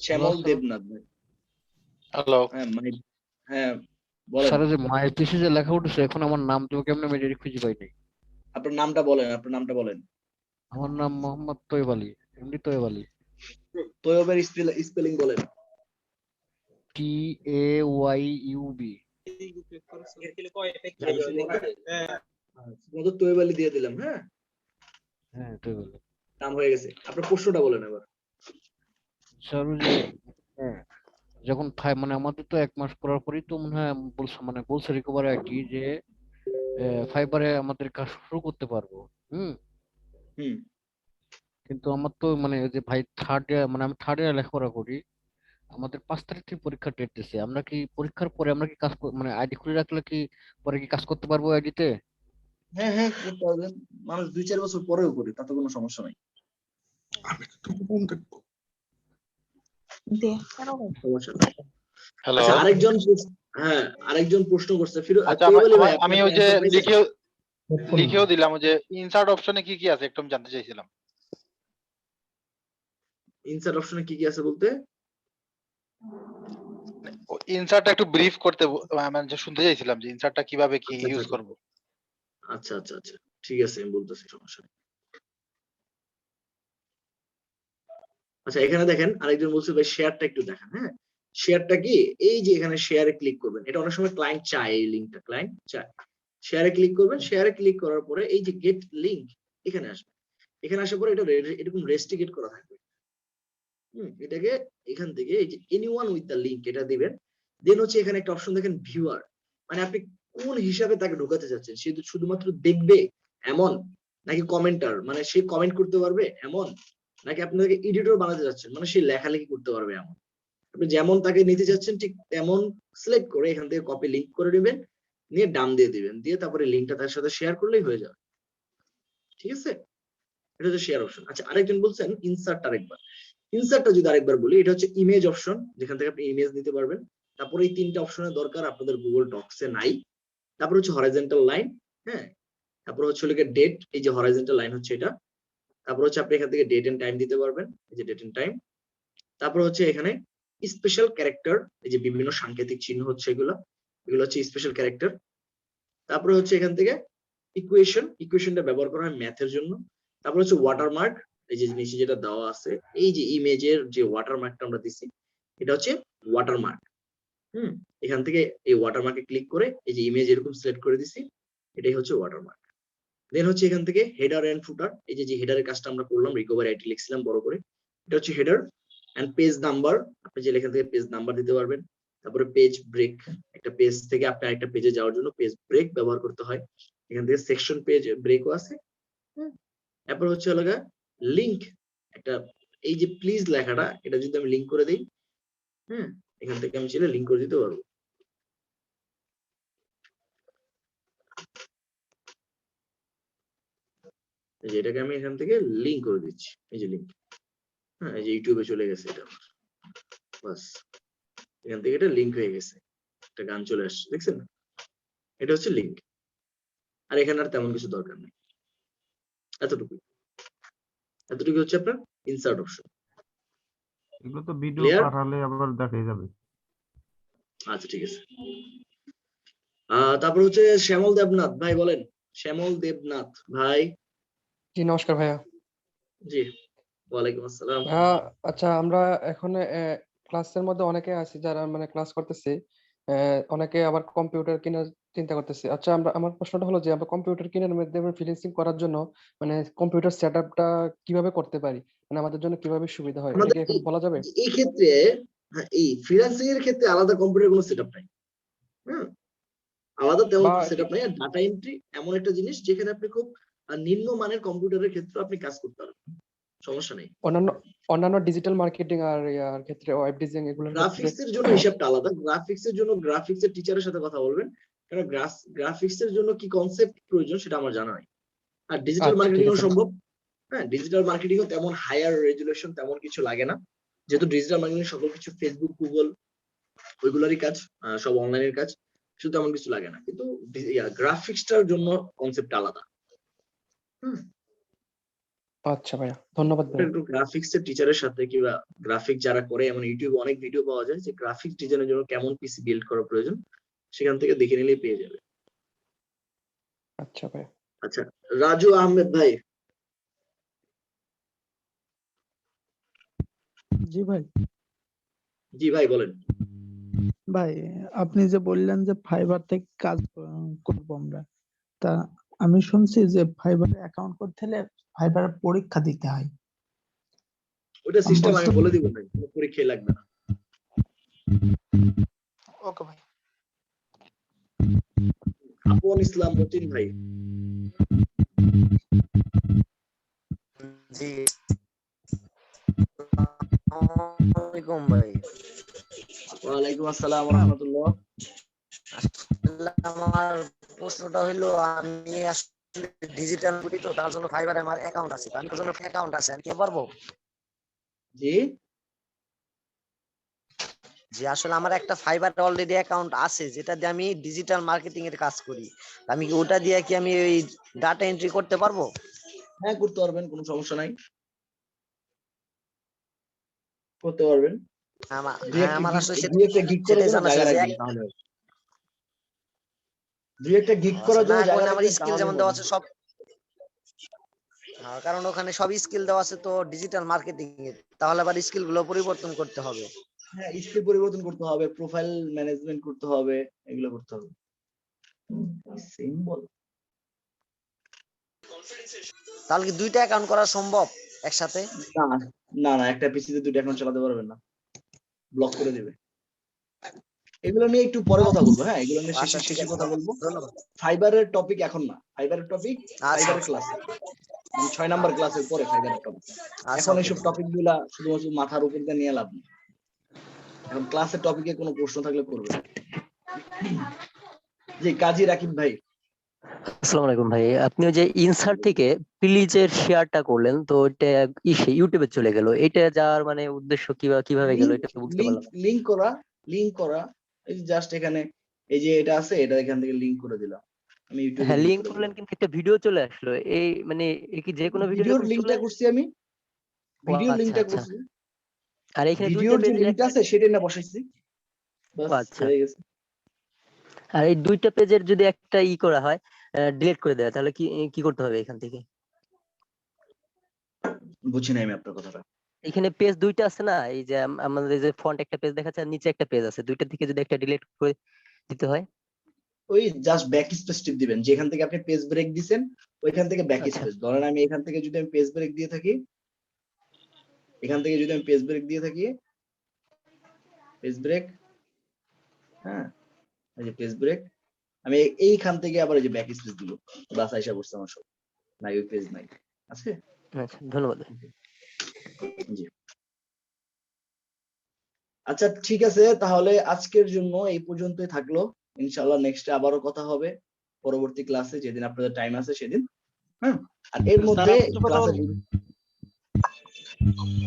[SPEAKER 1] শ্যামল দেবনাথ ভাই।
[SPEAKER 13] হ্যালো।
[SPEAKER 1] হ্যাঁ হ্যাঁ, বলেন।
[SPEAKER 18] স্যার যে মাই পিসি যে লেখা উঠেছে এখন আমার নাম তো কেমনে আমি খুঁজে পাই নাই।
[SPEAKER 1] আপনার নামটা বলেন, আপনার নামটা বলেন।
[SPEAKER 18] আমার নাম মোহাম্মদ তৈয়ব আলী, এমনি তৈয়ব আলী।
[SPEAKER 1] তৈয়বের স্পেলিং বলেন।
[SPEAKER 18] TAYUB।
[SPEAKER 1] তৈয়ব আলী দিয়ে দিলাম। হ্যাঁ
[SPEAKER 18] হ্যাঁ তৈয়ব আলী
[SPEAKER 1] নাম হয়ে গেছে। আপনার প্রশ্নটা বলেন এবার।
[SPEAKER 18] স্যার ওই যে হ্যাঁ, যখন মানে আমাদের তো 1 মাস করার পরেই তো মনে হয় বলছে, মানে বলছে রিকভারি আর কি, যে ফাইবারে আমাদের কাজ শুরু করতে পারবো। হুম। কিন্তু আমার তো মানে ওই যে ভাই থার্ড ইয়ার, মানে আমি থার্ড ইয়ার লেখাপড়া করি, আমাদের 5 তারিখ থেকে পরীক্ষার ডেট দিছে। আমরা কি পরীক্ষার পরে আমরা কি কাজ মানে আইডি খুলে রাখলে কি পরে কি কাজ করতে পারবো আইডিতে?
[SPEAKER 1] হ্যাঁ হ্যাঁ করতে পারবেন, মানুষ 2-4 বছর পরেও করে, তাতে কোনো সমস্যা নাই। সমস্যা নাই।
[SPEAKER 19] হ্যালো।
[SPEAKER 1] আচ্ছা আরেকজন হ্যাঁ আরেকজন প্রশ্ন করছে
[SPEAKER 19] আচ্ছা আমি ওই যে লিখেও দিলাম, ওই যে ইনসার্ট অপশনে কি কি আছে একটু আমি জানতে চাইছিলাম।
[SPEAKER 1] ইনসার্ট অপশনে কি কি আছে বলতে?
[SPEAKER 19] ইনসার্টটা একটু ব্রিফ করতে মানে শুনতে চাইছিলাম যে ইনসার্টটা কিভাবে কি ইউজ করব।
[SPEAKER 1] আচ্ছা আচ্ছা আচ্ছা ঠিক আছে, আমি বলতেছি, সমস্যা নেই। আচ্ছা এখানে দেখেন আরেকজন বলছে ভাই শেয়ারটা একটু দেখান। হ্যাঁ শেয়ারটা কি, এই যে এখানে শেয়ারে ক্লিক করবেন, এটা অনেক সময় ক্লায়েন্ট চায়, এই লিংকটা ক্লায়েন্ট চায়। শেয়ারে ক্লিক করবেন, শেয়ারে ক্লিক করার পরে এই যে গেট লিংক এখানে আসবে। এখানে আসার পরে এটা এরকম রেস্ট্রিকেট করা থাকবে। এটাকে এখান থেকে এই যে এনিওয়ান উইথ দ্য লিংক এটা দিবেন। দেন হচ্ছে এখানে একটা অপশন দেখেন ভিউয়ার, মানে আপনি কোন হিসাবে তাকে ঢোকাতে চাচ্ছেন, সে শুধুমাত্র দেখবে এমন, নাকি কমেন্টার মানে সে কমেন্ট করতে পারবে এমন, নাকি আপনাকে এডিটর বানাতে যাচ্ছেন মানে সে লেখালেখি করতে পারবে এমন। আপনি যেমন তাকে নিতে যাচ্ছেন ঠিক তেমন সিলেক্ট করে এখান থেকে কপি লিংক করে নেবেন, নিয়ে ডান দিয়ে দিবেন, দিয়ে তারপরে লিংকটা তার সাথে শেয়ার করলেই হয়ে যাবে। ঠিক আছে, এটা হচ্ছে শেয়ার অপশন। আচ্ছা আরেকজন বলছেন ইনসার্ট আরেকবার। ইনসার্টটা যদি আরেকবার বলি, এটা হচ্ছে ইমেজ অপশন, যেখান থেকে আপনি ইমেজ নিতে পারবেন। তারপরে এই 3টা অপশনের দরকার আপনাদের গুগল ডক্সে নাই। তারপর হচ্ছে হরাইজন্টাল লাইন, হ্যাঁ তারপর হচ্ছে ডেট, এই যে হরাইজন্টাল লাইন হচ্ছে এটা। তারপর হচ্ছে আপনি এখান থেকে ডেট এন্ড টাইম দিতে পারবেন, এই যে ডেট এন্ড টাইম। তারপর হচ্ছে এখানে স্পেশাল ক্যারেক্টার, এই যে বিভিন্ন সাংকেতিক চিহ্ন হচ্ছে এগুলো হচ্ছে স্পেশাল ক্যারেক্টার। তারপরে হচ্ছে এখান থেকে ইকুয়েশনটা ব্যবহার করা হয় ম্যাথের জন্য। তারপর হচ্ছে ওয়াটারমার্ক, এই যে নিচে যেটা দেওয়া আছে, এই যে ইমেজের যে ওয়াটারমার্কটা আমরা দিছি এটা হচ্ছে ওয়াটারমার্ক। এখান থেকে এই ওয়াটারমার্কে ক্লিক করে এই যে ইমেজ এরকম সিলেক্ট করে দিছি, এটাই হচ্ছে ওয়াটারমার্ক। দেন হচ্ছে এখান থেকে হেডার এন্ড ফুটার, এই যে হেডারের কাজটা আমরা করলাম, রিকভারি আইডি লিখছিলাম বড় করে, এটা হচ্ছে হেডার এন্ড পেজ নাম্বার। আপনি যে এখান থেকে পেজ নাম্বার দিতে পারবেন। তারপরে পেজ ব্রেক, একটা পেজ থেকে আপনি আরেকটা পেজে যাওয়ার জন্য পেজ ব্রেক ব্যবহার করতে হয়, এখান থেকে সেকশন পেজ ব্রেকও আছে। তারপর হচ্ছে লিংক, একটা এই যে প্লিজ লেখাটা, এটা যদি আমি লিংক করে দিই, এখান থেকে আমি চাইলে লিংক করে দিতে পারবো। এই যে এটাকে আমি এখান থেকে লিংক করে দিচ্ছি, এই যে লিংক, এই যে ইউটিউবে চলে গেছে এটা, বাস এখান থেকে এটা লিংক হয়ে গেছে, একটা গান চলে আসছে, দেখছেন? এটা হচ্ছে লিংক। আর এখানে আর তেমন কিছু দরকার নেই, এতটুকুই হচ্ছে আপনার ইনসার্ট অপশন।
[SPEAKER 8] এগুলো তো ভিডিও
[SPEAKER 1] Clear?
[SPEAKER 8] পাঠালে আবার দেখাই যাবে।
[SPEAKER 1] আচ্ছা ঠিক আছে। তারপর হচ্ছে শ্যামল দেবনাথ ভাই, বলেন শ্যামল দেবনাথ ভাই।
[SPEAKER 20] জি নমস্কার ভাইয়া।
[SPEAKER 1] জি ওয়ালাইকুম আসসালাম।
[SPEAKER 20] আচ্ছা আমরা এখন ক্লাসের মধ্যে অনেকে আছি যারা মানে ক্লাস করতেছি, অনেকে আবার কম্পিউটার কেনার চিন্তা করতেছি। আচ্ছা আমার প্রশ্নটা হলো যে আমরা কম্পিউটার কেনার মধ্যে ফ্রিল্যান্সিং করার জন্য মানে কম্পিউটার সেটআপটা কিভাবে করতে পারি, মানে আমাদের জন্য কিভাবে সুবিধা হয়, এটা কি এখন বলা যাবে?
[SPEAKER 1] এই ক্ষেত্রে এই ফ্রিল্যান্সিং এর ক্ষেত্রে আলাদা কম্পিউটার কোনো সেটআপ নাই, আলাদা তেমন সেটআপ নাই। আর ডাটা এন্ট্রি এমন একটা জিনিস যেখানে আপনি খুব নিম্ন মানের কম্পিউটারের ক্ষেত্রে আপনি কাজ করতে পারবেন, সমস্যা নেই।
[SPEAKER 20] অন্যান্য ডিজিটাল মার্কেটিং আর ইয়ার ক্ষেত্রে ওয়েব ডিজাইন এগুলোর ক্ষেত্রে
[SPEAKER 1] গ্রাফিক্স এর জন্য হিসাবটা আলাদা। গ্রাফিক্স এর জন্য গ্রাফিক্স এর টিচারের সাথে কথা বলবেন, কারণ গ্রাফিক্স এর জন্য কি কনসেপ্ট প্রয়োজন সেটা আমার জানা নাই। আর ডিজিটাল মার্কেটিং ও সম্ভব, ডিজিটাল মার্কেটিং ও তেমন হায়ার রেজুলেশন তেমন কিছু লাগে না, যেহেতু ডিজিটাল মার্কেটিং সকল কিছু ফেসবুক গুগল ওইগুলোরই কাজ, সব অনলাইনের কাজ, শুধু তেমন কিছু লাগে না। কিন্তু গ্রাফিক্সটার জন্য কনসেপ্ট আলাদা।
[SPEAKER 20] আচ্ছা ভাইয়া ধন্যবাদ ভাইয়া।
[SPEAKER 1] একটু গ্রাফিক্স এর টিচারের সাথে কিংবা গ্রাফিক যারা করে, এমন ইউটিউবে অনেক ভিডিও পাওয়া যায় যে গ্রাফিক্স ডিজাইনের জন্য কেমন পিসি বিল্ড করা প্রয়োজন, সেখান থেকে দেখে নিলেই পেয়ে যাবে।
[SPEAKER 20] আচ্ছা ভাই।
[SPEAKER 1] আচ্ছা, রাজু আহমেদ ভাই।
[SPEAKER 4] জি ভাই।
[SPEAKER 1] জি ভাই বলেন।
[SPEAKER 4] ভাই আপনি যে বললেন যে ফাইবার থেকে কাজ করবো আমরা, তা আমি শুনছি যে ফাইবারে অ্যাকাউন্ট করতে হলে ফাইবারের পরীক্ষা দিতে হয়।
[SPEAKER 1] ওটা সিস্টেম আমি বলে দিব ভাই, কোনো পরীক্ষাই লাগবে না।
[SPEAKER 14] ওকে ভাই।
[SPEAKER 1] আপন ইসলাম মতিন ভাই।
[SPEAKER 21] জি আসসালামু ভাই।
[SPEAKER 1] ওয়ালাইকুম আসসালাম ওয়া রাহমাতুল্লাহ।
[SPEAKER 21] আসলে আমার প্রশ্নটা হলো আমি আসলে ডিজিটাল করি তো, তার জন্য ফাইবারে আমার অ্যাকাউন্ট আছে। আমি তো জন্য অ্যাকাউন্ট আছে, আমি কি পারবো?
[SPEAKER 1] জি
[SPEAKER 21] যে আসলে আমার একটা ফাইবারে অলরেডি অ্যাকাউন্ট আছে, যেটা দিয়ে আমি ডিজিটাল মার্কেটিং এর কাজ করি। আমি কি ওটা দিয়ে কি আমি ওই ডাটা এন্ট্রি করতে পারবো?
[SPEAKER 1] হ্যাঁ করতে পারবেন, কোনো সমস্যা নাই, করতে পারবেন।
[SPEAKER 21] আমার আসলে
[SPEAKER 1] দুই একটা গিগ করার
[SPEAKER 21] সেটাই
[SPEAKER 1] জন্য
[SPEAKER 21] জানা ছিল
[SPEAKER 1] জায়গা
[SPEAKER 21] যে
[SPEAKER 1] রাখবেন, তাহলে হবে। দুই একটা গিগ করার
[SPEAKER 21] না,
[SPEAKER 1] জন্য
[SPEAKER 21] এখন
[SPEAKER 1] জায়গা
[SPEAKER 21] আমার
[SPEAKER 1] রাখবেন,
[SPEAKER 21] স্কিল
[SPEAKER 1] তাহলে
[SPEAKER 21] যেমন দেওয়া
[SPEAKER 1] হবে।
[SPEAKER 21] আছে সব, কারণ ওখানে সব স্কিল দেওয়া আছে তো ডিজিটাল মার্কেটিং এর, তাহলে আবার স্কিল গুলো পরিবর্তন করতে হবে।
[SPEAKER 1] হ্যাঁ স্কিল পরিবর্তন করতে হবে, প্রোফাইল ম্যানেজমেন্ট করতে হবে, এগুলো করতে হবে। সিম্বল
[SPEAKER 21] তাহলে কি দুইটা অ্যাকাউন্ট করা সম্ভব একসাথে?
[SPEAKER 1] না না না, একটা পিসিতে দুটো অ্যাকাউন্ট চালাতে পারবেন না, ব্লক করে দেবে। এগুলো নিয়ে একটু পরে কথা বলবো, হ্যাঁ এগুলো নিয়ে
[SPEAKER 21] আচ্ছা ঠিক
[SPEAKER 1] শেষে
[SPEAKER 21] আছে,
[SPEAKER 1] কথা বলবো।
[SPEAKER 21] ধন্যবাদ।
[SPEAKER 1] ফাইবারের টপিক এখন না, ফাইবারের টপিক
[SPEAKER 21] আচ্ছা
[SPEAKER 1] ফাইবারের ক্লাস, মানে 6 নাম্বার ক্লাসের পরে ফাইবারের টপিক।
[SPEAKER 21] আচ্ছা
[SPEAKER 1] এখন
[SPEAKER 21] ওকে।
[SPEAKER 1] এইসব টপিক গুলা শুধুমাত্র মাথার উপর দিয়ে নিয়ে লাভ নেই। এখন ক্লাসের টপিকে কোনো প্রশ্ন থাকলে করবে। জি কাজী রাকিব ভাই।
[SPEAKER 3] আসসালামু আলাইকুম ভাই, আপনি ওই যে ইনসার্ট থেকে প্লিজের শেয়ারটা করলেন, তো এটা ইউটিউবে চলে গেল, এটা যাওয়ার মানে উদ্দেশ্য কিভাবে গেল এটা তো বুঝতে পারলাম না।
[SPEAKER 1] লিংক করা এই জাস্ট এখানে এই যে এটা আছে, এটা এখান থেকে লিংক করে দিলাম আমি ইউটিউবে।
[SPEAKER 3] হ্যাঁ লিংক করলেন কিন্তু একটা ভিডিও চলে আসলো, এই মানে কি যে কোনো ভিডিও
[SPEAKER 1] ভিডিওর
[SPEAKER 3] এরকম
[SPEAKER 1] লিংকটা
[SPEAKER 3] চলে?
[SPEAKER 1] করছি আমি, ভিডিওর
[SPEAKER 3] আচ্ছা
[SPEAKER 1] লিংকটা
[SPEAKER 3] আচ্ছা।
[SPEAKER 1] করছি,
[SPEAKER 3] আর এখানে দুইটা
[SPEAKER 1] ভিডিওর যে
[SPEAKER 3] পেজের
[SPEAKER 1] লিংকটা আছে সেটা না বসাইছি, বাস
[SPEAKER 3] আচ্ছা।
[SPEAKER 1] হয়ে গেছে।
[SPEAKER 3] আর এই দুইটা পেজের যদি একটা করা হয়, ডিলিট করে দেয়, তাহলে কি কি করতে হবে এখান থেকে?
[SPEAKER 1] বুঝি নাই আমি আপনার কথাটা।
[SPEAKER 3] এখানে পেজ দুইটা আছে না, এই যে আমাদের যে ফন্ট একটা পেজ দেখাচ্ছে আর নিচে একটা পেজ আছে, দুইটা থেকে যদি একটা ডিলিট করে দিতে হয়,
[SPEAKER 1] ওই জাস্ট ব্যাক স্পেস টিপ দিবেন, যেখান থেকে আপনি পেজ ব্রেক দিবেন ওইখান থেকে ব্যাক
[SPEAKER 3] আচ্ছা
[SPEAKER 1] স্পেস। ধরেন আমি এখান থেকে যদি আমি পেজ ব্রেক দিয়ে থাকি, এখান থেকে যদি আমি পেজ ব্রেক দিয়ে থাকি, পেজ ব্রেক, হ্যাঁ এই যে পেজ ব্রেক, আমি এইখান থেকে আবার এই যে ব্যাক স্পেস দিব, বাস আইসা বসছে আমার সব, নাই ওই পেজ নাই আছে।
[SPEAKER 3] আচ্ছা ধন্যবাদ।
[SPEAKER 1] জি আচ্ছা ঠিক আছে, তাহলে আজকের জন্য এই পর্যন্তই থাকলো। ইনশাআল্লাহ নেক্সটে আবারও কথা হবে পরবর্তী ক্লাসে, যেদিন আপনাদের টাইম আছে সেদিন। হ্যাঁ আর এর মধ্যে ক্লাসে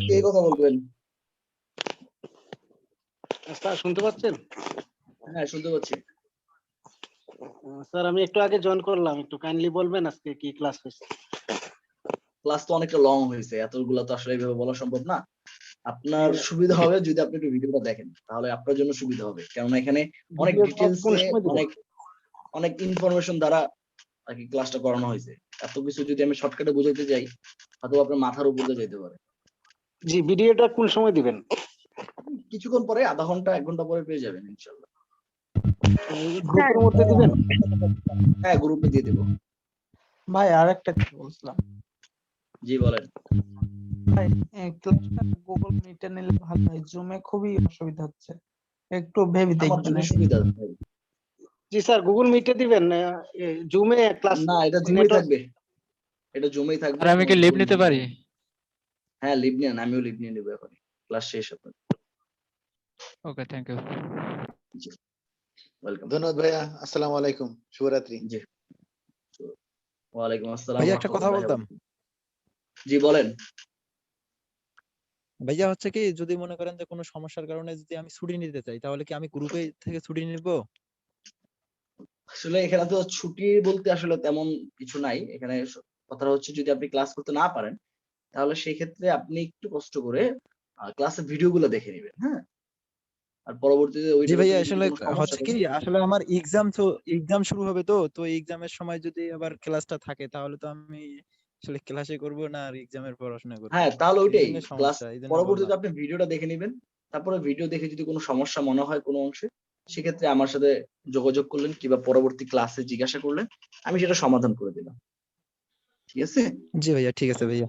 [SPEAKER 1] কে কথা বলবেন?
[SPEAKER 14] স্যার শুনতে পাচ্ছেন?
[SPEAKER 1] হ্যাঁ শুনতে পাচ্ছি।
[SPEAKER 14] স্যার আমি একটু আগে জয়েন করলাম, একটু কাইন্ডলি বলবেন আজকে কি ক্লাস হয়েছে?
[SPEAKER 1] ক্লাস তো অনেকটা লং হয়েছে, এতগুলো তো আসলে এইভাবে বলা সম্ভব না। আপনার সুবিধা হবে যদি আপনি একটু ভিডিওটা দেখেন, তাহলে আপনার জন্য সুবিধা হবে, কেননা এখানে অনেক ডিটেইলসে অনেক ইনফরমেশন দ্বারা আর কি ক্লাসটা করানো হয়েছে। এত কিছু যদি আমি শর্টকাটে বোঝাতে যাই, হয়তো আপনার মাথার উপর দিয়ে যেতে পারে।
[SPEAKER 14] জি ভিডিওটা কোন সময় দিবেন?
[SPEAKER 1] কিছুক্ষণ পরে, আধা ঘন্টা 1 ঘন্টা পরে পেয়ে যাবেন ইনশাআল্লাহ।
[SPEAKER 14] গ্রুপের মধ্যে দিবেন?
[SPEAKER 1] হ্যাঁ গ্রুপে দিয়ে দেব।
[SPEAKER 4] ভাই আরেকটা কথা বলছিলাম।
[SPEAKER 1] জি বলেন।
[SPEAKER 4] ভাই ক্লাসটা গুগল মিটে নিলে ভালো হয়, জুমে খুবই অসুবিধা হচ্ছে, একটু ভেবে
[SPEAKER 1] আমার
[SPEAKER 4] দেখবেন।
[SPEAKER 1] জন্য সুবিধা ভাই।
[SPEAKER 14] জি স্যার গুগল মিটে দিবেন, জুমে ক্লাস
[SPEAKER 1] না এটা জুমেই থাকবে, এটা জুমেই থাকবে।
[SPEAKER 18] আর আমি কি লিভ নিতে পারি?
[SPEAKER 1] হ্যাঁ লিভ নিন, আমিও লিভ নিয়ে নেব এখন, ক্লাস শেষ আপনার।
[SPEAKER 18] Okay thank you.
[SPEAKER 1] জি ওয়েলকাম।
[SPEAKER 13] ধন্যবাদ ভাইয়া, আসসালামু আলাইকুম, শুভরাত্রি।
[SPEAKER 1] জি ওয়ালাইকুম আসসালাম।
[SPEAKER 15] ভাইয়া একটা কথা বলতাম।
[SPEAKER 1] জি বলেন।
[SPEAKER 15] ভাইয়া হচ্ছে কি, যদি মনে করেন যে কোনো সমস্যার কারণে যদি আমি ছুটি নিতে চাই, তাহলে কি আমি গ্রুপে থেকে ছুটি নিব?
[SPEAKER 1] আসলে এখানে তো ছুটি বলতে আসলে তেমন কিছু নাই এখানে। কথাটা হচ্ছে যদি আপনি ক্লাস করতে না পারেন, তাহলে সেই ক্ষেত্রে আপনি একটু কষ্ট করে ক্লাসের ভিডিওগুলো দেখে নেবেন। হ্যাঁ আর পরবর্তীতে
[SPEAKER 15] জি
[SPEAKER 1] ওইটার
[SPEAKER 15] ভাইয়া
[SPEAKER 1] উপরে যদি
[SPEAKER 15] আসলে
[SPEAKER 1] কোনো সমস্যা
[SPEAKER 15] হচ্ছে কি
[SPEAKER 1] থাকে
[SPEAKER 15] আসলে আমার এক্সাম শুরু হবে তো এক্সামের সময় যদি আবার ক্লাসটা থাকে তাহলে তো আমি আসলে ক্লাসে করব না আর এক্সামের পড়াশোনা করব
[SPEAKER 1] হ্যাঁ তাহলে
[SPEAKER 15] এই
[SPEAKER 1] ওইটাই
[SPEAKER 15] জন্য
[SPEAKER 1] ক্লাস
[SPEAKER 15] সমস্যা এই জন্য
[SPEAKER 1] পরবর্তীতে
[SPEAKER 15] বললাম
[SPEAKER 1] আপনি ভিডিওটা দেখে নেবেন, তারপরে ভিডিও দেখে যদি কোনো সমস্যা মনে হয় কোনো অংশে, সেক্ষেত্রে আমার সাথে যোগাযোগ করলেন কিংবা পরবর্তী ক্লাসে জিজ্ঞাসা করলেন, আমি সেটা সমাধান করে দিলাম। ঠিক আছে?
[SPEAKER 15] জি ভাইয়া ঠিক আছে ভাইয়া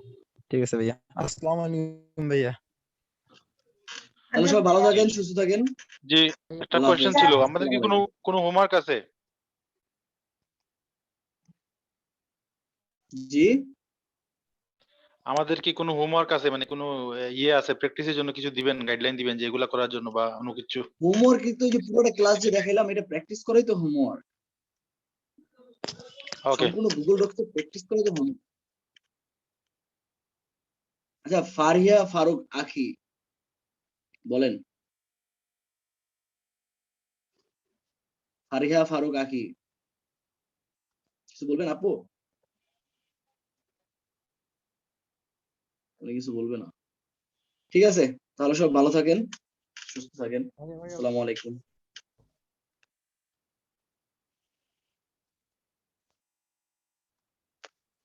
[SPEAKER 15] ঠিক আছে ভাইয়া আসসালামু আলাইকুম ভাইয়া
[SPEAKER 1] তাহলে সবাই ভালো থাকেন, সুস্থ থাকেন।
[SPEAKER 19] জি একটা
[SPEAKER 1] আল্লাহ
[SPEAKER 19] কোয়েশ্চেন
[SPEAKER 1] হাফেজ।
[SPEAKER 19] ছিল, আমাদের কি
[SPEAKER 1] আসসালামু
[SPEAKER 19] কোনো
[SPEAKER 1] আলাইকুম।
[SPEAKER 19] কোনো হোমওয়ার্ক আছে?
[SPEAKER 1] জি
[SPEAKER 19] আমাদের কি কোনো হোমওয়ার্ক আছে, মানে কোনো ইয়ে আছে, প্র্যাকটিসের জন্য কিছু দিবেন, গাইডলাইন দিবেন যে এগুলা করার জন্য বা অন্য কিছু?
[SPEAKER 1] হোমওয়ার্ক কিন্তু ওই যে পুরোটা ক্লাস যে দেখাইলাম এটা প্র্যাকটিস করাই তো হোমওয়ার্ক।
[SPEAKER 19] ওকে
[SPEAKER 1] সম্পূর্ণ গুগল ডক্সে প্র্যাকটিস করাই তো হোমওয়ার্ক। আচ্ছা, ফারিয়া ফারুক আখি বলেন। ফারিহা ফারুক আখি কিছু বলবেন আপু? উনি কিছু বলবে না। ঠিক আছে, তাহলে সব ভালো থাকেন, সুস্থ থাকেন। আসসালামু আলাইকুম।